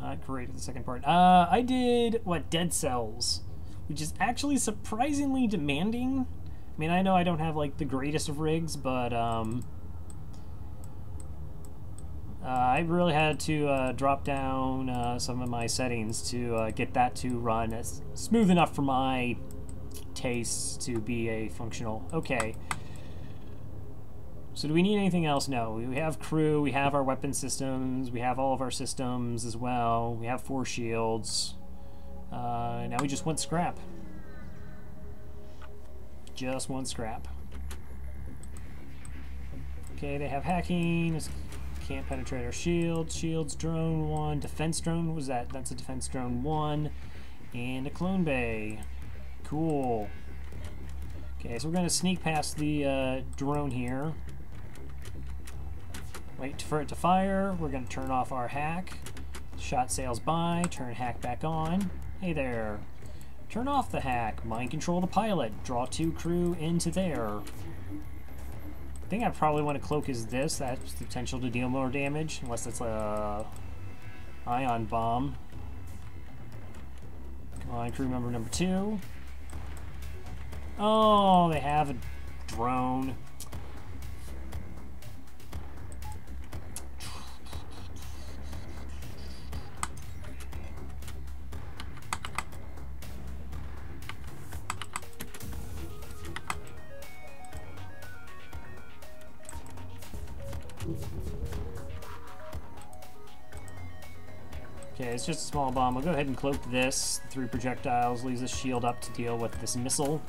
A: Not great at the second part. I did, what, Dead Cells, which is actually surprisingly demanding. I mean, I know I don't have, like, the greatest of rigs, but, I really had to drop down some of my settings to get that to run as smooth enough for my tastes to be a functional. Okay. So do we need anything else? No. We have crew, we have our weapon systems, we have all of our systems as well. We have 4 shields. Now we just want scrap. Just want scrap. Okay, they have hacking. Can't penetrate our shields. Shields, drone 1. Defense drone, what was that? That's a defense drone 1. And a clone bay. Cool. Okay, so we're going to sneak past the drone here. Wait for it to fire. We're going to turn off our hack. Shot sails by. Turn hack back on. Hey there. Turn off the hack. Mind control the pilot. Draw 2 crew into there. I think I probably want to cloak as this. That's the potential to deal more damage, unless it's a ion bomb. Come on, crew member number 2. Oh, they have a drone. Okay, it's just a small bomb. I'll go ahead and cloak this. 3 projectiles leaves a shield up to deal with this missile.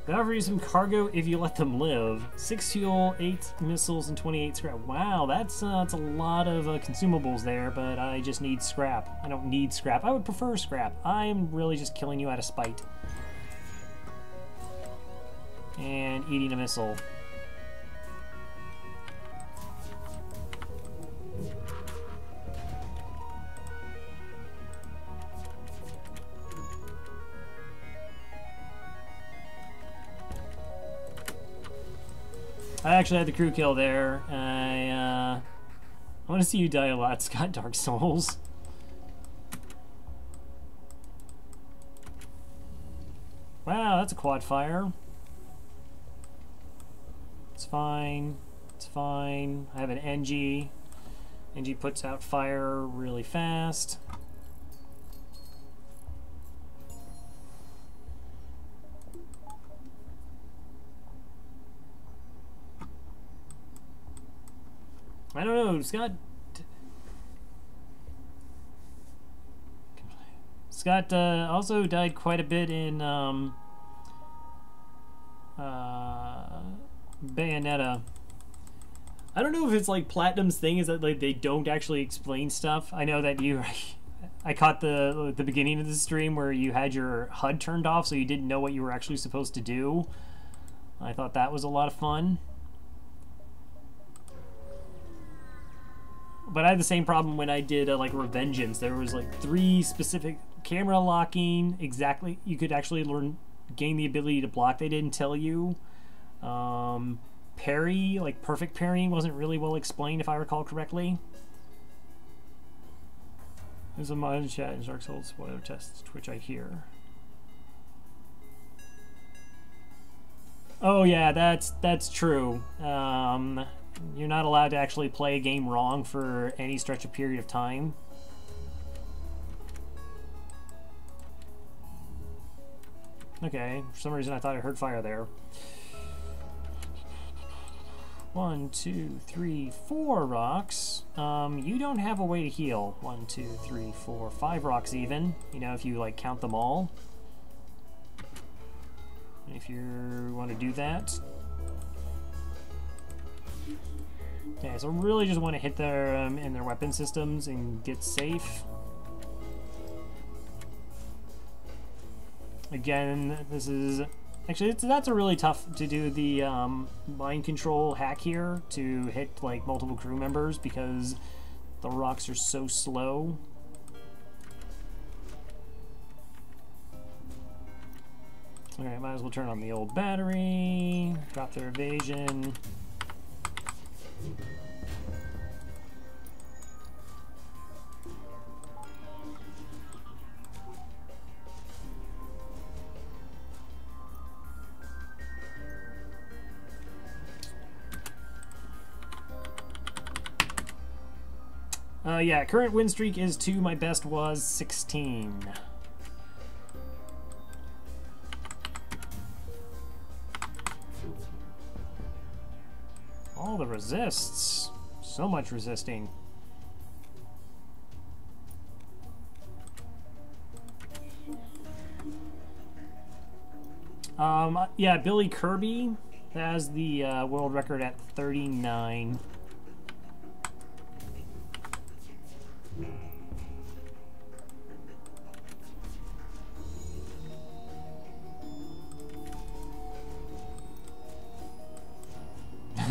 A: They offer you some cargo if you let them live. 6 fuel, 8 missiles, and 28 scrap. Wow, that's a lot of consumables there, but I just need scrap. I don't need scrap. I would prefer scrap. I'm really just killing you out of spite. And eating a missile. I actually had the crew kill there. I want to see you die a lot, Scott. Dark Souls. Wow, that's a quad fire. It's fine. It's fine. I have an NG. NG puts out fire really fast. I don't know, Scott also died quite a bit in Bayonetta. I don't know if it's like Platinum's thing is that like they don't actually explain stuff. I know that I caught the beginning of the stream where you had your HUD turned off, so you didn't know what you were actually supposed to do. I thought that was a lot of fun. But I had the same problem when I did like Revengeance. There was like 3 specific camera locking. Exactly, you could actually gain the ability to block. They didn't tell you. Parry, like perfect parrying, wasn't really well explained if I recall correctly. There's a mod in chat and Dark Souls spoiler test, which I hear. Oh yeah, that's true. You're not allowed to actually play a game wrong for any stretch of period of time. Okay, for some reason I thought I heard fire there. 1, 2, 3, 4 rocks. You don't have a way to heal. 1, 2, 3, 4, 5 rocks even. You know, if you like count them all. If you want to do that. Okay, so really just want to hit their in their weapon systems and get safe. Again, this is actually that's a really tough to do the mind control hack here to hit like multiple crew members because the rocks are so slow. Alright, might as well turn on the old battery, drop their evasion. Yeah, current win streak is 2, my best was 16. All the resists. So much resisting. Yeah, Billy Kirby has the world record at 39.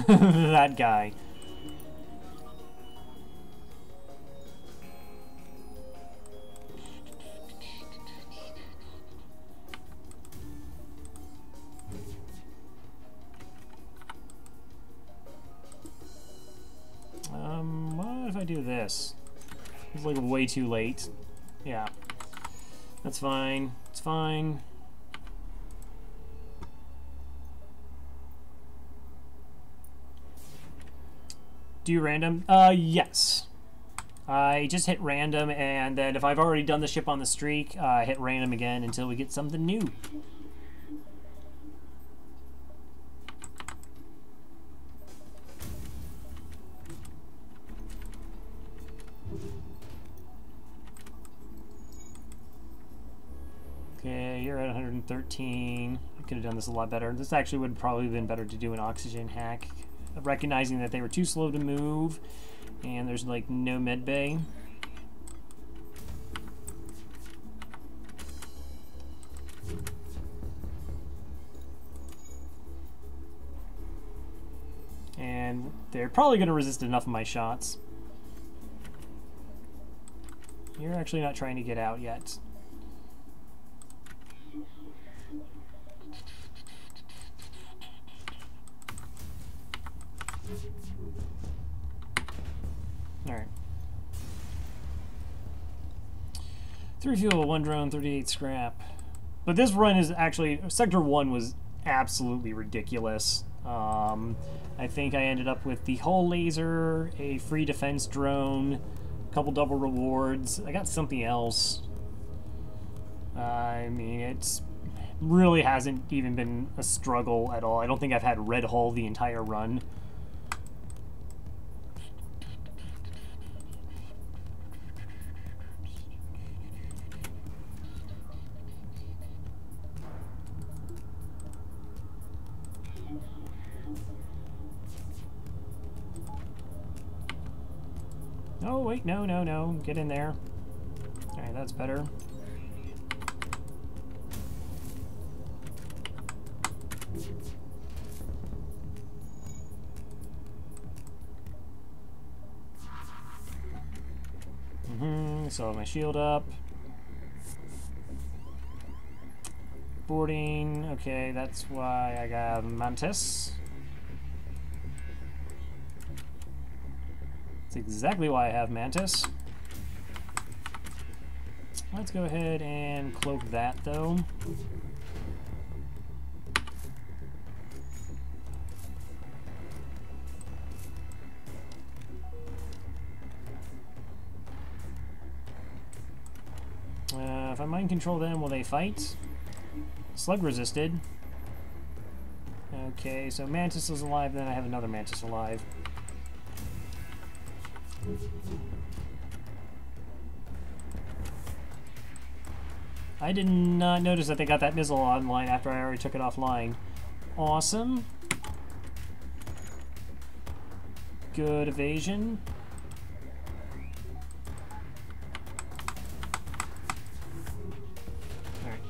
A: That guy. What if I do this? It's like way too late. Yeah. That's fine. It's fine. Do random? Yes. I just hit random, and then if I've already done the ship on the streak, hit random again until we get something new. Okay, you're at 113. I could have done this a lot better. This actually would probably have been better to do an oxygen hack. Recognizing that they were too slow to move, and there's like no med bay. And they're probably going to resist enough of my shots. You're actually not trying to get out yet. Alright. 3 fuel, 1 drone, 38 scrap. But this run is actually... Sector 1 was absolutely ridiculous. I think I ended up with the hull laser, a free defense drone, a couple double rewards. I got something else. I mean, it's really hasn't even been a struggle at all. I don't think I've had red hull the entire run. Oh, wait, no, no, no. Get in there. Alright, that's better. still have my shield up. Boarding. Okay, that's why I got Mantis. That's exactly why I have Mantis. Let's go ahead and cloak that, though. If I mind control them, will they fight? Slug resisted. Okay, so Mantis is alive, then I have another Mantis alive. I did not notice that they got that missile online after I already took it offline. Awesome. Good evasion. Alright.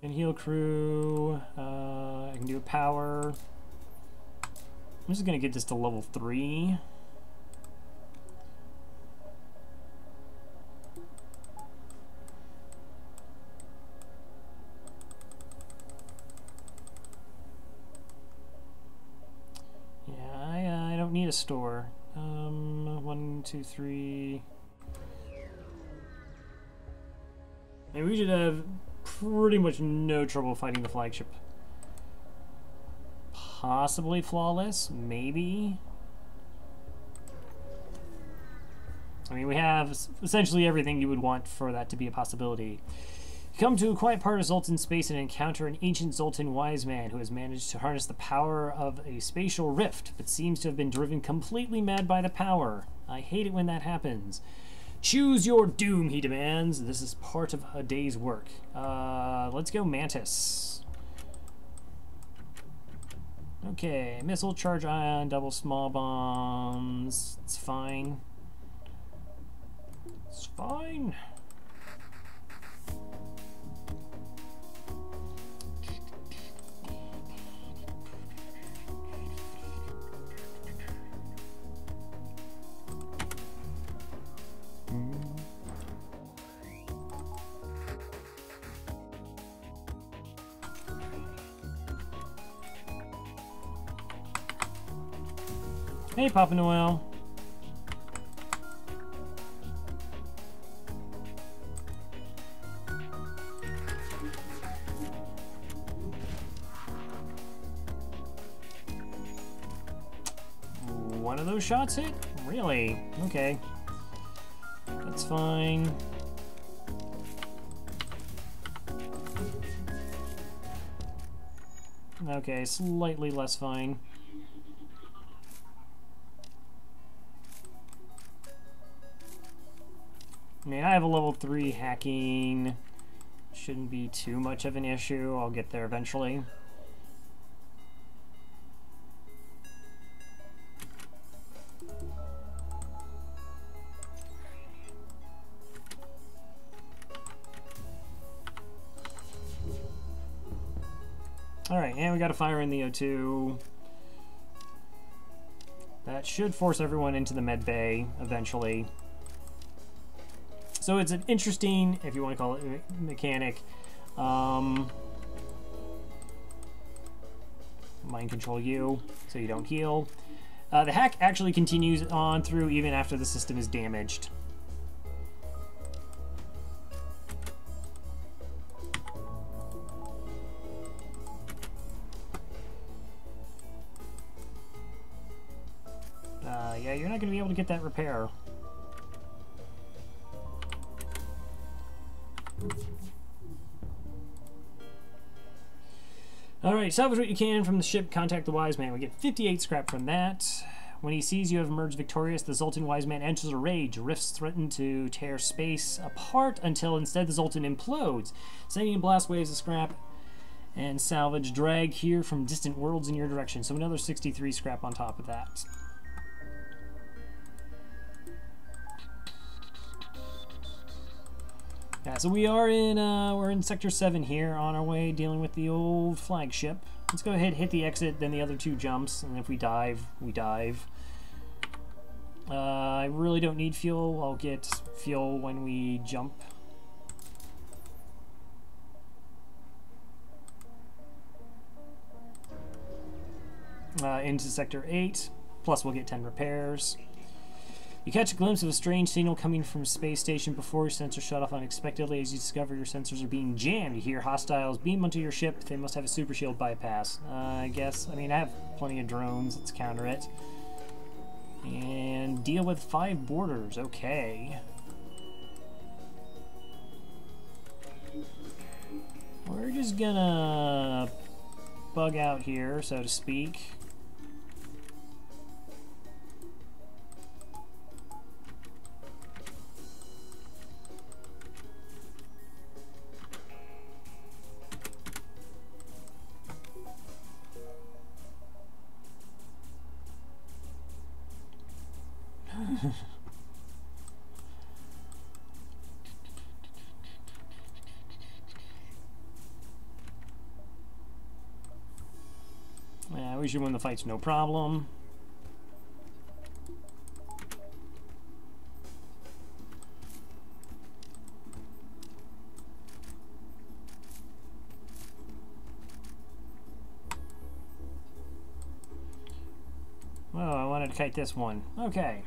A: And heal crew. I can do a power. I'm just gonna get this to level 3. Yeah, I don't need a store. 1, 2, 3. And we should have pretty much no trouble fighting the flagship. Possibly flawless, maybe. I mean, we have essentially everything you would want for that to be a possibility. You come to a quiet part of Zoltan space and encounter an ancient Zoltan wise man who has managed to harness the power of a spatial rift, but seems to have been driven completely mad by the power. I hate it when that happens. Choose your doom, he demands. This is part of a day's work. Let's go Mantis. Okay, missile, charge ion, double small bombs. It's fine. It's fine. Hey, Papa Noel. One of those shots hit? Really? Okay. That's fine. Okay, slightly less fine. I mean, I have a level 3 hacking. Shouldn't be too much of an issue. I'll get there eventually. Alright, and we got a fire in the O2. That should force everyone into the med bay eventually. So it's an interesting, if you want to call it, mechanic. Mind control you, so you don't heal. The hack actually continues on through even after the system is damaged. Yeah, you're not going to be able to get that repair. Alright, salvage what you can from the ship, contact the wise man. We get 58 scrap from that. When he sees you have emerged victorious, the Zoltan wise man enters a rage. Rifts threaten to tear space apart until instead the Zoltan implodes, sending in blast waves of scrap and salvage drag here from distant worlds in your direction. So another 63 scrap on top of that. Yeah, so we are in we're in Sector 7 here, on our way dealing with the old flagship. Let's go ahead, hit the exit, then the other 2 jumps, and if we dive, we dive. I really don't need fuel. I'll get fuel when we jump. Into Sector 8, plus we'll get 10 repairs. You catch a glimpse of a strange signal coming from space station before your sensors shut off unexpectedly. As you discover your sensors are being jammed, you hear hostiles beam onto your ship. They must have a super shield bypass. I guess. I mean, I have plenty of drones. Let's counter it. And deal with 5 boarders. Okay. We're just gonna bug out here, so to speak. Yeah, we should win the fights, no problem. Oh, I wanted to kite this one. Okay.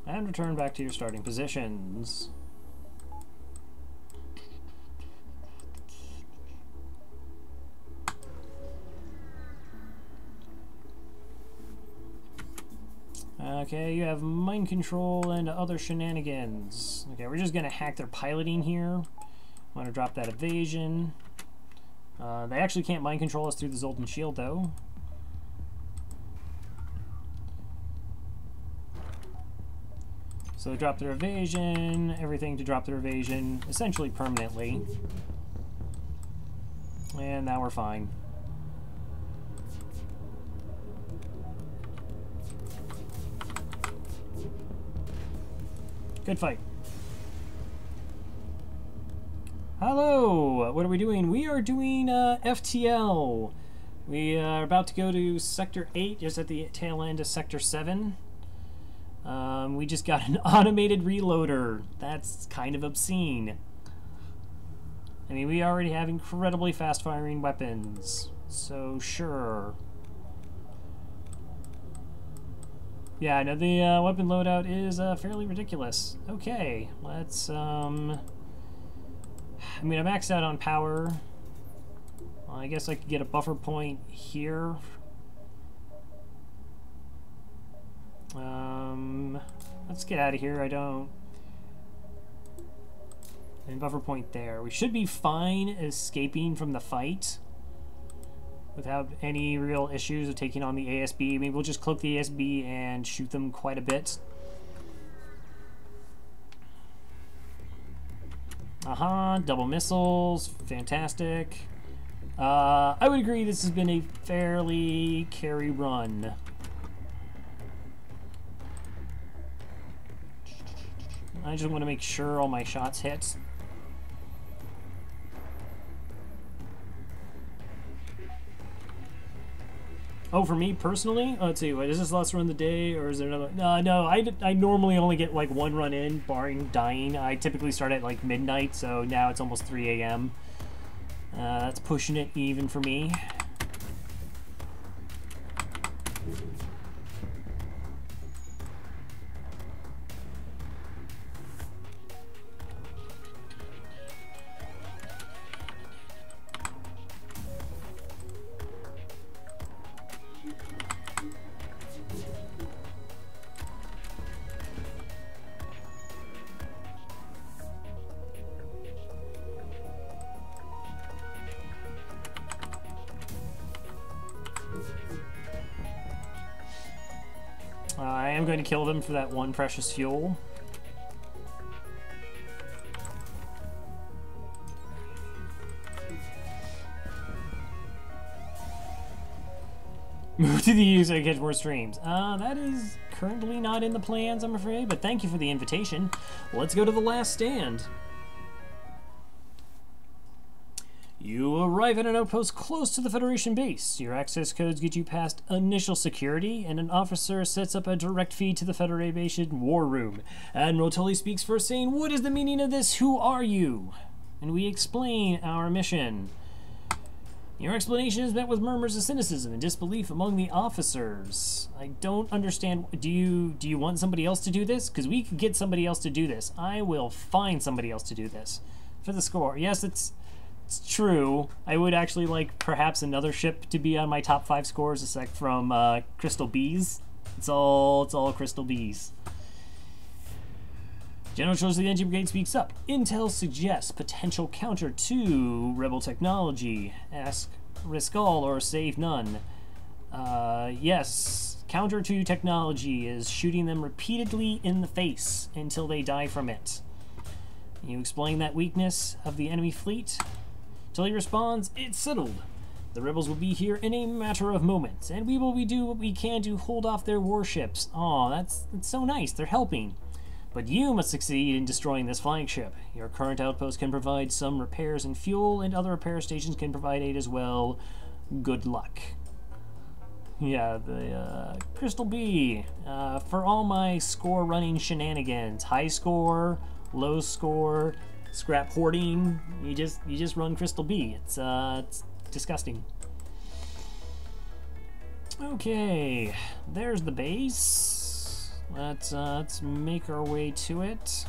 A: And return back to your starting positions. Okay, you have mind control and other shenanigans. Okay, we're just gonna hack their piloting here. Want to drop that evasion. They actually can't mind control us through the Zoltan shield, though. So drop their evasion, everything to drop their evasion, essentially permanently. And now we're fine. Good fight. Hello! What are we doing? We are doing FTL. We are about to go to Sector 8, just at the tail end of Sector 7. We just got an automated reloader. That's kind of obscene. I mean, we already have incredibly fast-firing weapons, so sure. Yeah, no, the weapon loadout is fairly ridiculous. Okay, let's, I mean, I maxed out on power. I guess I could get a buffer point here. Let's get out of here. I don't... And buffer point there. We should be fine escaping from the fight without any real issues of taking on the ASB. Maybe we'll just cloak the ASB and shoot them quite a bit. Double missiles. Fantastic. I would agree this has been a fairly carry run. I just want to make sure all my shots hit. Oh, for me personally? Oh, let's see. Wait, is this the last run of the day, or is there another? No, I normally only get like one run in, barring dying. I typically start at like midnight, so now it's almost 3 a.m. That's pushing it even for me. I am going to kill them for that one precious fuel. Move to the U so I catch more streams. That is currently not in the plans, I'm afraid, but thank you for the invitation. Let's go to the last stand. You arrive at an outpost close to the Federation base. Your access codes get you past initial security, and an officer sets up a direct feed to the Federation war room. Admiral Tully speaks first, saying, "What is the meaning of this? Who are you?" And we explain our mission. Your explanation is met with murmurs of cynicism and disbelief among the officers. I don't understand. Do you want somebody else to do this? Because we could get somebody else to do this. I will find somebody else to do this. For the score. Yes, it's true. I would actually like perhaps another ship to be on my top 5 scores, aside from Crystal Bees. It's all Crystal Bees. General Charles of the Engine Brigade speaks up. Intel suggests potential counter to Rebel technology. Ask, risk all, or save none. Yes, counter to technology is shooting them repeatedly in the face until they die from it. You explain that weakness of the enemy fleet? Till he responds, "It's settled. The rebels will be here in a matter of moments, and we will do what we can to hold off their warships." Aw, that's so nice. They're helping. But you must succeed in destroying this flagship. Your current outpost can provide some repairs and fuel, and other repair stations can provide aid as well. Good luck. Yeah, the Crystal Bee. For all my score running shenanigans, high score, low score, scrap hoarding, you just run Crystal Bee. It's disgusting. Okay, there's the base. Let's make our way to it.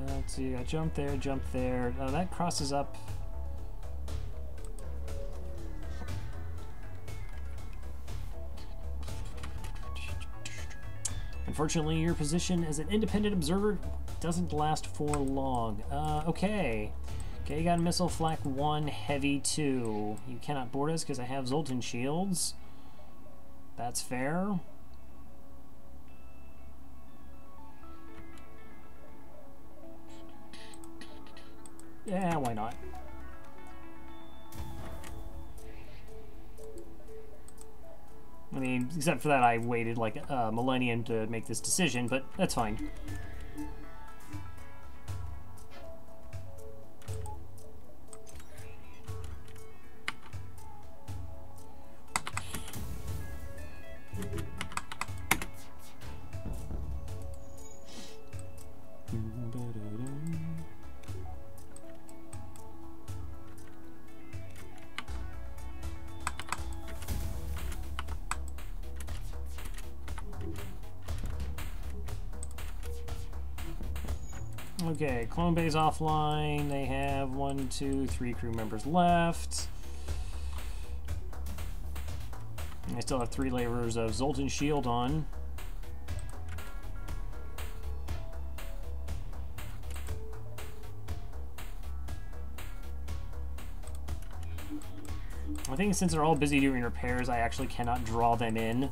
A: Let's see, I jump there. Oh, that crosses up. Unfortunately, your position as an independent observer doesn't last for long. Okay, you got a missile flak 1, heavy 2. You cannot board us because I have Zoltan shields. That's fair. Yeah, why not? I mean, except for that I waited like a millennium to make this decision, but that's fine. Okay, Clone Bay's offline. They have 1, 2, 3 crew members left. And I still have 3 layers of Zoltan shield on. I think since they're all busy doing repairs, I actually cannot draw them in.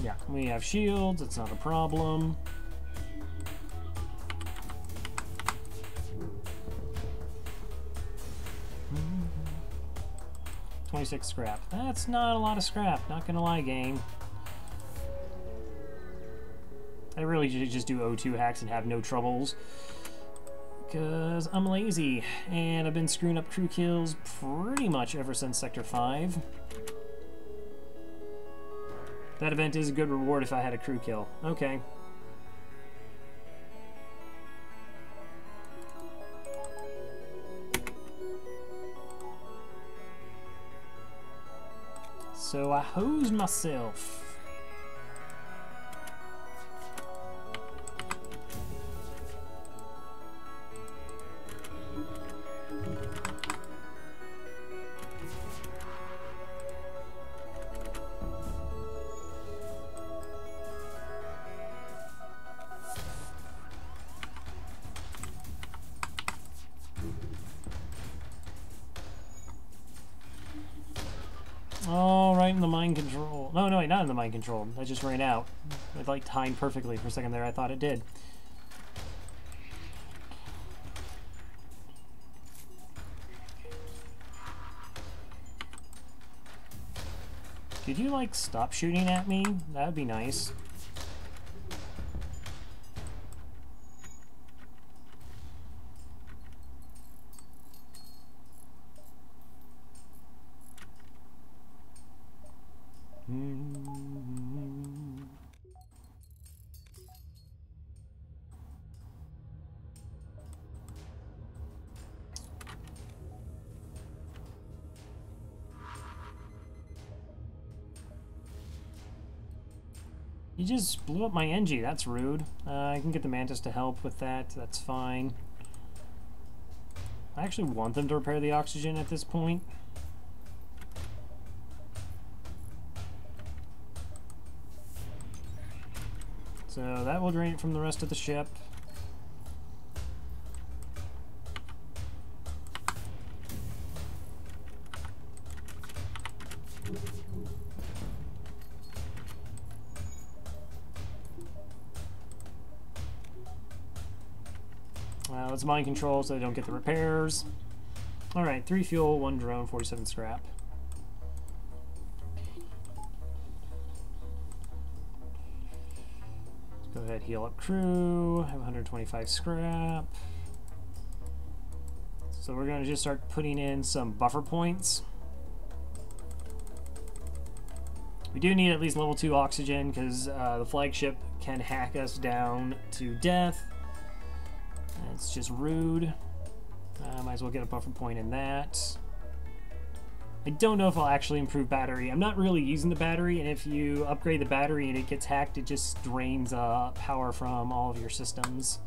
A: Yeah, we have shields, it's not a problem. $26 scrap. That's not a lot of scrap, not gonna lie, game. I really should just do O2 hacks and have no troubles, because I'm lazy, and I've been screwing up crew kills pretty much ever since Sector 5. That event is a good reward if I had a crew kill. Okay. So I hosed myself. mind control. No, wait, not in the mind control. That just ran out. It like timed perfectly for a second there. I thought it did. Could you like stop shooting at me? That would be nice. You just blew up my NG, that's rude. I can get the Mantis to help with that, that's fine. I actually want them to repair the oxygen at this point. So that will drain it from the rest of the ship. Let's mind control so they don't get the repairs. Alright, 3 fuel, 1 drone, 47 scrap. Let's go ahead, heal up crew, have 125 scrap. So we're going to just start putting in some buffer points. We do need at least level 2 oxygen because the flagship can hack us down to death. It's just rude. Might as well get a buffer point in that. I don't know if I'll actually improve battery. I'm not really using the battery, and if you upgrade the battery and it gets hacked, it just drains power from all of your systems.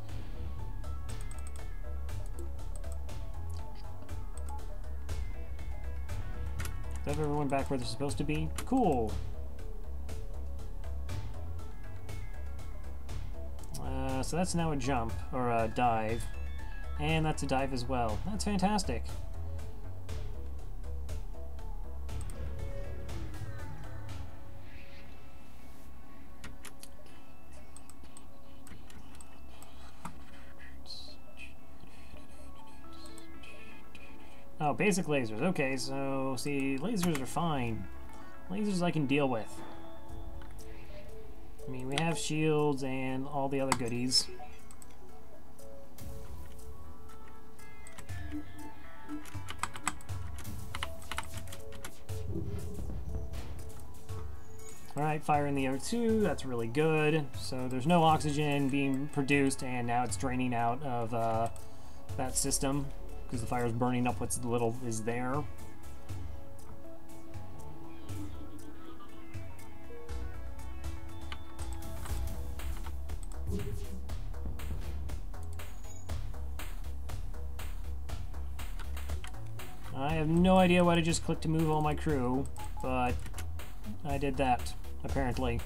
A: Is everyone back where they're supposed to be? Cool. So that's now a jump, or a dive. And that's a dive as well. That's fantastic. Oh, basic lasers. Okay, so, see, lasers are fine. Lasers I can deal with. I mean, we have shields and all the other goodies. Alright, fire in the O2, that's really good. So there's no oxygen being produced, and now it's draining out of that system, because the fire is burning up what's little is there. I have no idea what I just clicked to move all my crew, but I did that, apparently.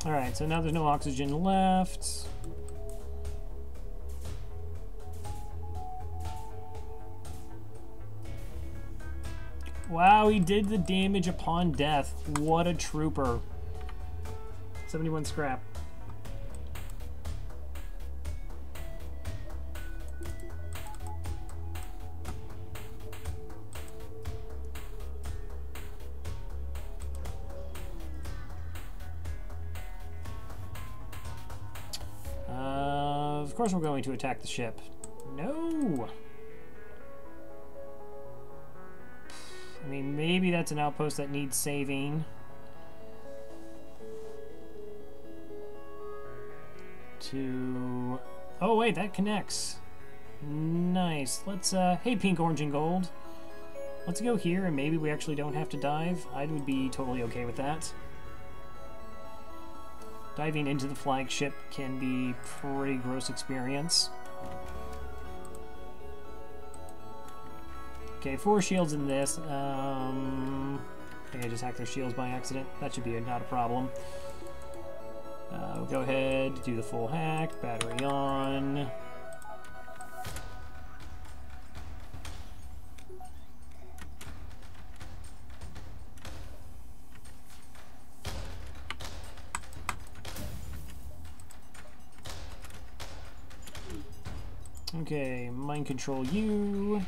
A: Alright, so now there's no oxygen left. Wow, he did the damage upon death. What a trooper. 71 scrap. Of course we're going to attack the ship. No! I mean, maybe that's an outpost that needs saving. Oh wait, that connects. Nice. Let's, hey pink, orange, and gold. Let's go here, and maybe we actually don't have to dive. I would be totally okay with that. Diving into the flagship can be pretty gross experience. Okay, 4 shields in this. I think I just hacked their shields by accident. That should be not a problem. We'll go ahead, do the full hack, battery on. Okay, mind control you.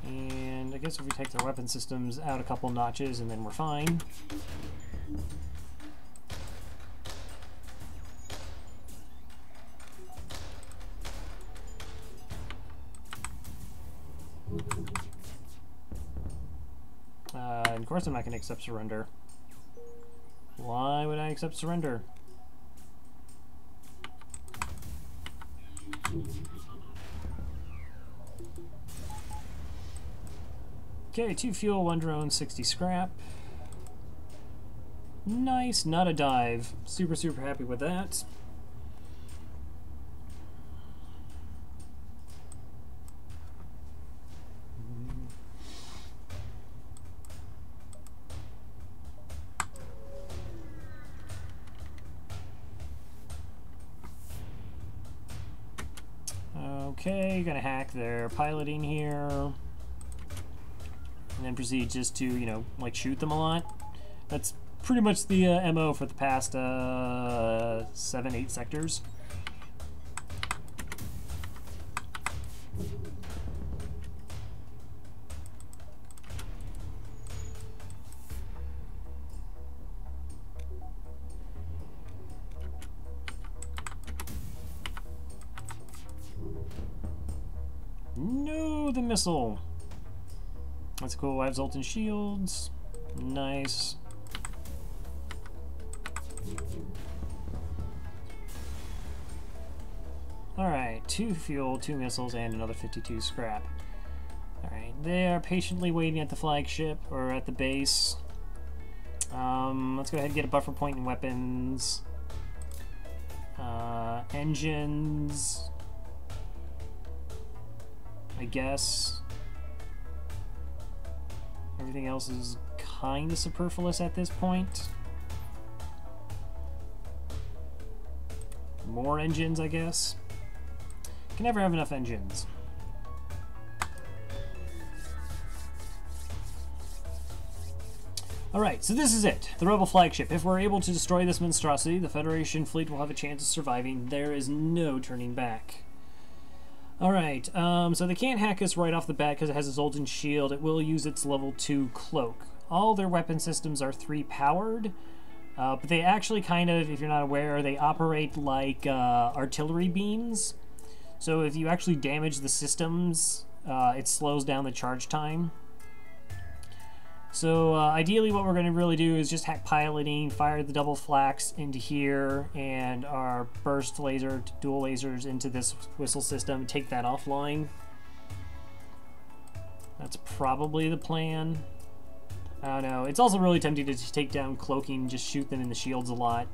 A: And I guess if we take their weapon systems out a couple notches and then we're fine. And of course I'm not going to accept surrender. Why would I accept surrender? Okay, 2 fuel, 1 drone, 60 scrap. Nice, not a dive. Super, super happy with that. Okay, gonna hack their piloting here. And then proceed just to, you know, like shoot them a lot. That's pretty much the MO for the past 7-8 sectors. No, the missile. That's cool. I have Zoltan shields. Nice. Alright, 2 fuel, 2 missiles, and another 52 scrap. Alright, they are patiently waiting at the flagship, or at the base. Let's go ahead and get a buffer point in weapons. Engines. I guess. Everything else is kind of superfluous at this point. More engines, I guess. Can never have enough engines. Alright, so this is it. The Rebel flagship. If we're able to destroy this monstrosity, the Federation fleet will have a chance of surviving. There is no turning back. Alright, so they can't hack us right off the bat because it has a Zoltan shield. It will use its level 2 cloak. All their weapon systems are 3 powered, but they actually kind of, if you're not aware, they operate like artillery beams. So if you actually damage the systems, it slows down the charge time. So ideally what we're going to really do is just hack piloting, fire the double flax into here, and our burst laser, dual lasers into this whistle system, take that offline. That's probably the plan. I don't know. It's also really tempting to take down cloaking, just shoot them in the shields a lot.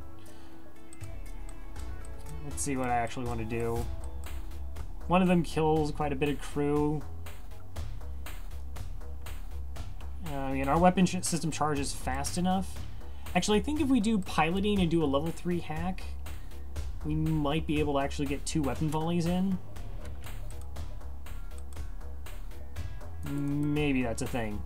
A: Let's see what I actually want to do. One of them kills quite a bit of crew. I mean, our weapon system charges fast enough. Actually, I think if we do piloting and do a level 3 hack, we might be able to actually get 2 weapon volleys in. Maybe that's a thing.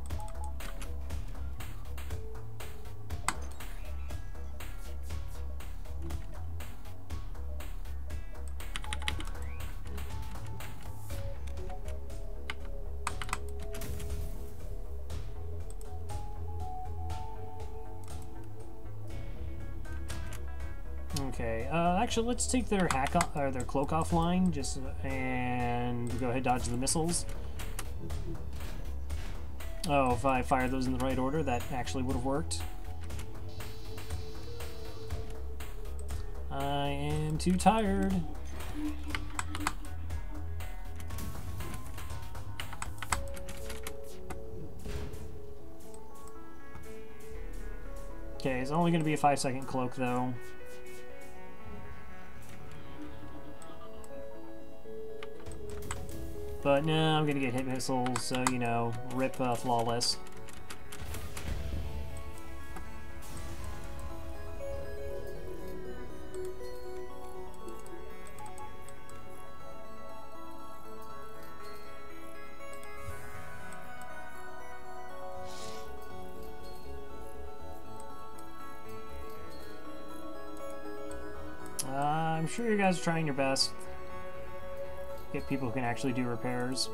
A: Okay, actually, let's take their hack off, or their cloak offline, just and go ahead, dodge the missiles. Oh, if I fired those in the right order, that actually would have worked. I am too tired. Okay, it's only going to be a 5-second cloak, though. But no, I'm gonna get hit missiles, so, you know, rip Flawless. I'm sure you guys are trying your best. Get people who can actually do repairs.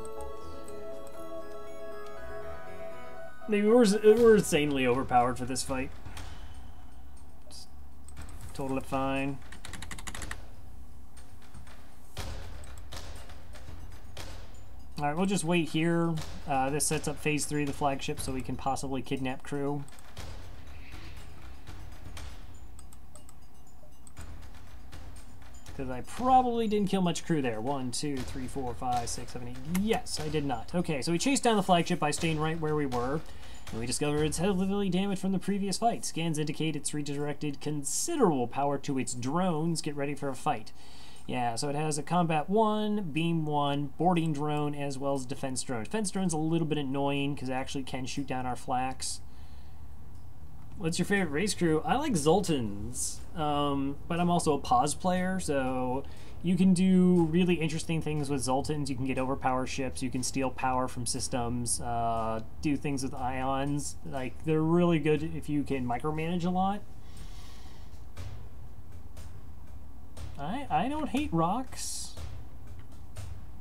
A: Maybe we're insanely overpowered for this fight. Just total it fine. Alright, we'll just wait here. This sets up phase 3 of the flagship so we can possibly kidnap crew. Because I probably didn't kill much crew there. 1, 2, 3, 4, 5, 6, 7, 8. Yes, I did not. Okay, so we chased down the flagship by staying right where we were. And we discovered it's heavily damaged from the previous fight. Scans indicate it's redirected considerable power to its drones. Get ready for a fight. Yeah, so it has a combat 1, beam 1, boarding drone, as well as defense drone. Defense drone's a little bit annoying because it actually can shoot down our flaks. What's your favorite race crew? I like Zoltans, but I'm also a pause player, so you can do really interesting things with Zoltans. You can get overpower ships, you can steal power from systems, do things with ions. Like, they're really good if you can micromanage a lot. I don't hate rocks.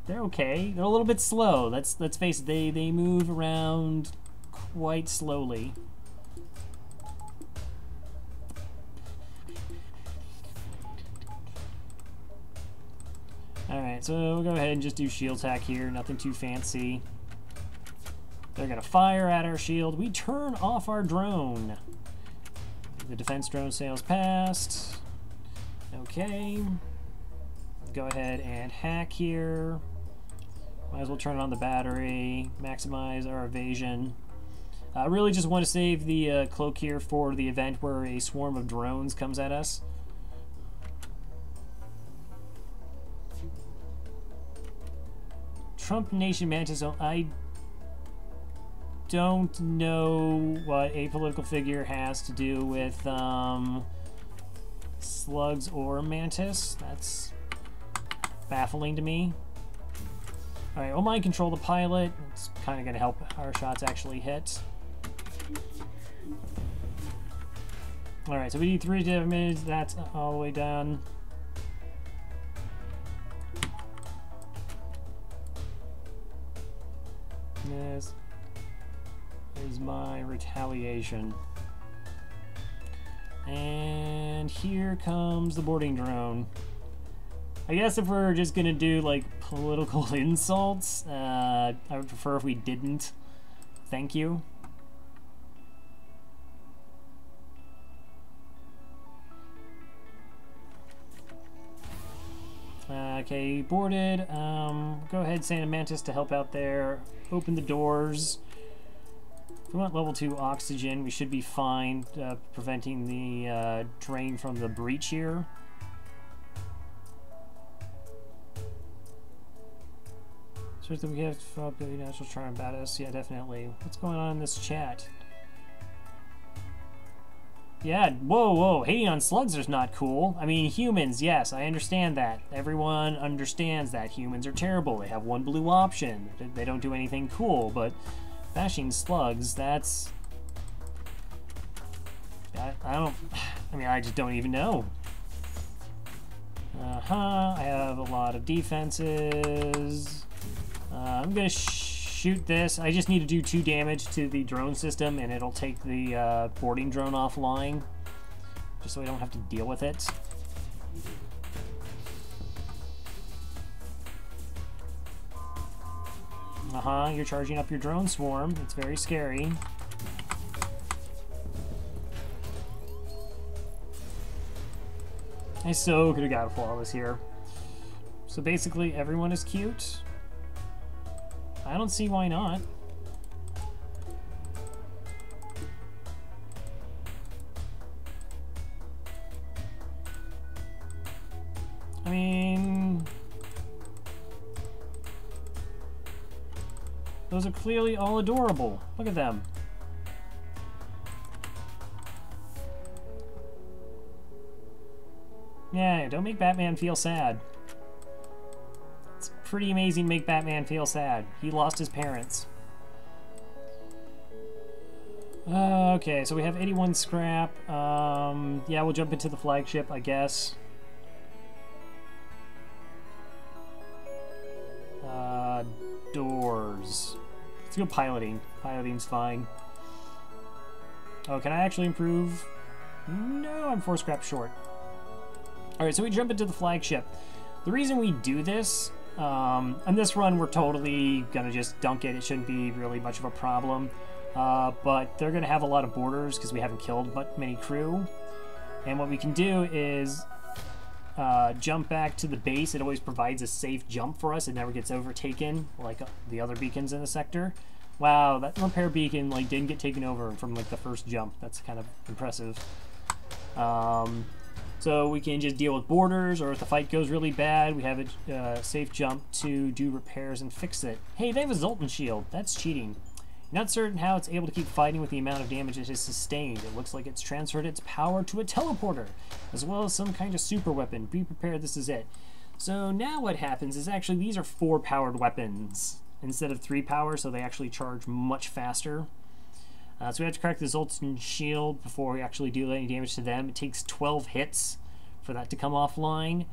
A: They're okay. They're a little bit slow. Let's face it, they move around quite slowly. Alright, so we'll go ahead and just do shield attack here, nothing too fancy. They're gonna fire at our shield. We turn off our drone. The defense drone sails past. Okay. Go ahead and hack here. Might as well turn on the battery, maximize our evasion. I really just want to save the cloak here for the event where a swarm of drones comes at us. Trump Nation Mantis, I don't know what a political figure has to do with slugs or mantis. That's baffling to me. Alright, we'll mind control the pilot. It's kind of going to help our shots actually hit. Alright, so we need 3 damage. That's all the way done. This is my retaliation. And here comes the boarding drone. I guess if we're just gonna do like political insults, I would prefer if we didn't. Thank you. Okay, boarded. Go ahead, Santa Mantis, to help out there. Open the doors. If we want level 2 oxygen, we should be fine, preventing the drain from the breach here. So we have natural charm about us. Yeah, definitely. What's going on in this chat? Yeah, whoa, hating on slugs is not cool. I mean, humans, yes, I understand that. Everyone understands that humans are terrible. They have one blue option. They don't do anything cool, but bashing slugs, that's... I just don't even know. I have a lot of defenses. I'm gonna shoot this. I just need to do 2 damage to the drone system and it'll take the boarding drone offline, just so I don't have to deal with it. You're charging up your drone swarm. It's very scary. I so could have got a flawless here. So basically everyone is cute. I don't see why not. I mean... Those are clearly all adorable. Look at them. Yeah, don't make Batman feel sad. It's pretty amazing to make Batman feel sad. He lost his parents. Okay, so we have 81 scrap. Yeah, we'll jump into the flagship, I guess. Doors. Let's go piloting. Piloting's fine. Oh, can I actually improve? No, I'm 4 scrap short. Alright, so we jump into the flagship. The reason we do this, on this run we're totally gonna just dunk it. It shouldn't be really much of a problem. But they're gonna have a lot of borders because we haven't killed many crew. And what we can do is jump back to the base. It always provides a safe jump for us. It never gets overtaken like the other beacons in the sector. Wow, that repair beacon like didn't get taken over from like the first jump. That's kind of impressive. So we can just deal with borders, or if the fight goes really bad, we have a safe jump to do repairs and fix it. Hey, they have a Zoltan shield. That's cheating. Not certain how it's able to keep fighting with the amount of damage it has sustained. It looks like it's transferred its power to a teleporter, as well as some kind of super weapon. Be prepared, this is it. So now what happens is actually these are 4 powered weapons instead of 3 power, so they actually charge much faster. So we have to crack the Zoltan shield before we actually do any damage to them. It takes 12 hits for that to come offline.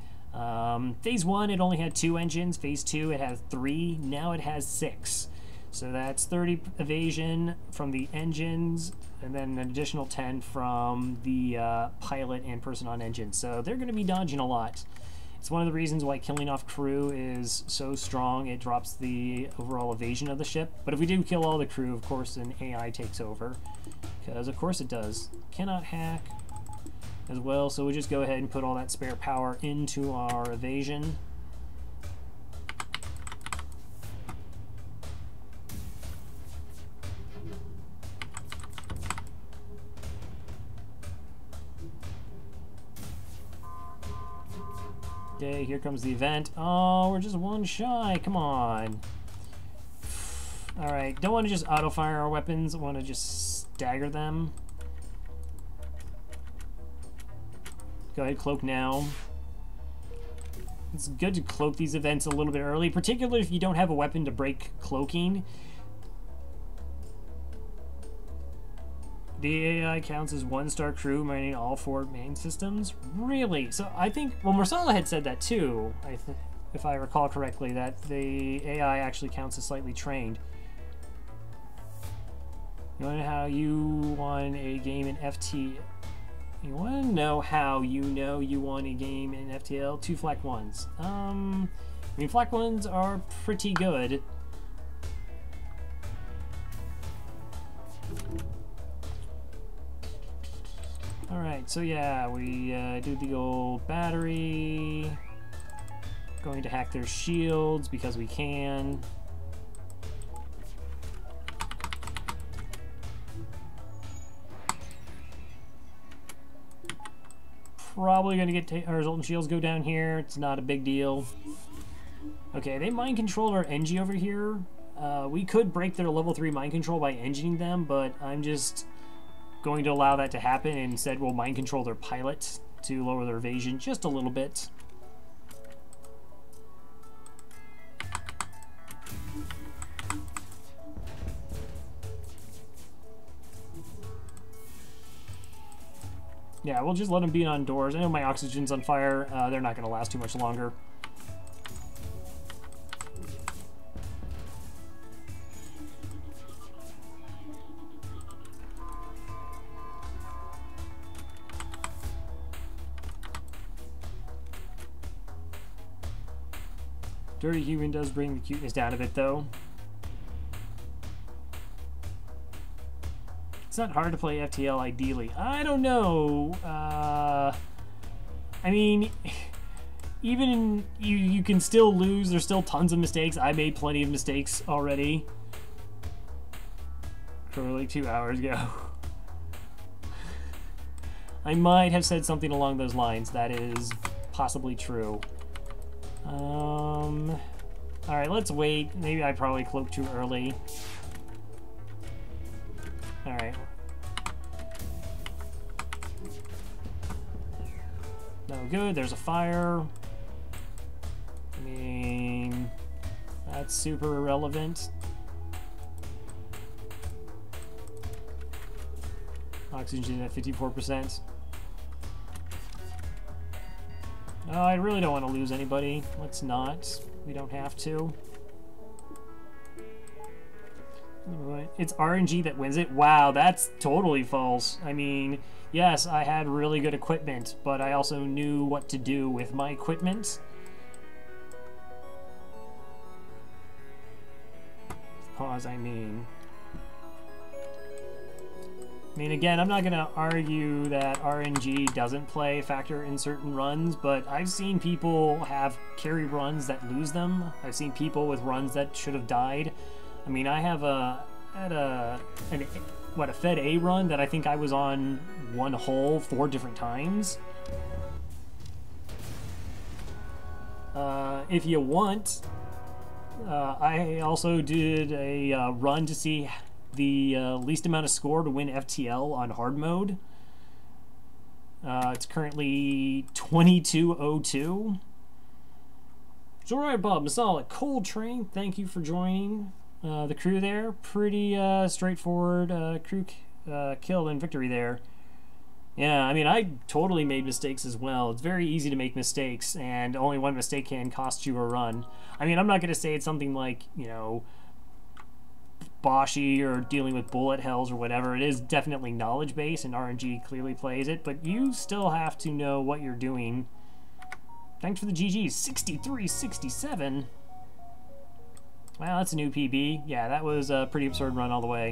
A: Phase 1, it only had 2 engines. Phase 2, it has 3. Now it has 6. So that's 30 evasion from the engines, and then an additional 10 from the pilot and person on engine. So they're going to be dodging a lot. It's one of the reasons why killing off crew is so strong. It drops the overall evasion of the ship. But if we do kill all the crew, of course, then AI takes over. Because, of course, it does. Cannot hack as well, so we just go ahead and put all that spare power into our evasion. Okay, here comes the event. Oh, we're just 1 shy. Come on. Alright, don't want to just auto-fire our weapons. I want to just stagger them. Go ahead, cloak now. It's good to cloak these events a little bit early, particularly if you don't have a weapon to break cloaking. The AI counts as 1-star crew, mining all 4 main systems? Really? So I think, well, Marsala had said that too, if I recall correctly, that the AI actually counts as slightly trained. You want to know how you won a game in FTL? You want to know how you know you won a game in FTL? 2 flak 1s. I mean, flak 1s are pretty good. Alright, so yeah, we do the old battery. Going to hack their shields because we can. Probably going to get our Zoltan shields go down here. It's not a big deal. Okay, they mind controlled our NG over here. We could break their level 3 mind control by engineering them, but I'm just going to allow that to happen, and instead we'll mind control their pilot to lower their evasion just a little bit. Yeah, we'll just let them be on doors. I know my oxygen's on fire. They're not going to last too much longer. Dirty Human does bring the cuteness down a bit, though. It's not hard to play FTL, ideally. I don't know. I mean, even you can still lose. There's still tons of mistakes. I made plenty of mistakes already. For like 2 hours ago. I might have said something along those lines. That is possibly true. Alright, let's wait. Maybe I probably cloaked too early. Alright. No good, there's a fire. I mean, that's super irrelevant. Oxygen at 54%. Oh, I really don't want to lose anybody. Let's not. We don't have to. It's RNG that wins it? Wow, that's totally false. I mean, yes, I had really good equipment, but I also knew what to do with my equipment. Pause, I mean, again, I'm not going to argue that RNG doesn't play a factor in certain runs, but I've seen people have carry runs that lose them. I've seen people with runs that should have died. I mean, I have a Fed A run that I think I was on one hole 4 different times. If you want, I also did a run to see the least amount of score to win FTL on hard mode. It's currently 2202. So alright, Bob Masala, Cold Train, thank you for joining the crew there. Pretty straightforward crew kill and victory there. Yeah, I mean, I totally made mistakes as well. It's very easy to make mistakes, and only one mistake can cost you a run. I mean, I'm not going to say it's something like, you know, Boshy or dealing with bullet hells or whatever. It is definitely knowledge based, and RNG clearly plays it, but you still have to know what you're doing. Thanks for the GGs. 63-67. Wow, that's a new PB. Yeah, that was a pretty absurd run all the way.